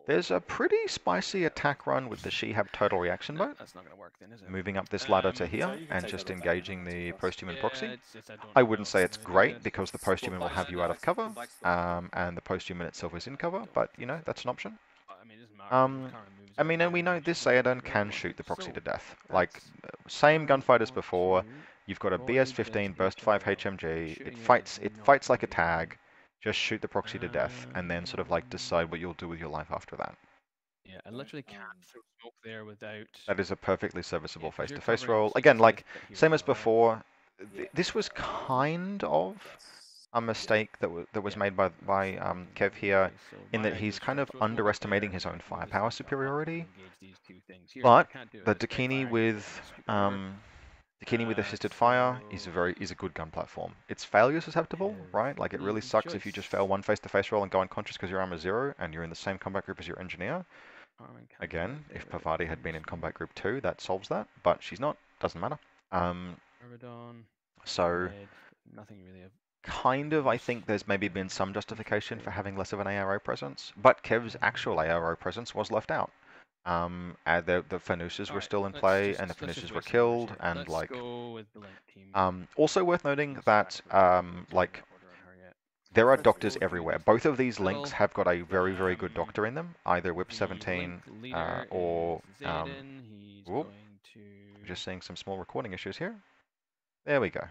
there's a pretty spicy attack run with the Shehab total reaction boat. That's not going to work then, is it? Moving up this ladder to here and just engaging the post-human proxy. I wouldn't say it's great because the post-human will have you out of cover, and the post-human itself is in cover, but you know, that's an option. I mean, and we know this Zayadon can shoot the proxy to death. Like, same gunfight as before. You've got a BS-15 burst 5 HMG. It fights like a tag. Just shoot the proxy to death, and then sort of like decide what you'll do with your life after that. Yeah, I literally can't throw smoke there without... That is a perfectly serviceable face-to-face roll. Again, like, same as before, this was kind of a mistake that was made by Kev here, in that he's kind of underestimating his own firepower superiority. But the Dakini with assisted fire is a good gun platform. It's failure susceptible, right? Like, it really sucks if you just fail one face-to-face roll and go unconscious because your armor 0 and you're in the same combat group as your engineer. Again, if Pavati had been in combat group 2, that solves that, but she's not. Doesn't matter. So, kind of, I think there's maybe been some justification for having less of an ARO presence, but Kev's actual ARO presence was left out. The Fanusas were still in play, and the Fanusas were killed, and like... also worth noting that, like, there are doctors everywhere. Both of these links have got a very, very good doctor in them, either Whip 17 or... whoop, just seeing some small recording issues here. There we go.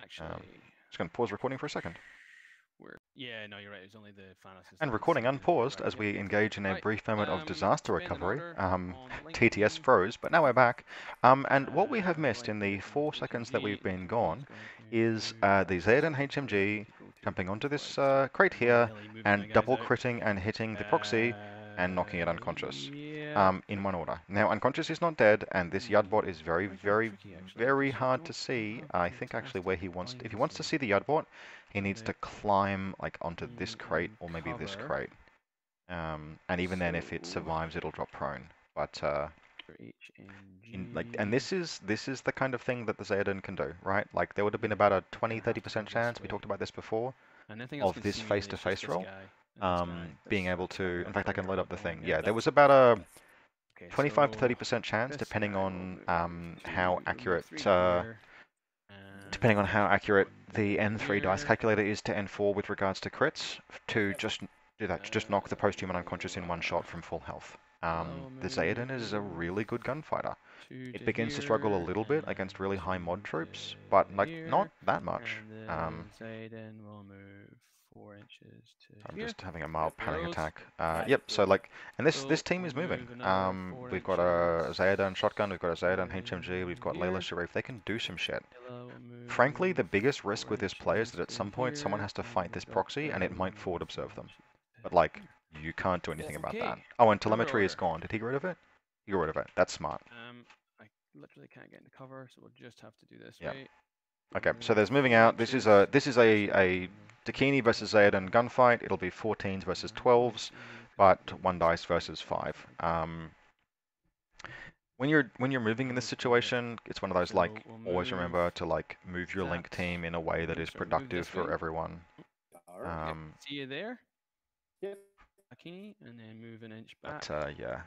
Just going to pause recording for a second. Yeah, no, you're right. It was only the and recording unpaused as we engage in a brief moment of disaster recovery. TTS froze, but now we're back. And what we have missed in the 4 seconds that we've been gone is the Zayadon HMG jumping onto this crate here and double critting and hitting the proxy and knocking it unconscious in one order. Now, unconscious is not dead, and this Yardbot is very, very, very hard to see. I think actually where if he wants to see the Yardbot, he needs to climb like onto this crate or maybe this crate. And even then, if it survives, it'll drop prone. But for HNG. And this is the kind of thing that the Zayden can do, right? Like there would have been about a 20-30% chance, we talked about this before, of this face-to-face roll. Being able to, in fact, I can load up the thing. Yeah, there was about a 25 to 30% chance, depending on how accurate the N3 dice calculator is to N4 with regards to crits, to just do that, to just knock the post-human unconscious in one shot from full health. The Zayden is a really good gunfighter. It begins to struggle a little bit against really high mod troops, but like not that much. Zayden will move 4 inches to I'm here. just having a mild panic Arrows. attack. Yep, so like, and this team is moving. We've got a Zayden shotgun, we've got a Zayden HMG, we've got Layla Sharif. They can do some shit. Frankly, the biggest risk with this play is that at some point someone has to fight this proxy and it might forward observe them. But like, you can't do anything about that. Oh, and telemetry is gone. Did he get rid of it? He got rid of it. That's smart. I literally can't get into cover, so we'll just have to do this Yeah. way. Okay, so there's moving out. This is a Dakini versus Zayden gunfight. It'll be 14s versus 12s, but 1 dice versus 5. When you're moving in this situation, it's one of those like always remember to like move your link team in a way that is productive for everyone. See you there, Yep. Akini, and then move an inch back. But yeah,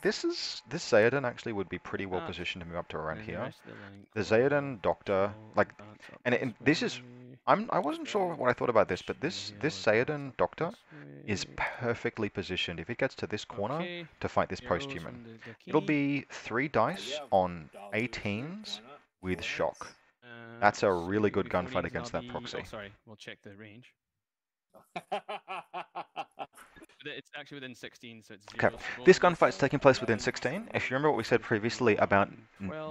this Zayden actually would be pretty well positioned to move up to around here. The Zayden Doctor, like, and this is, I wasn't sure what I thought about this, but this Zayden Doctor is perfectly positioned if it gets to this corner to fight this post-human. It'll be 3 dice on 18s with shock. That's a really good gunfight against that proxy. Oh, sorry, we'll check the range. It's actually within 16, so it's 0. Okay, this gunfight's taking place within 16. If you remember what we said previously about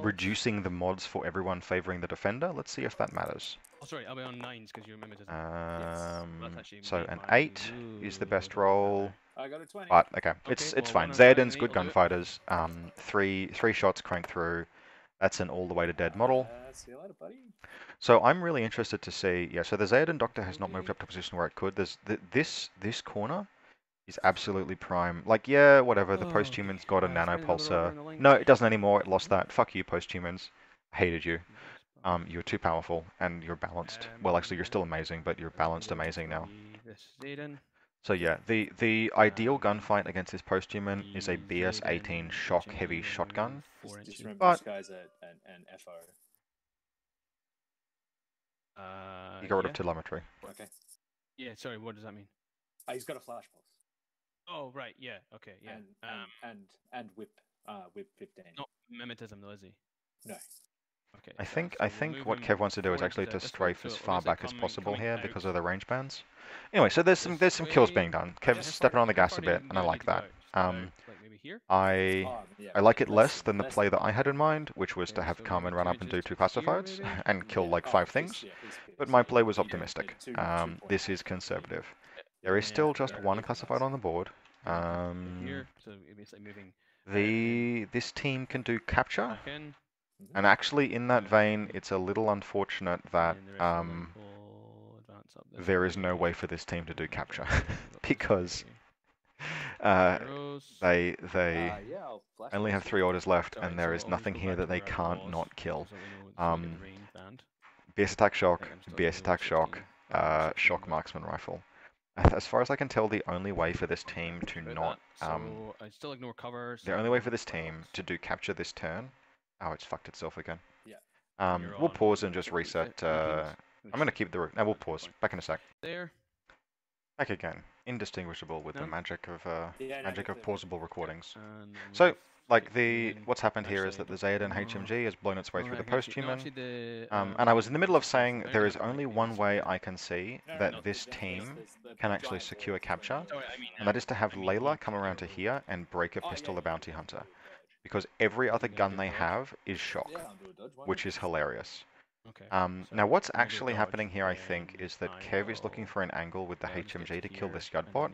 reducing the mods for everyone favoring the defender, let's see if that matters. Oh, sorry, I'll be on 9s because you remember to. So an 8 is the best roll. I got a 20. But okay, it's fine. Zayden's good gunfighters. 3 shots crank through. That's an all the way to dead model. See you later, buddy. So I'm really interested to see. Yeah, so the Zayden Doctor has not moved up to a position where it could. There's this corner is absolutely prime. Like, yeah, whatever. The post-human's got a nanopulsar. No, it doesn't anymore. It lost that. Fuck you, post-humans. I hated you. You're too powerful and you're balanced. Well, actually, you're still amazing, but you're balanced amazing now. So yeah, the ideal gunfight against this post-human is a BS-18 shock heavy shotgun. Just remember, But this guy's an FO. you got rid of telemetry. Okay. Yeah, sorry, what does that mean? He's got a flash pulse. Oh, right, yeah, okay, yeah. And whip 15. Not mimetism though, is he? No. Okay. I think what Kev wants to do is actually to strafe as far back as possible here because of the range bands. Anyway, so there's some kills being done. Kev's stepping on the gas a bit, and I like that. I like it less than the play that I had in mind, which was to have come and run up and do 2 classifieds and kill like 5 things. But my play was optimistic. This is conservative. There is still just 1 classified on the board. This team can do capture. And actually, in that vein, it's a little unfortunate that there is no way for this team to do capture because they only have 3 orders left, and there is nothing here that they can't not kill. BS attack shock, BS attack shock, shock marksman rifle. As far as I can tell, the only way for this team to not the only way for this team to do capture this turn. Oh, it's fucked itself again. Yeah. We'll pause and just reset. I'm going to keep the... No, we'll pause. Back in a sec. Back again. Indistinguishable with the magic of pausable recordings. So, like, what's happened here is that the Zayden HMG has blown its way through the post-human. And I was in the middle of saying there is only one way I can see that this team can actually secure capture, and that is to have Layla come around to here and break a pistol the bounty hunter. Because every other gun they have is shock, which is hilarious. Now what's actually happening here, I think, is that Kev is looking for an angle with the HMG to kill this Yudbot,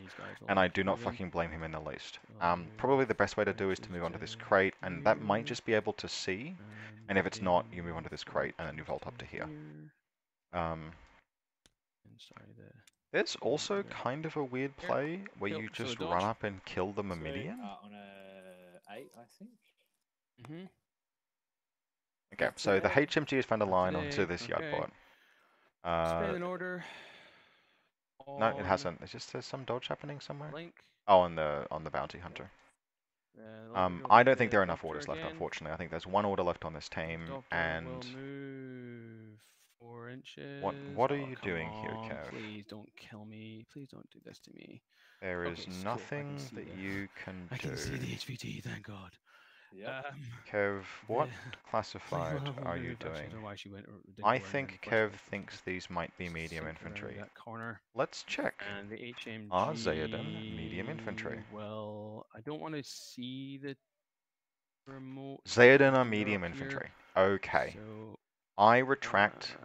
and I do not fucking blame him in the least. Probably the best way to do is to move on to this crate, and that might just be able to see, and if it's not, you move on to this crate, and then you vault up to here. There's also kind of a weird play where you just run up and kill the Myrmidon. On a 8, I think. Mm-hmm. Okay, That's so the today. HMG has found a line Today, onto this okay. Yardbot. Spin an order. No, it On hasn't. It's just there's some dodge happening somewhere. Link. Oh, on the bounty hunter. The I be don't think the there are enough doctor orders left, again. unfortunately. I think there's one order left on this The team, doctor will and move 4 inches. what are Oh, you come doing here, on. Kev? Please don't kill me. Please don't do this to me. There is Okay, cool. I can nothing see that the- you can I do. can see the HVT, thank God. Yep. Kev, what the classified flame are will you move. Actually, I doing? don't know why she didn't I go around in think the first Kev place. thinks these might be medium Sink around infantry. that corner. Let's check. And the HMG Are Xaodan medium infantry? Well, I don't want to see the remote. Xaodan are do medium up here. infantry. Okay. So, I retract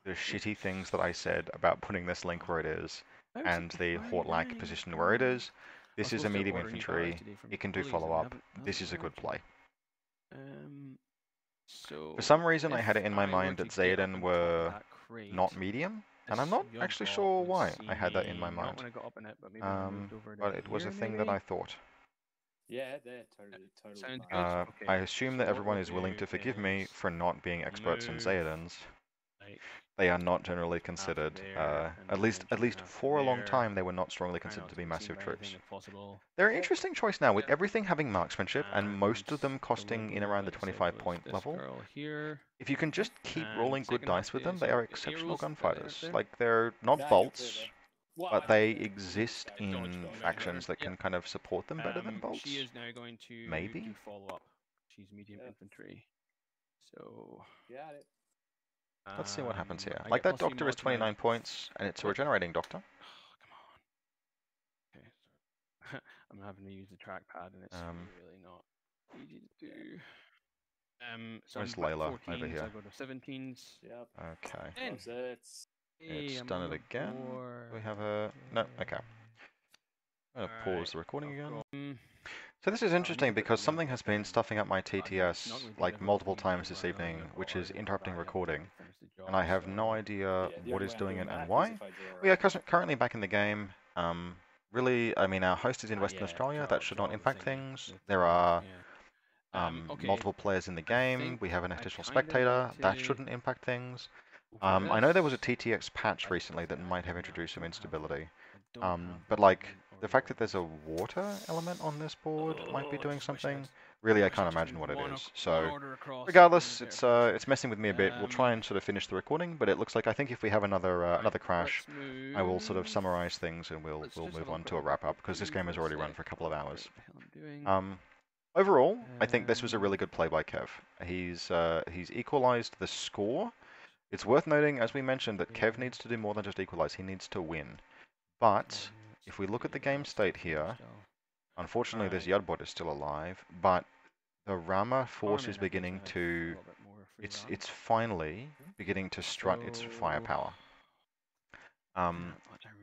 the oops. shitty things that I said about putting this link where it is How's and it- the why are you Hortlak dying? position Come where it on. is. This is a supposed to medium order new batteries infantry. today from It can do Bullies and follow up. haven't This is a good worked. play. So For some reason, I if had it in my I were mind to that get up Xaodan on top of were that crate, not medium, and I'm this not actually Yodbot sure would why see I had that in my me, mind. Not when I got up in it, but maybe when I moved over to But it was a here, thing that maybe? I thought. Yeah, they're totally Sounds fine. good. Okay. I assume So that what everyone we'll is willing do to forgive me is for not being experts in move, Xaodans. like, They are not generally half considered, there, and at then least chain half for a long there. time, they were not strongly Try considered not to to be be seen massive by troops. anything if possible. They're an interesting choice now, with Yeah. everything having marksmanship and most of them And costing the in logo, around the like I said, 25 was point this level. girl here. If you can just keep And rolling good second half dice with them, is they your are exceptional arrows, gunfighters. there. Like, they're not No, you're bolts, clear there. Well, but I they think the exist dodge in dodge much factions better. that can kind of support them better than bolts. She is now going to Maybe? do follow up. She's medium Yep. infantry. So Got it. Let's see what happens here. I Like, get that +3 doctor is mod to my 29 points, and it's a What? regenerating doctor. Come on. Okay, sorry. I'm having to use the trackpad, and it's really not easy to do. So Where's I'm back Layla 14s, over here? I go to 17s. Yep. Okay. And Close it. It's I'm done on it the again. board. Do we have a... No, okay. I'm going to pause the recording again. So this is interesting because something has been stuffing up my TTS like multiple times this evening, which is interrupting recording, and I have no idea what is doing it and why. We are currently back in the game. Really, I mean, our host is in Western Australia. That should not impact things. There are multiple players in the game. We have an additional spectator. That shouldn't impact things. I know there was a TTX patch recently that might have introduced some instability. But like, the fact that there's a water element on this board might be doing something. Really, I can't imagine what it is. So, regardless, it's messing with me a bit. We'll try and sort of finish the recording, but it looks like I think if we have another crash, I will sort of summarize things and we'll move on to a wrap up because this game has already run for a couple of hours. Overall, I think this was a really good play by Kev. He's equalized the score. It's worth noting, as we mentioned, that Kev needs to do more than just equalize. He needs to win. But if we look at the game state here, unfortunately this Yodbot is still alive, but the Ramah force is beginning to, it's finally beginning to strut its firepower.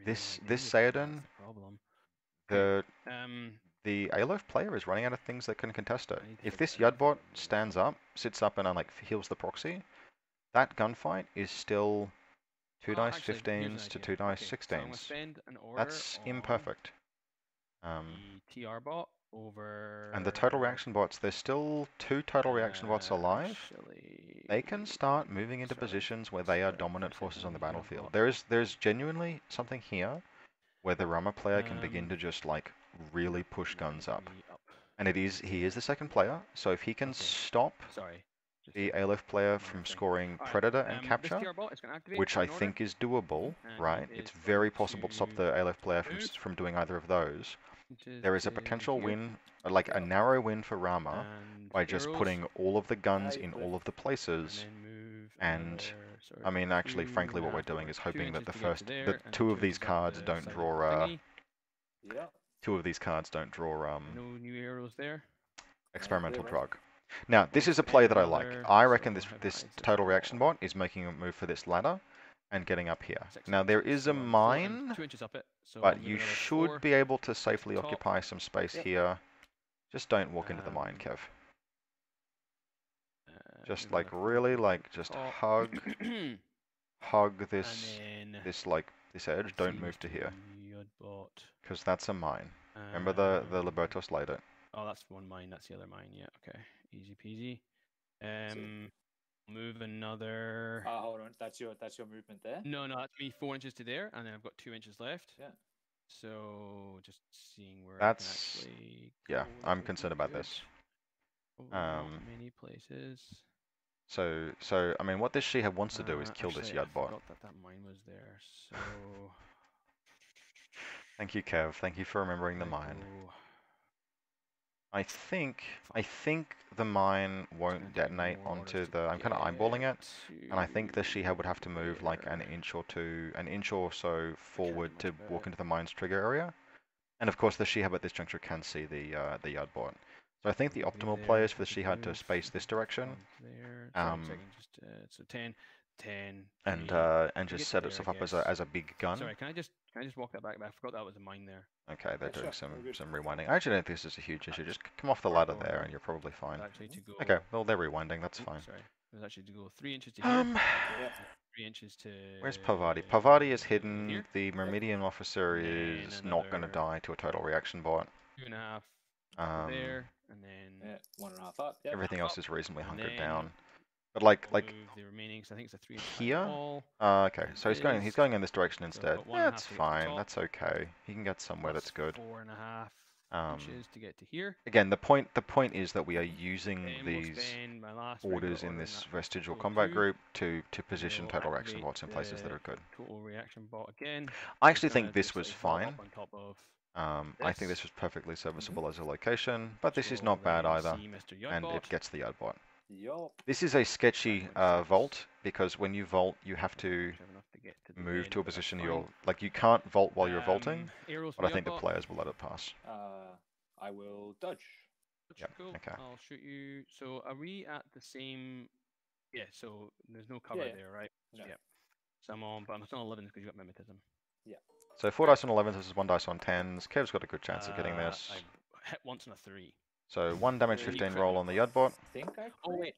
This Xaodan, the Aleph player is running out of things that can contest it. If this Yodbot stands up, sits up and like heals the proxy, that gunfight is still 2 dice 15s to 2 dice 16s. That's imperfect. TR bot over. And the total reaction bots, there's still 2 total reaction bots alive. They can start moving into positions where they are dominant forces on the battlefield. There's genuinely something here where the Ramah player can begin to just like really push guns up. And he is the second player, so if he can stop the Aleph player from scoring Predator and Capture, which I think is doable, right? It's very possible to stop the Aleph player from doing either of those. There is a potential win, like a narrow win for Ramah, by just putting all of the guns in all of the places. And, I mean, actually, frankly, what we're doing is hoping that that 2 of these cards don't draw, 2 of these cards don't draw, no new arrows there. Experimental drug. Now, this is a play that I like. I reckon this total reaction bot is making a move for this ladder and getting up here. Now, there is a mine, but you should be able to safely occupy some space here. Just don't walk into the mine, Kev. Just like really, like just hug this edge. Don't move to here, because that's a mine. Remember the Libertos later. Oh, that's one mine. That's the other mine. Yeah. Okay. Easy peasy. So- Move another. hold on. That's your movement there. No, that's me 4 inches to there, and then I've got 2 inches left. Yeah. So just seeing where That's- I can actually. Yeah, go, I'm that would concerned be about good. this. Oh, not Um, many places. So I mean, what this Shihab wants to do is kill this Actually, I Yudbot. forgot that mine was there. So. Thank you, Kev. Thank you for remembering the I mine. go- I think the mine won't Gonna take detonate more onto orders to the. I'm kind of eyeballing it, get and I think the Shihab would have to to move like an there. inch or so forward do to much walk about into the mine's trigger area. And of course, the Shihab at this juncture can see the Yudbot. So I think the Maybe optimal there, play is for the if we Shihab to move space this direction. from there. Sorry, Um, a second. Just so 10, 10, and 3. and We just get set to itself there, I up as guess. a big gun. Sorry, can I just walk that back? I forgot that was a mine there. Okay, they're Yeah, doing sure. All good. some rewinding. I actually don't think this is a huge issue. Just come off the ladder there, and you're probably fine. Actually, to go. Okay, well they're rewinding. That's Oops, fine. Sorry, it was actually to go 3 inches to here. Yeah. 3 inches to. Where's Pavati? Pavati is here. hidden. The Myrmidian officer And is then not going to another- die to a total reaction bot. 2.5 there, and then Yeah. 1.5 up. Yeah. Everything else is reasonably And hunkered then down. But like I'll move the remaining. So I think it's a 3 inch here? wall. okay, so he's going in this direction instead. got 1.5 Yeah, that's to get to the fine. top. That's okay. He can get somewhere Plus that's good. 4.5 inches to get to here. Again, the point is that we are using Then we'll these spend my last orders regular in order this that vestigial go combat to. group to position We'll total reaction activate bots in places that the are good. Total reaction bot again. I actually It's gonna think this just was like build fine. up on top of I think this. this was perfectly serviceable as a location, but this is So not bad then either, see Mr. and it Yudbot. gets the Yudbot. Yup. This is a sketchy That's vault, because when you vault, you have to Have enough to get to the move end, to a but that's position fine. you're, like, you can't vault while you're vaulting, Arrows but I for think the Yudbot. players will let it pass. I will dodge. Yep, Cool. okay. I'll shoot you. So are we at the same? Yeah. So there's no cover Yeah. there, right? No. Yeah. So I'm on, but I'm still on 11 because you got mimetism. So 4 dice on 11s versus 1 dice on 10s. Kev's got a good chance of getting this. I hit once on a 3. So 1 damage, Really 15 crit. roll on the Yudbot. Think I Oh crit? wait,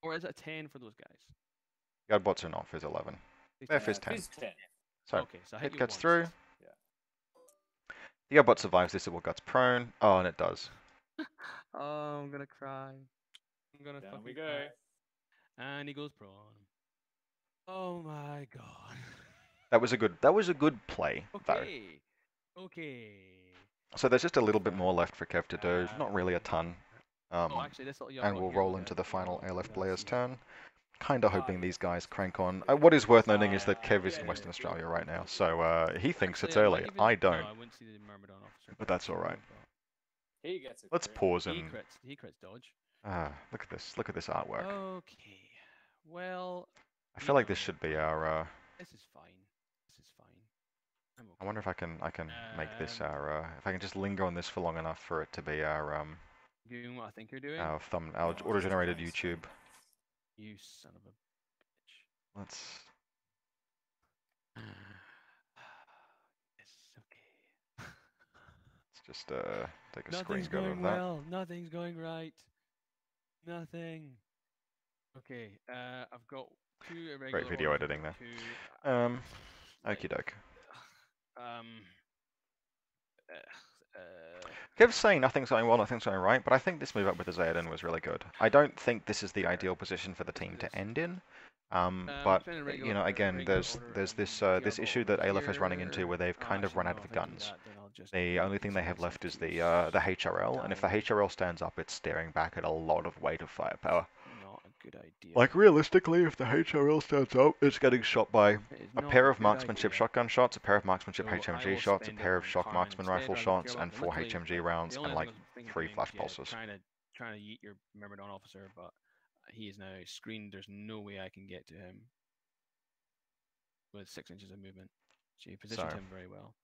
or is it a 10 for those guys? Yudbots are not, Fizz 11. They're Fizz 10. Fizz 10. So Okay, so I hit it you gets once. through. Yeah. The Yudbot survives this, it will guts prone. Oh, and it does. Oh, I'm gonna cry. I'm gonna Down fucking we go. cry. And he goes prone. Oh my god. That was a good play, though. Okay. Okay. So there's just a little bit more left for Kev to do. Not really a ton. Oh, actually, this little And Yudbot we'll here roll will into get the final killed. Aleph That's player's easy. turn. Kinda hoping these guys crank on. What is worth noting is that Kev is in Western Australia right now, so he thinks it's Actually, early. might even- I No, don't. I wouldn't see the Myrmidon officer. But that's alright. He gets it. Let's pause He and crits dodge. look at this. Look at this artwork. Okay. Well, I feel like this should be our. this is fine. This is fine. I'm okay. I wonder if I can make this our. If I can just linger on this for long enough for it to be our Doing what I think you're doing. our auto-generated YouTube. You son of a bitch. Let's. It's okay. Let's just take a Nothing's screen grab going of that. well. Nothing's going right. Nothing. Okay. I've got 2 irregular. Great video orders, editing there. 2, like, Okie doke. uh, Kev's saying nothing's going well, nothing's going right, but I think this move up with the Zayden was really good. I don't think this is the ideal position for the team to end in. But you know, again, there's this issue that Aleph is running into where they've kind of run out of guns. The only thing they have left is the HRL, and if the HRL stands up, it's staring back at a lot of weight of firepower. Not a good idea. Like realistically, if the HRL stands up, it's getting shot by It is a not pair of good marksmanship idea. shotgun shots, a pair of marksmanship So I HMG will shots, a spend it pair of on shock Karn marksman instead, rifle rather than shots, Kirillov. and 4 Literally, HMG rounds, the and only like thing I was thinking 3 doing flash was, yeah, pulses. trying to yeet your Myrmidon officer, but he is now screened. There's no way I can get to him with 6 inches of movement. So you positioned So, him very well.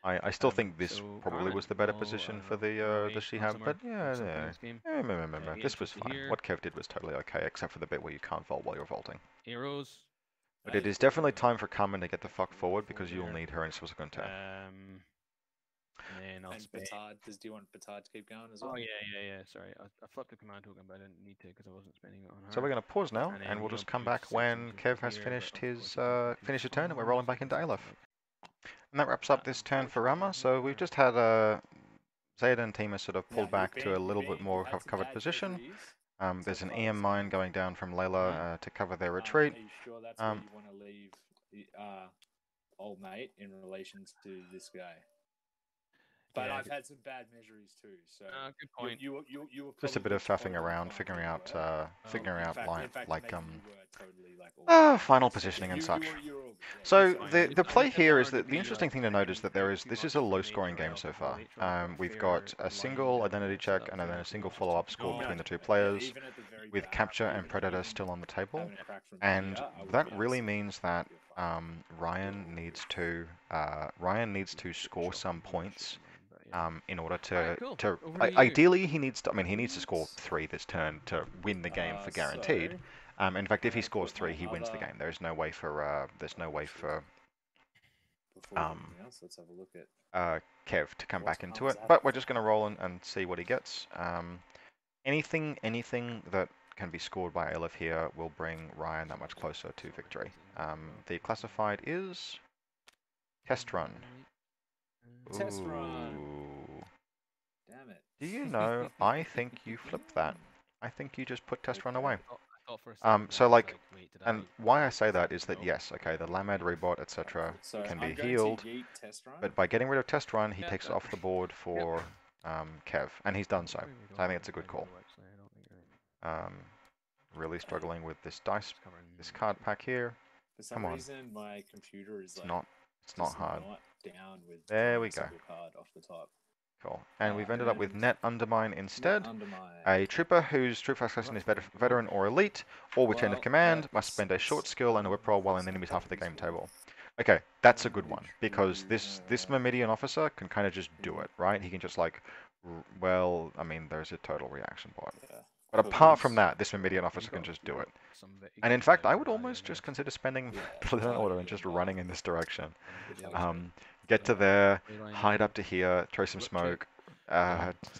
I still think this So probably Karn was the better will, position I for don't know, run the away Shihab, somewhere, but yeah, something in yeah. this game. Remember, Get this was interest to fine. here. What Kev did was totally okay, except for the bit where you can't vault while you're vaulting. Arrows. But it is definitely time for Carmen to get the fuck forward because you'll There. need her in subsequent turn. And then I'll And spend. Batard, do you want Batard to keep going as well? Oh yeah. Sorry, I flipped the command token, but I didn't need to because I wasn't spending it on her. So we're going to pause now, And then and we'll you'll just come put back 6 when inches Kev has here, finished but his unfortunately finished his too turn, and we're rolling far, back into so Aleph. like, And that wraps up this turn for Ramah. So we've just had Zayden and team are sort of pulled Now, back to a little bit more covered position. measures There's so an far EM this mine game. going down from Layla to cover their retreat. Are you sure that's where you want to leave the old mate in relation to this guy? But Yeah, I've had some bad measures too, so good point. you were Just a bit probably of faffing totally around, fine figuring where you out, were. like maybe you were totally like final positioning and such. You're all good. Yeah, So you're fine. the play here is that the be, interesting thing to note is that this is a low scoring game so far. We've got a single identity check and then a single follow-up score between the two players, Even at the very with back, Capture and even Predator still on the table, having a crack from and here, I would that be really upset. means that You're fine. Ryan needs to score some points in order Alright, cool. to Over to you. ideally he needs to score 3 this turn to win the game for guaranteed. In fact, if he scores 3, he wins the game. There's no way for Before anything else, let's have a look at Kev to come back What into was it. that? But we're just going to roll and see what he gets. Anything that can be scored by Aleph here will bring Ryan that much closer to victory. The classified is Test Run. Test Run. Ooh. Damn it. Do you know, I think you flipped that. I think you just put Test Run away. I thought for a second So I was like, wait, did and why I say that is that yes, okay, the Lamed, Rebot, etc. So can I'm be going healed, to yeet Test Run. but by getting rid of Test Run, he Yep, takes it that- off the board for Kev, and he's done so. So I think it's a good call. Really struggling with this this card pack here. For some Come on. reason, my computer is It's not just hard. not down with There we a go. single card off the top. Cool. And we've ended up with and Net Undermine instead. Undermine. A trooper whose troop classification is veteran or elite, or with chain of command, must spend a short skill and a whip roll while in enemy's half of the game table. Okay, that's a good one, because this Myrmidian officer can kind of just do it, right? He can just like, well, I mean, there's a total reaction bot. Yeah. But apart from that, this Myrmidian officer can just do it. And in fact, I would almost just consider spending the Lieutenant Order and just running in this direction. Get to there, hide up to here, throw some smoke,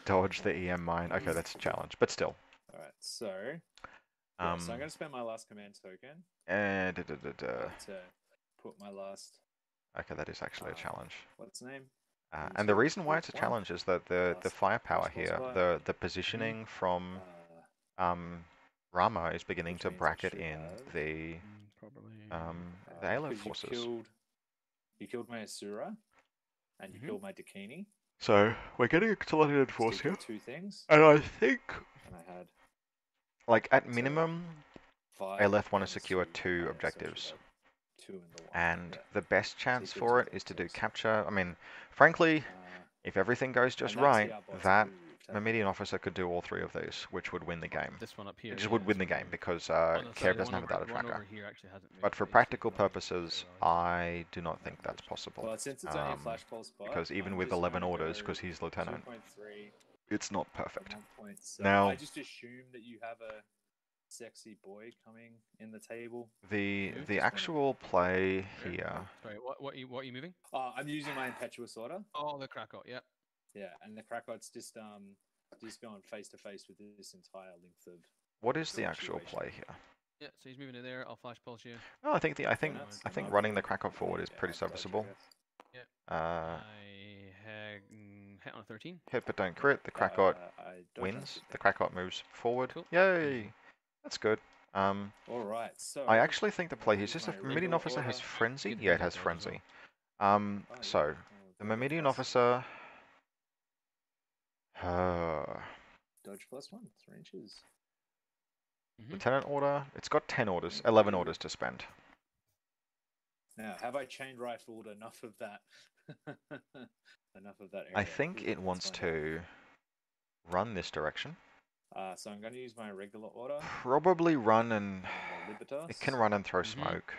dodge the EM mine. Okay, that's a challenge, but still. Alright, so I'm going to spend my last command token to put my last. Okay, that is actually a challenge. What's the name? And the reason why it's a challenge is that the firepower here, the positioning from Ramah is beginning to bracket in the Aleph forces. You killed my Asura, and you killed my Dakini. So we're getting a consolidated force here, Two things. and I think, And I had like at minimum, Aleph want to and secure 2 so objectives. Two in the one. And Yeah. the best chance Secret for it to is to do objectives. capture. I mean, frankly, if everything goes just and that's right, how bots that moved, Myrmidian officer could do all 3 of these, which would win the game. This one up here. It just would win the game because Kev doesn't have a data tracker. But for practical purposes, I do not think that's possible. Well, since it's only a flash pulse bot, Because even I'm with just 11 gonna orders, go because he's lieutenant, 2.3, it's not perfect. 1.7. Now- I just assume that you have a sexy boy coming in the table. The actual play here. Sorry, what are you moving? I'm using my impetuous order. Oh, the Krakow, yeah. Yeah, and the Krakot's just going face to face with this entire length of. What is the actual situation. play here? Yeah, so he's moving to there. I'll flash pulse you. No, I think That's I think not- running the Krakow forward is Yeah, pretty I'll dodge, I serviceable. guess. I hit on a 13. Hit but don't crit. The Krakot I dodge wins. that. The Krakot moves forward. Cool. Yay! That's good. All right, so I actually think the play here is just my if Myrmidian regular officer has order- frenzy. Good Yeah, it point has there as well. frenzy. Oh, So yeah. the Myrmidian officer. Dodge +1, 3 inches. Lieutenant order. It's got 10 orders, 11 orders to spend. Now, have I chain rifled enough of that? Enough of that area? I think it Let's wants find to run this direction. out. So I'm going to use my regular order. Probably run and the Libertas. it can run and throw smoke,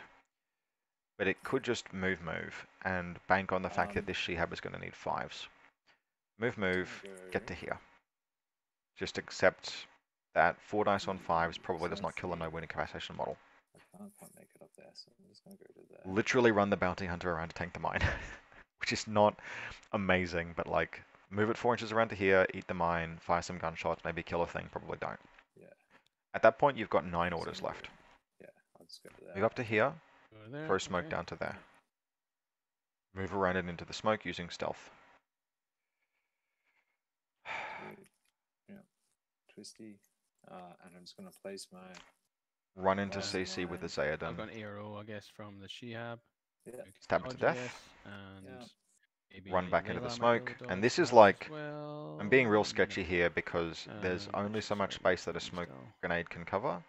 but it could just move and bank on the fact that this Shihab is going to need 5s. Move, get to here. Just accept that 4 dice on 5s probably does not kill a no-win incapacitation model. I can't make it up there, so I'm just going to go to there. Literally run the bounty hunter around to tank the mine, which is not amazing, but like move it 4 inches around to here, eat the mine, fire some gunshots, maybe kill a thing, probably don't. Yeah. At that point, you've got 9 orders left. Yeah, I'll just go to there. Move up to here, Go there, throw smoke okay. down to there. Move around it into the smoke using stealth. twisty. And I'm just going to place my... Run into Last CC with the line. I've Zayadan. got an arrow, I guess, from the Shihab. Yeah. Stab it to death. And maybe Run back into Layla the might be smoke. able to And dodge this is perhaps like, as well. I'm being real No. sketchy here because there's only so much Sorry, space that a please smoke still. grenade can cover.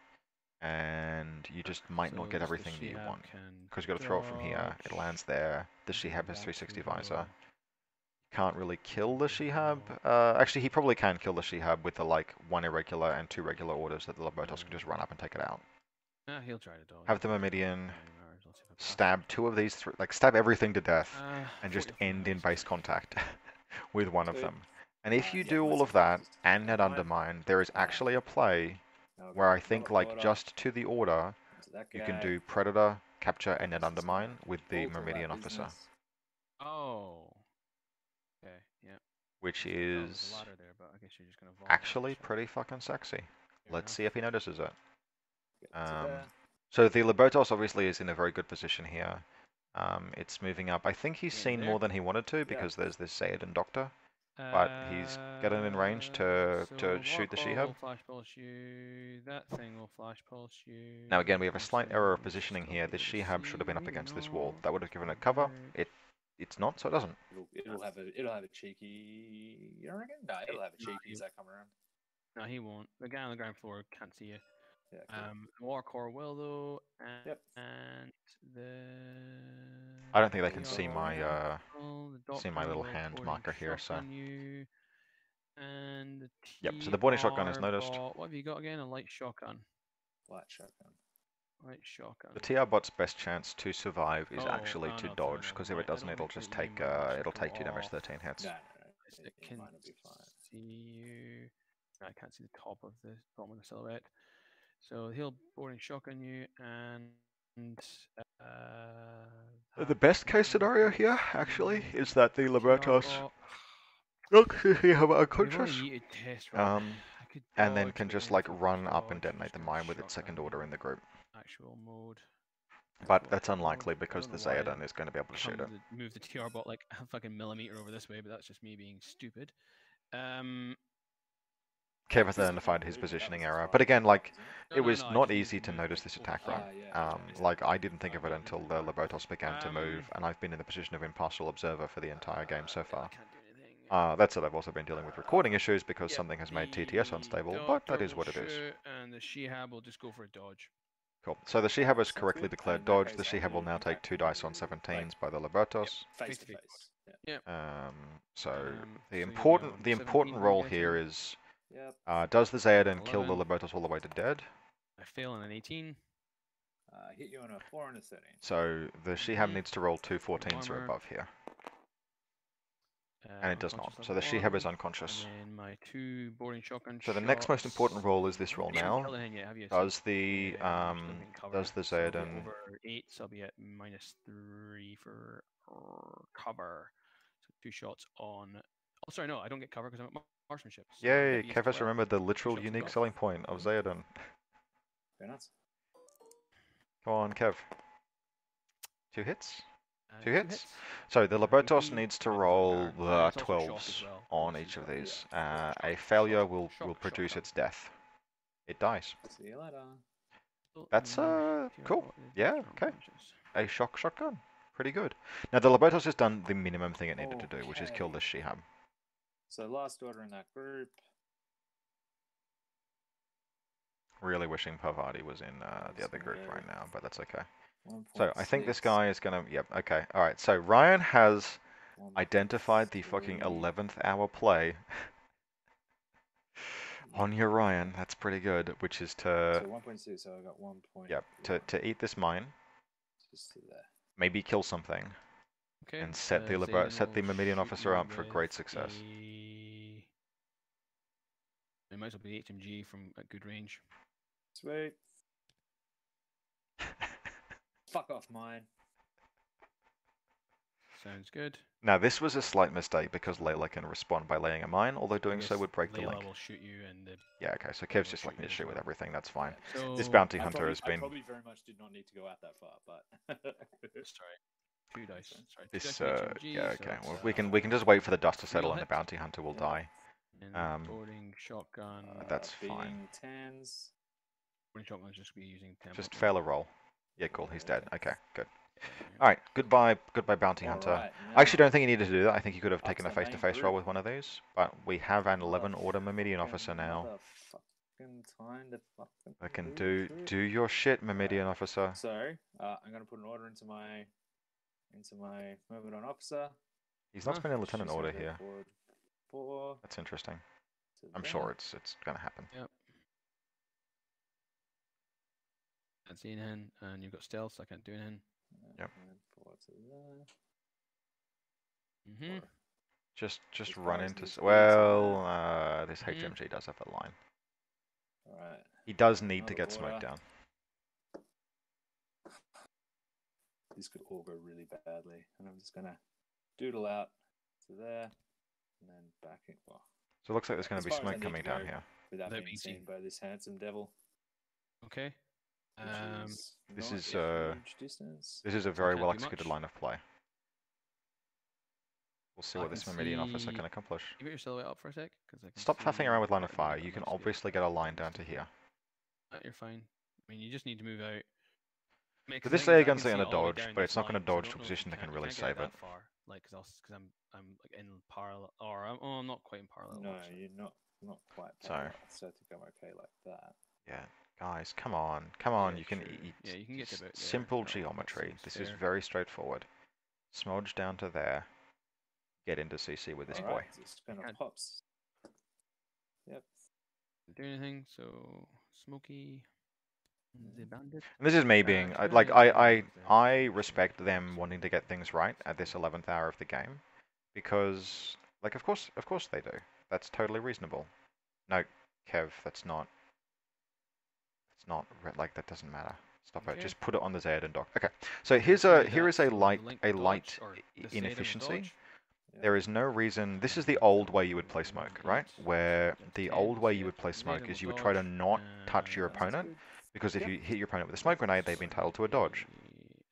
And you just might not get So everything the that you Shihab want. can Because you've got to throw it from here. It dodge. lands there. The Maybe Shihab has that 360 too, visor. though. Can't really kill the Shihab. No. Actually, he probably can kill the Shihab with the like 1 irregular and 2 regular orders that the Lobotos can just run up and take it out. He'll try to dodge. Have the Myrmidian Let's see if I pass stab it. 2 of these, like stab everything to death and just 44 end in hours. base contact with one of Sweet. them. And if you Yeah, do all let's of that just and net combine. undermine, there is actually a play Okay, where I think another like order. just to the order So that you can guy, do Predator, Capture, and net this is undermine gonna with the bolt all that Myrmidian Officer, business. Oh. Okay, yeah. which Oh, there's is a ladder there, but I guess you're just gonna vault actually that, so pretty fucking sexy. fair Let's enough. see if he notices it. Get to there. So the Lobotos obviously is in a very good position here. It's moving up. I think he's Getting seen there. more than he wanted to because there's this Zayadan Doctor. But he's getting in range to shoot the Shihab. Will flash pulse you. That thing will flash pulse you. Now again, we have a Obviously, slight error of you'll positioning still here. be This able to Shihab should have been see, up maybe against this not. wall. That would have given it cover. It's not, so it doesn't. It'll have a cheeky. You reckon? No, it'll have a cheeky as I come around. No, he won't. The guy on the ground floor can't see you. Yeah. Cool. The war core will though, and, Yep. and the. I don't think they can TR see my the little doctor hand will marker here. So shotgun you, and the yep. So the boarding shotgun is TR noticed. bot- What have you got again? A light shotgun. Light shotgun. Light shotgun. The TR bot's best chance to survive is Oh, actually to no, dodge, because if it doesn't, it'll just take 2 damage, 13 hits. No. It can Mine will be fine. see you. I can't see the top of the bottom of the silhouette. So he'll boarding shotgun you and The best case scenario here, actually, is that the Lobotos look he have unconscious, and then can just like run up and detonate the mine with its second order in the group. Actual mode. But that's unlikely because the Zayadan is going to be able to shoot it. Move the TR bot like a fucking millimeter over this way, but that's just me being stupid. Kev has identified his positioning error, but again, like, it was not easy to notice this attack run. Like, I didn't think of it until the Lobotos began to move, and I've been in the position of impartial observer for the entire game so far. That said, I've also been dealing with recording issues because something has made TTS unstable, but that is what it is. And the Shihab will just go for a dodge. Cool. So the Shihab has correctly declared dodge. The Shihab will now take 2 dice on 17s by the Lobotos. Face to face. So the so important role here is, does the Zayadan kill the 11. Lobotos all the way to dead? I fail on an 18. Hit you on a 4 and a 13. So the Shihab needs to roll 2 14s or above here. And it does not. So the Shihab is unconscious. And then my 2 boarding shotgun So the next most important roll is this roll now. Does the Zayadan... Over 8, so I'll be at -3 for cover. So 2 shots on... Oh, sorry, no, I don't get cover because I'm at marksmanship. So Yay, Kev has remembered the literal unique selling point of Zayadan. Very nice. Come on, Kev. 2 hits? 2 hits? So the Lobotos needs to roll the 12s on each of these. A failure will produce its death. It dies. See you later. That's cool. Yeah, okay. A shock shotgun. Pretty good. Now the Lobotos has done the minimum thing it needed to do, which is kill this Shihab. So last order in that group. Really wishing Parvati was in the other group right now, but that's okay. So I think this guy is gonna, yep, okay. Alright, so Ryan has identified the fucking 11th hour play on your Ryan. That's pretty good, which is to... So 1.6, so I got 1 point. Yep, to eat this mine. Just to there. Maybe kill something. Okay, and set the Myrmidian officer up for great success. It might as well be HMG from at good range. Sweet. Fuck off mine. Sounds good. Now this was a slight mistake because Layla can respond by laying a mine, although doing so would break the link. Will shoot you and yeah, okay, so Kev's just like me to shoot with everything, that's fine. Yeah. So this bounty hunter has been... I probably very much did not need to go out that far, but... Sorry. 2 dice. Sorry. This, HMG, yeah, so okay. Well, we can just wait for the dust to settle and the bounty hunter will die. And boarding shotgun. That's being fine. 10s. Boarding shotgun's just be using tempo. Just fail a roll. Yeah, cool. He's dead. Yeah. Okay, good. Yeah. All right, goodbye, bounty hunter. Alright, I actually now, don't think he needed to do that. I think he could have up taken to a the main face-to-face group. roll with one of these. But we have an 11 order Meridian officer now. Motherfucking time to fucking That can move do your shit, Meridian officer. So, I'm gonna put an order into my movement on officer. He's not spending a lieutenant She's order gonna go here. forward 4 That's interesting. to I'm there. sure it's gonna happen. Yep. Can't see anything, and you've got stealth, so I can't do anything. Yep. And 4 to there. Mm-hmm. Or- Just As run far as into. these Well, this Mhm. HMG does have a line. Alright. He does need to Another get smoked order. down. This could all go really badly, and I'm just gonna doodle out to there, and then back in. Well, So it looks like there's going As to be far as I smoke need coming to down go. here. without Without being being seen seen. by this handsome devil, Okay. which is this not is, a huge distance. This is a very can't well do executed much. line of play. We'll see I what can this Meridian officer see- can accomplish. You get your silhouette up for a sec, because I can Stop faffing around with line of see fire. that You can must be obviously get a line down to here. You're fine. I mean, you just need to move out. Mate, So 'cause this the thing is, I gun's can gonna see all the way dodge, down but this it's not gonna line, so I dodge don't to a know if position you that can can't- really you can't save get it. that far, like, because I'm like in parallel, or I'm not quite in parallel. No, actually. you're not quite So- parallel, so I think I'm okay like that. Yeah, guys, come on. Come on, Yeah, you can true. eat Yeah, you can get to s- about there. simple That geometry. seems This is fair. very straightforward. Smudge down to there. Get into CC with this boy. Alright, just gonna can't- pops. Yep. Didn't do anything, so Smokey, the bandit. And this is me being Actually, like yeah, yeah, I respect them wanting to get things right at this 11th hour of the game, because like of course they do. That's totally reasonable. No, Kev, that's not. It's not like that doesn't matter. Stop it. Okay. Just put it on the Z and dock. Okay. So here's See here that, is a so the light link will dodge, or the Zed will inefficiency. dodge. There is no reason. This is the old way you would play smoke, right? Where the old way you would play smoke is you would try to not touch your Sounds opponent, good. because if Yep. you hit your opponent with a smoke grenade, they'd be entitled to a dodge.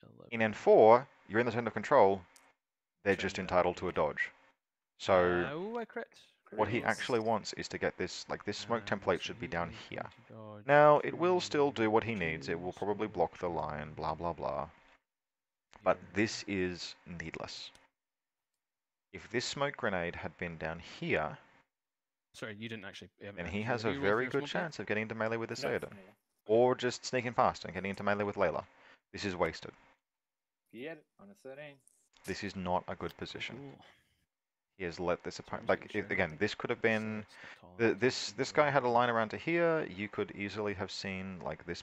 11. In N4, you're in the zone of control, they're Same just guy. entitled to a dodge. So Ooh, I crit. what he Critical. actually wants is to get this, like this smoke template should be down here. Dodge Now, it will still do what he needs, it will probably block the line, blah blah blah. But this is needless. If this smoke grenade had been down here, Sorry, you didn't actually. then he has a very good chance of getting into melee with the No, Sayadin. Or just sneaking past and getting into melee with Layla. This is wasted. Get it on a 13. This is not a good position. He has let this opponent, like, again, this could have been, this guy had a line around to here, you could easily have seen, like, this,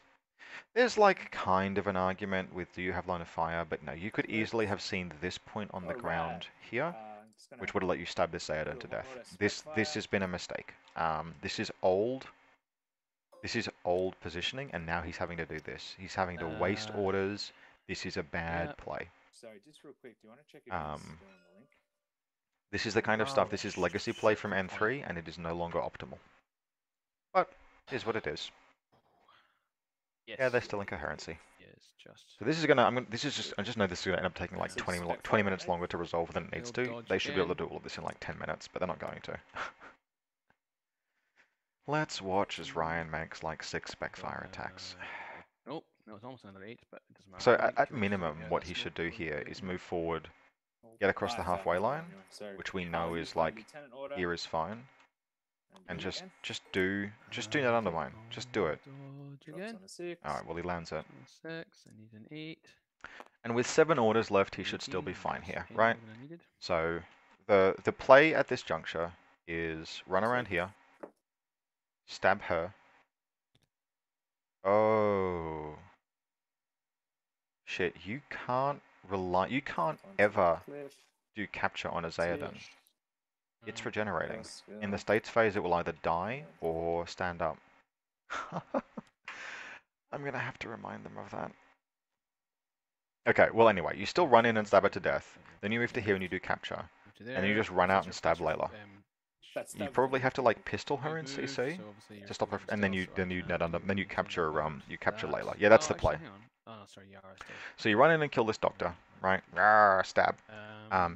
there's, like, kind of an argument with do you have line of fire, but no, you could easily have seen this point on the ground here, I'm just gonna which would have let you stab this Sayadin to do one death. more This Spitfire. has been a mistake. This is old positioning, and now he's having to do this. He's having to waste orders. This is a bad play. Sorry, just real quick. Do you want to check if he's doing the link? This is the kind of stuff, this is legacy play from N3, and it is no longer optimal. But, here's what it is. Yes. Yeah, they're still in coherency. Yes, just. So this is I just know this is gonna end up taking like 20 minutes longer to resolve than it needs to. They should be able to do all of this in like 10 minutes, but they're not going to. Let's watch as Ryan makes like 6 backfire attacks. Oh, no, it's almost another 8, but it doesn't matter. So Eight, at so minimum, yeah, what that's he not should do here great. is move forward, get across the Alright, halfway found line, another one. So, which we know use is my like lieutenant order here is fine, and do it just again. do that undermine. Just do it. Dodge Drops again. on a 6. Alright, well he lands it. 6, I need an 8. And with 7 orders left, he should still be 18, fine that's here, 10 right? more than I needed. So the play at this juncture is run around here, stab her. Oh shit! You can't Onto the ever cliff. do capture on a Zayadin. It's Mm. regenerating. Let's go. In the states phase, it will either die or stand up. I'm gonna have to remind them of that. Okay, well anyway, you still run in and stab it to death. Then you move to here and you do capture. Move to And then you there. just run out and That's stab your- Layla. That's You that probably was- have to like pistol her in move, CC so obviously you're to stop her, still and then in you stealth, so I can't capture do you capture that. Layla. Yeah, that's Oh, the actually, play. hang on. Oh, no, sorry, Yara still. So you run in and kill this doctor, right? Rawr, stab.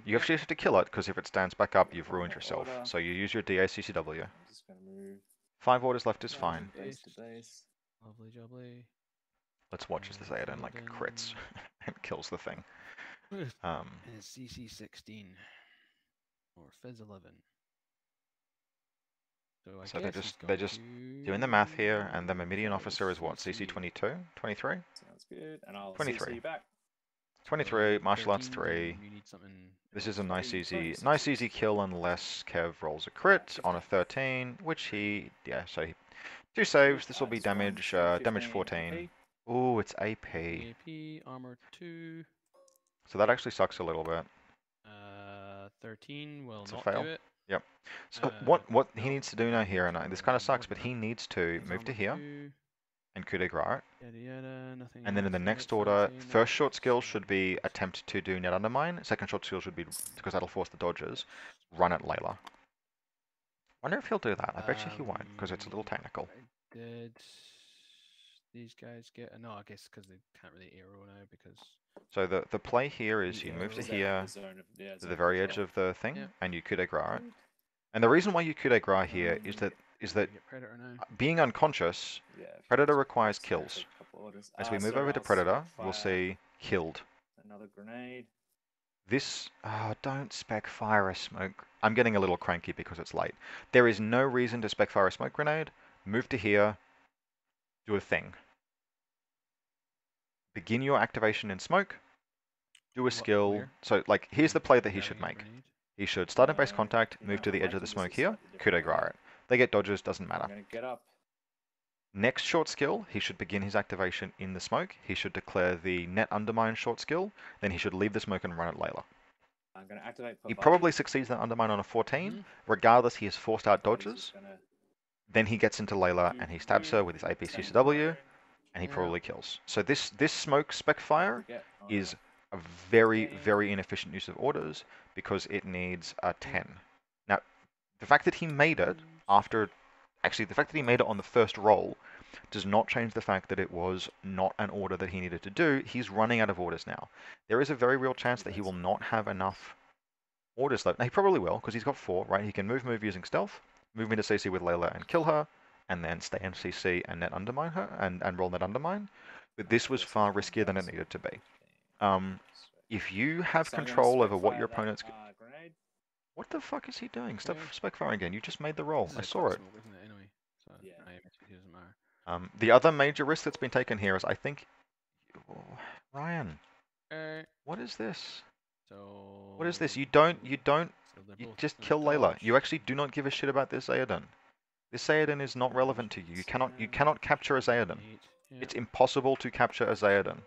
You actually have to kill it, because if it stands back up, you've ruined yourself. Order. So you use your DACCW. I'm just gonna move 5 orders left is fine. base to base. Lovely jubbly. Let's watch as the Zayden like crits and kills the thing. And it's CC 16 or Fizz 11. So I So guess they're just doing the math here, and the Meridian officer is what? CC 22, 23, Sounds good. And I'll 23. CC you back. 23. Martial arts 13, 3. You need something This is a else. nice easy kill unless Kev rolls a crit on a 13, which he, yeah. So he, 2 saves. This will be damage, damage 14. Ooh, it's AP. AP armor 2. So that actually sucks a little bit. 13 will It's a not fail. do it. Yep. So what he needs to do now here, and this kind of sucks, but he needs to move to here and coup de grace it. Yada yada, nothing And then in the else. next Limit order, fighting, first short skill should be attempt to do net undermine. Second short skill should be, because that'll force the dodges, run at Layla. Wonder if he'll do that. I bet you he won't, because it's a little technical. Did these guys get? No, I guess because they can't really arrow now because. So the play here is you move to here, to the very edge of the thing, and you coup de grace it. And the reason why you coup de grace here is that Get Predator now. being unconscious, Predator requires kills. As we move over to Predator, we'll see killed. Another grenade. This, don't spec fire a smoke. I'm getting a little cranky because it's late. There is no reason to spec fire a smoke grenade. Move to here, do a thing. Begin your activation in smoke, do a skill. Where? So, like, here's the play that he should Down a make. grenade. He should start in base contact, move to the edge of the smoke here, coup de grace it. They get dodges, doesn't matter. I'm gonna get up. Next short skill, he should begin his activation in the smoke. He should declare the net undermine short skill. Then he should leave the smoke and run at Layla. I'm gonna activate. He probably succeeds that undermine on a 14. Regardless, he has forced out dodges. Then he gets into Layla and he stabs her with his APCCW, and he probably kills. So this smoke spec fire is a very, very inefficient use of orders because it needs a 10. Now, the fact that he made it after... Actually, the fact that he made it on the first roll does not change the fact that it was not an order that he needed to do. He's running out of orders now. There is a very real chance that he will not have enough orders left. Now, he probably will, because he's got 4, right? He can move using stealth, move into CC with Layla and kill her, and then stay in CC and net undermine her, and roll net undermine. But this was far riskier than it needed to be. If you have control over what your opponent's... What the fuck is he doing? Stop spec firing again. You just made the roll. I saw it. The other major risk that's been taken here is, I think... Ryan, what is this? What is this? You just kill Layla. You actually do not give a shit about this Zayden. This Zayden is not relevant to you. You cannot capture a Zayden. It's impossible to capture a Zayden.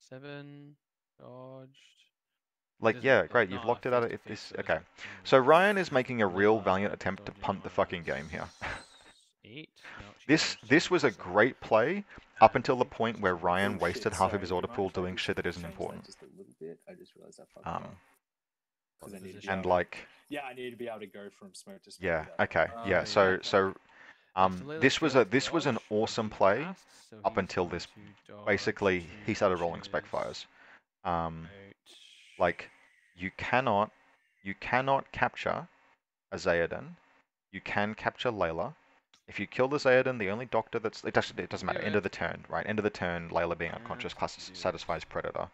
7 dodged. Like, yeah, great. You've locked it out. If this, okay. So Ryan is making a real valiant attempt to punt the fucking game here. This was a great play up until the point where Ryan wasted half of his order pool doing shit that isn't important. And like, yeah, I need to be able to go from smoke to smoke. Yeah. Okay. Yeah. So this was an awesome play up until this. Basically, he started rolling spec fires. Like, you cannot capture a Zayden. You can capture Layla. If you kill the Zayden, the only doctor that's... It doesn't matter. End of the turn, right? End of the turn, Layla being unconscious satisfies Predator.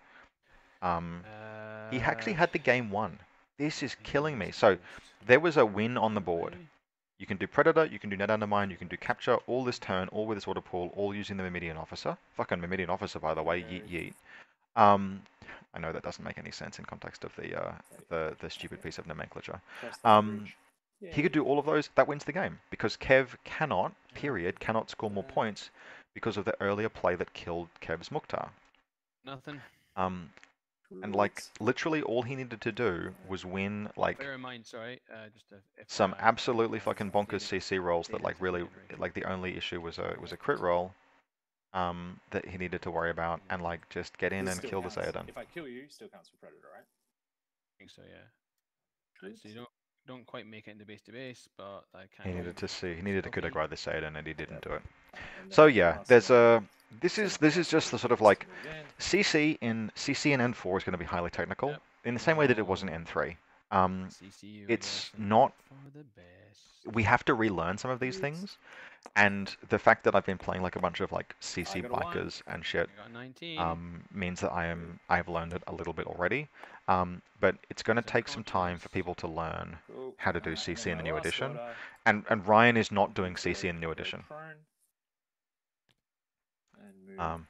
He actually had the game won. This is killing me. So, there was a win on the board. You can do Predator, you can do Net Undermine, you can do Capture, all this turn, all with this order pool, all using the Meridian Officer. Fucking Meridian Officer, by the way, yeet yeet. I know that doesn't make any sense in context of the stupid piece of nomenclature. He could do all of those, that wins the game. Because Kev cannot score more points because of the earlier play that killed Kev's Mukhtar. Nothing. And like, literally all he needed to do was win, like, bear in mind, sorry, some absolutely fucking bonkers CC rolls that, like, really, like, the only issue was a crit roll that he needed to worry about, and, like, just get in and kill the Zayden. If I kill you, still counts for Predator, right? I think so, yeah. So you don't don't quite make it into base to base, but I can't. He go needed to into see. He needed to LP. coup de grace this Aiden, and he didn't do it. And So then yeah, last there's one, a. This second is just the last sort of one, like again. CC in N4 is going to be highly technical Yep. in the same way that it was in N3. CCU, It's I guess, not. for the best. We have to relearn some of these things, and the fact that I've been playing like a bunch of like CC got a one. bikers and shit I got 19. means that I've learned it a little bit already. But it's going to It's a take some time for contest. people to learn Cool. how to do And CC then in the my new last edition. order, And Ryan is not doing into CC in the new go edition. prone and move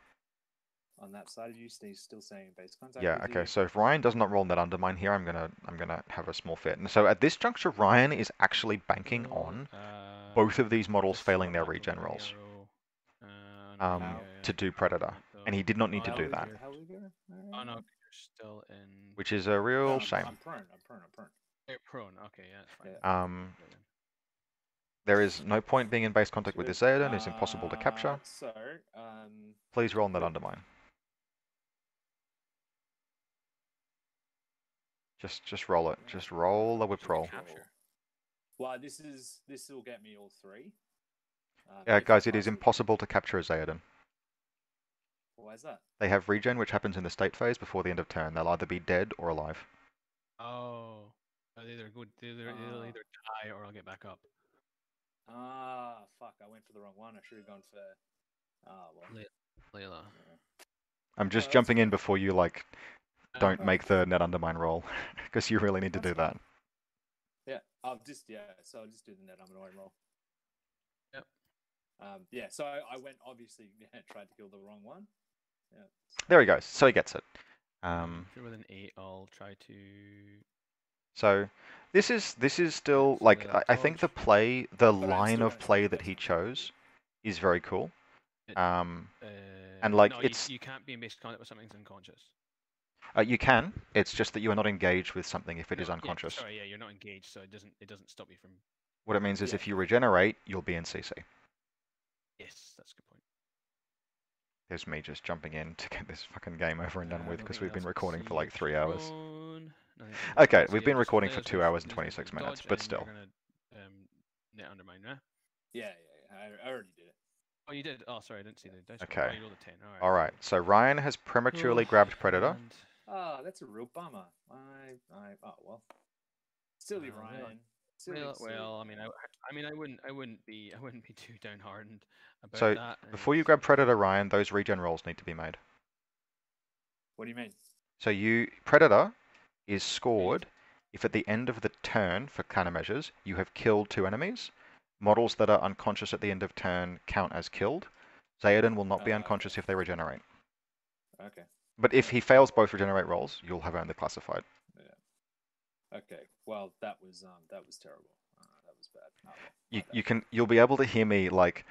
on that side of you. He's still staying in base contact. Yeah, with okay. you. So if Ryan does not roll that undermine here, I'm gonna have a small fit. And so at this juncture, Ryan is actually banking on both of these models failing their regen rolls to do Predator, and he did not need to do that, Oh no, you're still in. which is a real No, shame. I'm prone. You're prone. Okay, yeah, that's fine. Yeah. There is no point being in base contact with this Aiden. It's impossible to capture. So, Please roll on that undermine. Just roll it. Just roll the whip roll. Capture. Well, this will get me all three. Yeah, if guys, I it is pass impossible to capture a Zayadan. Why is that? They have regen, which happens in the state phase before the end of turn. They'll either be dead or alive. Oh, they'll either either die or I'll get back up. Fuck! I went for the wrong one. I should have gone for. Well. Layla. I'm just jumping in before you like don't make the net undermine roll because you really need to do that. Yeah, so I'll just do the net undermine roll. Yep. So I went obviously tried to kill the wrong one. Yeah. There he goes. So he gets it. Sure, with an 8, I'll try to. So this is still like I think the line of play that he chose is very cool. And like no, it's you can't be in base contact with something that's unconscious. you can. It's just that you are not engaged with something if it is unconscious. Yeah, sorry, you're not engaged, so it doesn't stop you from. What it means is if you regenerate, you'll be in CC. Yes, that's a good point. There's me just jumping in to get this fucking game over and done with because we've been recording for like 3 hours. Okay, we've been recording for 2 hours and 26 minutes, but still. Net undermine, right? Yeah, I already did it. Oh, you did? Oh, sorry, I didn't see the dice. Okay. Oh, you rolled a 10. All right. So Ryan has prematurely grabbed Predator. That's a real bummer. Oh well. Silly Ryan. Well, I mean, I wouldn't be too downhearted about So that. before you grab Predator, Ryan, those regen rolls need to be made. What do you mean? So Predator is scored if at the end of the turn for countermeasures you have killed 2 enemies. Models that are unconscious at the end of turn count as killed. Zayadan will not be unconscious if they regenerate. Okay. But if he fails both regenerate rolls, you'll have earned the classified. Yeah. Okay. Well, that was terrible. That was bad. You'll be able to hear me like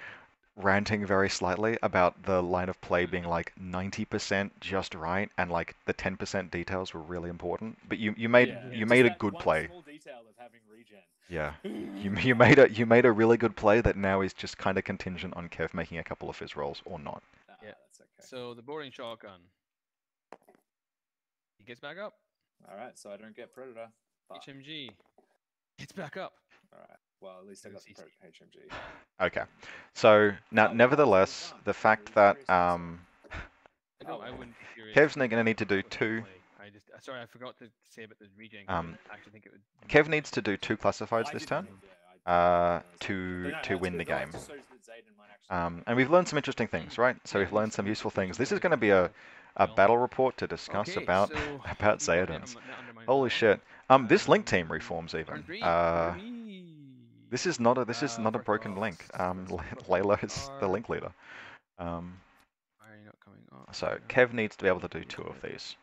ranting very slightly about the line of play being like 90% just right and like the 10% details were really important. But you made a good play. Small detail of having regen. Yeah. You made a really good play that now is just kind of contingent on Kev making a couple of his rolls or not. Yeah, that's okay. So the boarding shotgun. He gets back up. All right, so I don't get Predator. HMG. Gets back up. All right. Well, at least I got the HMG. Okay. So now, nevertheless, the fact that I wouldn't be furious. Kev's going to need to do 2. Sorry, I forgot to say about the regen. I actually think it would. Kev needs to do 2 classifieds this turn to win the game. And we've learned some interesting things, right? So we've learned some useful things. This is going to be a battle report to discuss about Zayadans. Holy shit! This link team reforms even. This is not a broken link. Layla is the link leader. So Kev needs to be able to do 2 of these.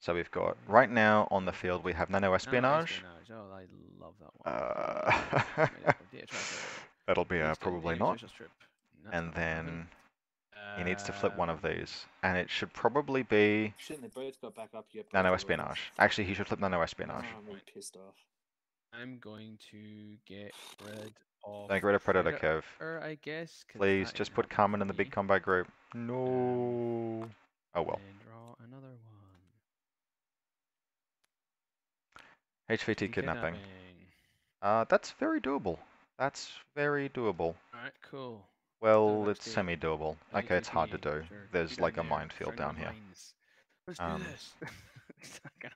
So we've got right now on the field we have Nano Espionage. Oh, I love that one. That'll be probably not. And then he needs to flip one of these, and it should probably be Shouldn't they both got back up yet? Nano Espionage. Actually, he should flip Nano Espionage. I'm really pissed off. I'm going to get rid of. Don't get rid of Predator, Kev. I guess. Please, just put Carmen in the big combat group. No. Oh well. And draw another one. HVT kidnapping. That's very doable. That's very doable. Alright, cool. Well, So it's stay. semi-doable. Okay, it's hard to do. Sure. There's Keep like a down there, minefield surrounded down by here. mines. Let's do this. It's not gonna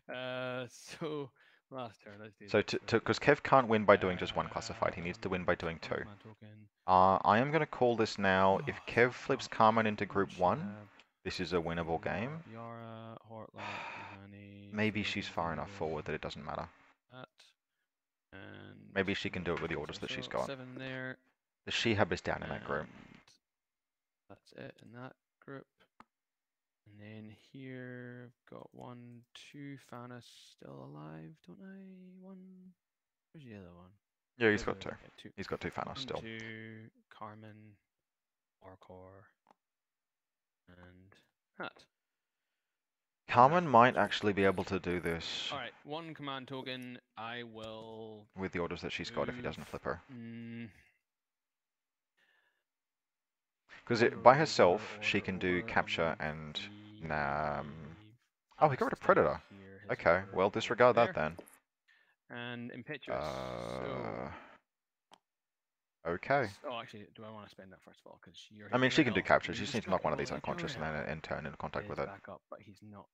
happen. So last turn, let's do So this. because Kev can't win by doing just one classified, he needs to win by doing two. Command token. I am going to call this now. If Oh, Kev thank flips God. Carmen into Group Shab, 1, this is a winnable game. Yara, Hortlock, Mahani, Maybe she's Zayden, far enough David, forward that it doesn't matter. that, and Maybe she can do it with the orders that she's got. 7 there. The Shehab is down in that group. And that's it in that group. And then here, I've got 1, 2, Fanas still alive, don't I? 1. Where's the other one? Yeah, he's got two. Yeah, 2. He's got two Fanos still. 2, Carmen, Orcor, and that. Carmen might actually be able to do this Alright, 1 command token. I will. with the orders that she's got if he doesn't flip her. Because by herself, she can do capture and... oh, he got rid of Predator. Okay, well, disregard that then. And Impetuous. So, Okay. oh, actually, do I want to spend that first of all? Because you're. I mean, she can do health, capture. you She just just needs to got knock one of all these the unconscious and counter then in turn into contact is with it. back up, but he's not.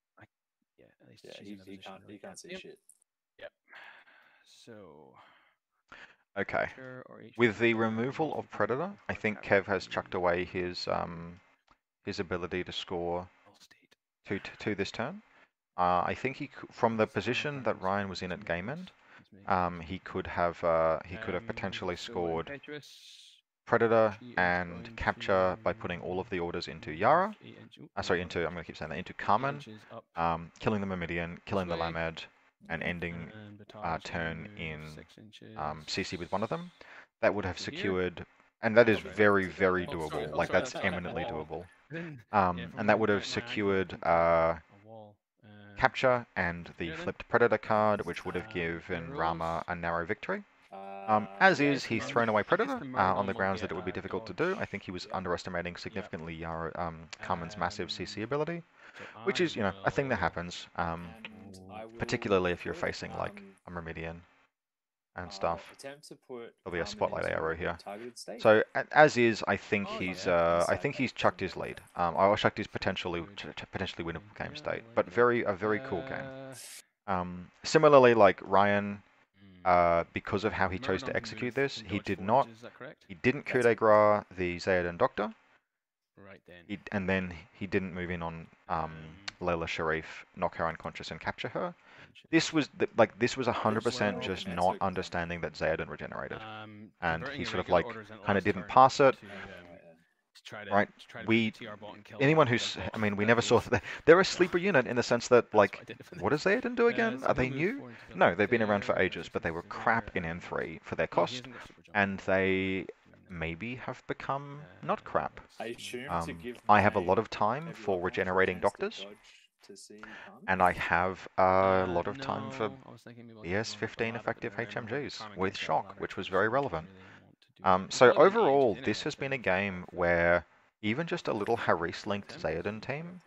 Yeah, at least Yeah, she's in a he position can't. to He can't see yep. shit. Yep. So. Okay. Or With the removal of Predator, I think Kev has chucked away his ability to score to this turn. I think he from the position that Ryan was in at game end, he could have potentially scored Predator and capture by putting all of the orders into Yara. Sorry, I'm going to keep saying that, into Carmen, killing the Myrmidian, killing the Lamed, and ending turn in CC with one of them. That would have secured, and that is very, very doable. Like, that's eminently doable. And that would have secured capture and the flipped Predator card, which would have given Ramah a narrow victory. As is, he's thrown away Predator on the grounds that it would be difficult to do. I think he was underestimating significantly Carmen's massive CC ability, which is, a thing that happens, particularly if you're facing, like, a Myrmidian and stuff. There'll be a spotlight arrow here. So, as is, I think he's chucked his lead. Or chucked his potentially winnable game state, but a very cool game. Similarly, like Ryan, because of how he chose to execute this, he didn't coup de grace the Zayden Doctor. Right then. And then he didn't move in on Layla Sharif, knock her unconscious and capture her. This was 100% just not understanding that Zayden regenerated, and he sort of kind of didn't pass it. Right? We never saw that they're a sleeper unit in the sense that, like, what does Zayden do again? Are they new? No, they've been around for ages, but they were crap in N3 for their cost, and they maybe have become not crap. I have a lot of time for regenerating doctors, and I have a lot of time for ES15 effective HMGs with shock, which was very relevant. So overall, this has been a game where even just a little Haris-linked Zayden team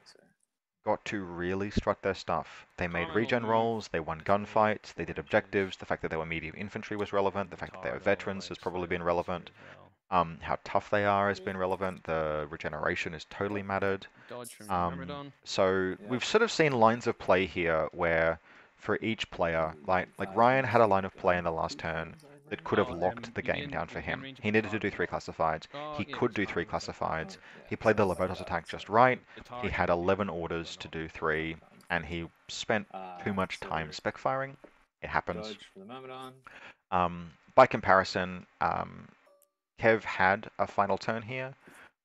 got to really strut their stuff. They made regen rolls, they won gunfights, they did objectives. The fact that they were medium infantry was relevant. The fact that they were veterans has probably been relevant. How tough they are has been relevant. The regeneration has totally mattered. So we've sort of seen lines of play here where for each player, like Ryan had a line of play in the last turn that could have locked the game down for him. He needed to do 3 classifieds. He could do 3 classifieds. He played the Lobotos attack just right. He had 11 orders to do 3, and he spent too much time spec firing. It happens. By comparison, Kev had a final turn here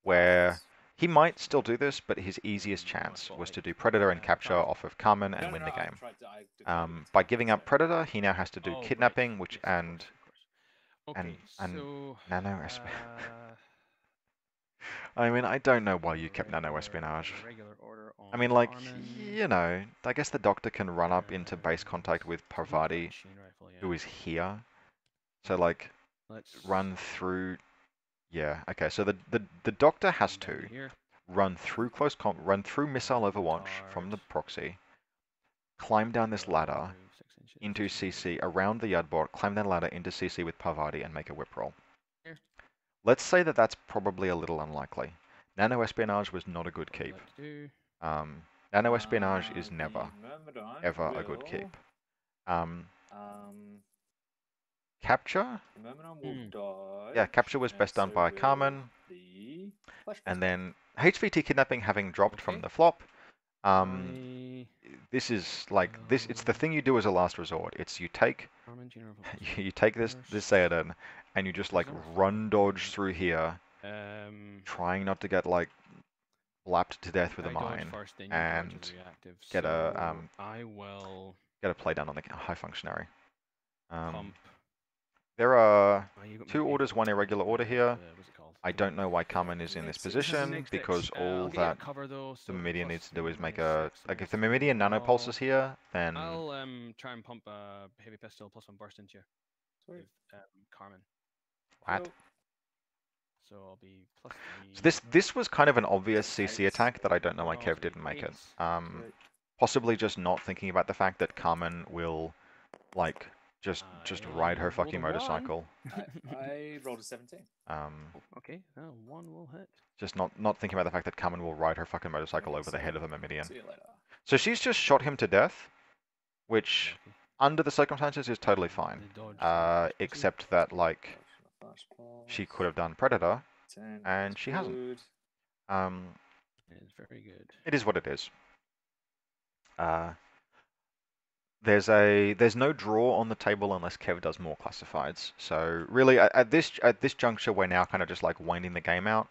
where he might still do this, but his easiest chance was to do Predator and capture off of Carmen and win the game. By giving up Predator, he now has to do kidnapping, which and nano espionage. I mean, I don't know why you kept nano espionage. I mean, like, I guess the Doctor can run up into base contact with Parvati, who is here. So, like, run through. Yeah. Okay. So the Doctor has to run through run through missile overwatch from the proxy, climb down this ladder, into CC around the Yardbot, climb that ladder into CC with Parvati, and make a whip roll. Here. Let's say that that's probably a little unlikely. Nano Espionage was not a good keep. Nano Espionage is never, ever a good keep. Capture? The Myrmidon will die. Yeah, capture was best done by Carmen. And then HVT Kidnapping having dropped from the flop. This is like this. It's the thing you do as a last resort. It's you take this Xeoden and you just like run dodge through here, trying not to get like blapped to death with a mine, and get a play down on the high functionary. There are 2 orders, 1 irregular order here. I don't know why Carmen is in this position, because all that the Meridian needs to do is make a... Like, if the Meridian nanopulse is here, then... I'll try and pump a heavy pistol plus 1 burst into you with Carmen. What? So I'll be plus 3. So this was kind of an obvious CC attack that I don't know why Kev didn't make it. Possibly just not thinking about the fact that Carmen will, like... Just ride her fucking motorcycle. I rolled a 17. Okay, 1 will hit. Just not thinking about the fact that Carmen will ride her fucking motorcycle over the head of the Myrmidon. See you later. So she's just shot him to death, which, under the circumstances, is totally fine. Except that, like, she could have done Predator, and she hasn't. It is very good. It is what it is. There's no draw on the table unless Kev does more classifieds. So really, at this juncture, we're now kind of just like winding the game out.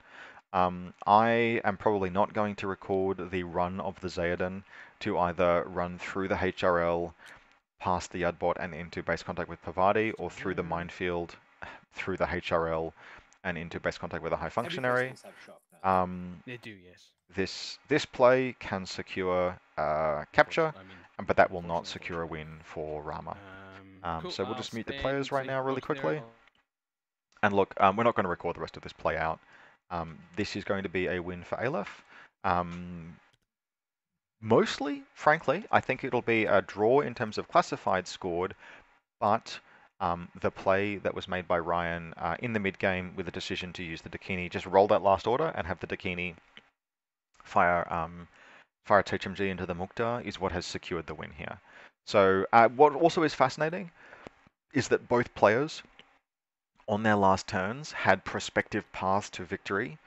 I am probably not going to record the run of the Xeoden to either run through the HRL, past the Yardbot and into base contact with Parvati, or through the minefield, through the HRL, and into base contact with a high functionary. They do, yes. This play can secure capture, but that will not secure a win for Ramah. Cool. So we'll just mute the players right now really quickly. And look, we're not going to record the rest of this play out. This is going to be a win for Aleph. Mostly, frankly, I think it'll be a draw in terms of classified scored, but the play that was made by Ryan in the mid-game with the decision to use the Dakini, just roll that last order and have the Dakini fire a HMG into the Mukta is what has secured the win here. So what also is fascinating is that both players on their last turns had prospective paths to victory.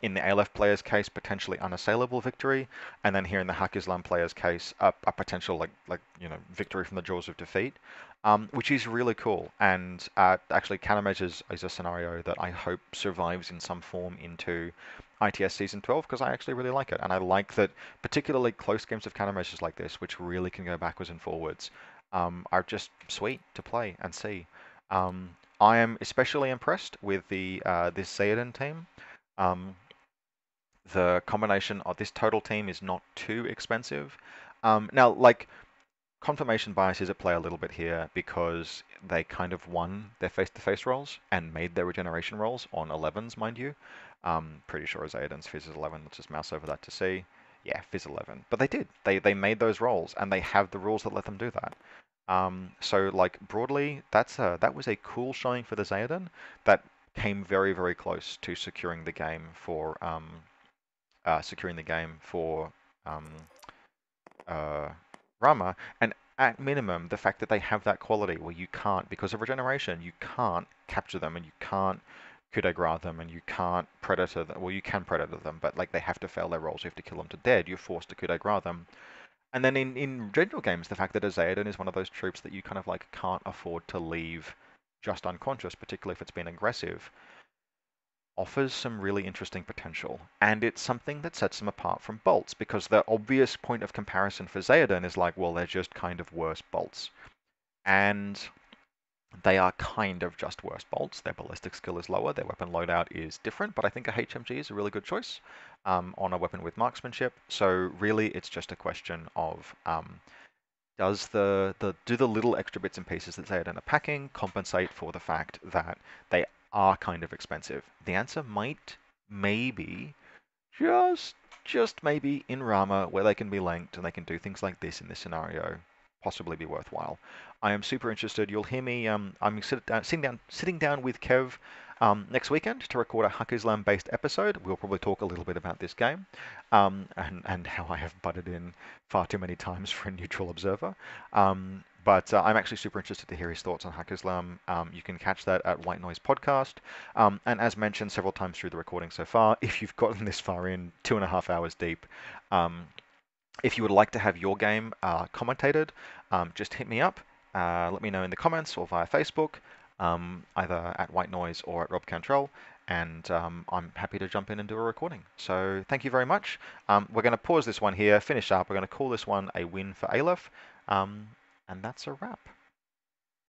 In the Aleph player's case, potentially unassailable victory, and then here in the Haq Islam player's case, a potential like victory from the jaws of defeat, which is really cool. And actually, Countermeasures is a scenario that I hope survives in some form into ITS Season 12, because I actually really like it. And I like that particularly close games of Countermeasures like this, which really can go backwards and forwards, are just sweet to play and see. I am especially impressed with this Xeoden team. The combination of this total team is not too expensive. Now, like, confirmation bias is at play a little bit here because they kind of won their face-to-face rolls and made their regeneration rolls on 11s, mind you. Pretty sure Xeoden's Fizz is 11. Let's just mouse over that to see. Yeah, Fizz 11. But they did. They made those rolls, and they have the rules that let them do that. So, like, broadly, that was a cool showing for the Xeoden that came very, very close to securing the game for Ramah. And at minimum, the fact that they have that quality where you can't, because of regeneration, you can't capture them and you can't coup de grace them and you can't predator them. Well, you can predator them, but like they have to fail their rolls. You have to kill them to dead. You're forced to coup de grace them. And then in general games, the fact that a Xeoden is one of those troops that you kind of like can't afford to leave just unconscious, particularly if it's been aggressive, offers some really interesting potential. And it's something that sets them apart from bolts, because the obvious point of comparison for Xeoden is like, well, they're just kind of worse bolts. And they are kind of just worse bolts. Their ballistic skill is lower, their weapon loadout is different, but I think a HMG is a really good choice on a weapon with marksmanship. So really, it's just a question of do the little extra bits and pieces that Xeoden are packing compensate for the fact that they are kind of expensive? The answer might, maybe, just maybe in Ramah, where they can be linked and they can do things like this in this scenario, possibly be worthwhile. I am super interested. You'll hear me. I'm sitting down with Kev next weekend to record a Hack Islam based episode. We'll probably talk a little bit about this game, and how I have butted in far too many times for a neutral observer. But I'm actually super interested to hear his thoughts on Hack Islam. You can catch that at White Noise Podcast. And as mentioned several times through the recording so far, if you've gotten this far in, 2.5 hours deep, if you would like to have your game commentated, just hit me up. Let me know in the comments or via Facebook, either at White Noise or at Rob Cantrell, and I'm happy to jump in and do a recording. So thank you very much. We're going to pause this one here, finish up. We're going to call this one a win for Aleph, and that's a wrap.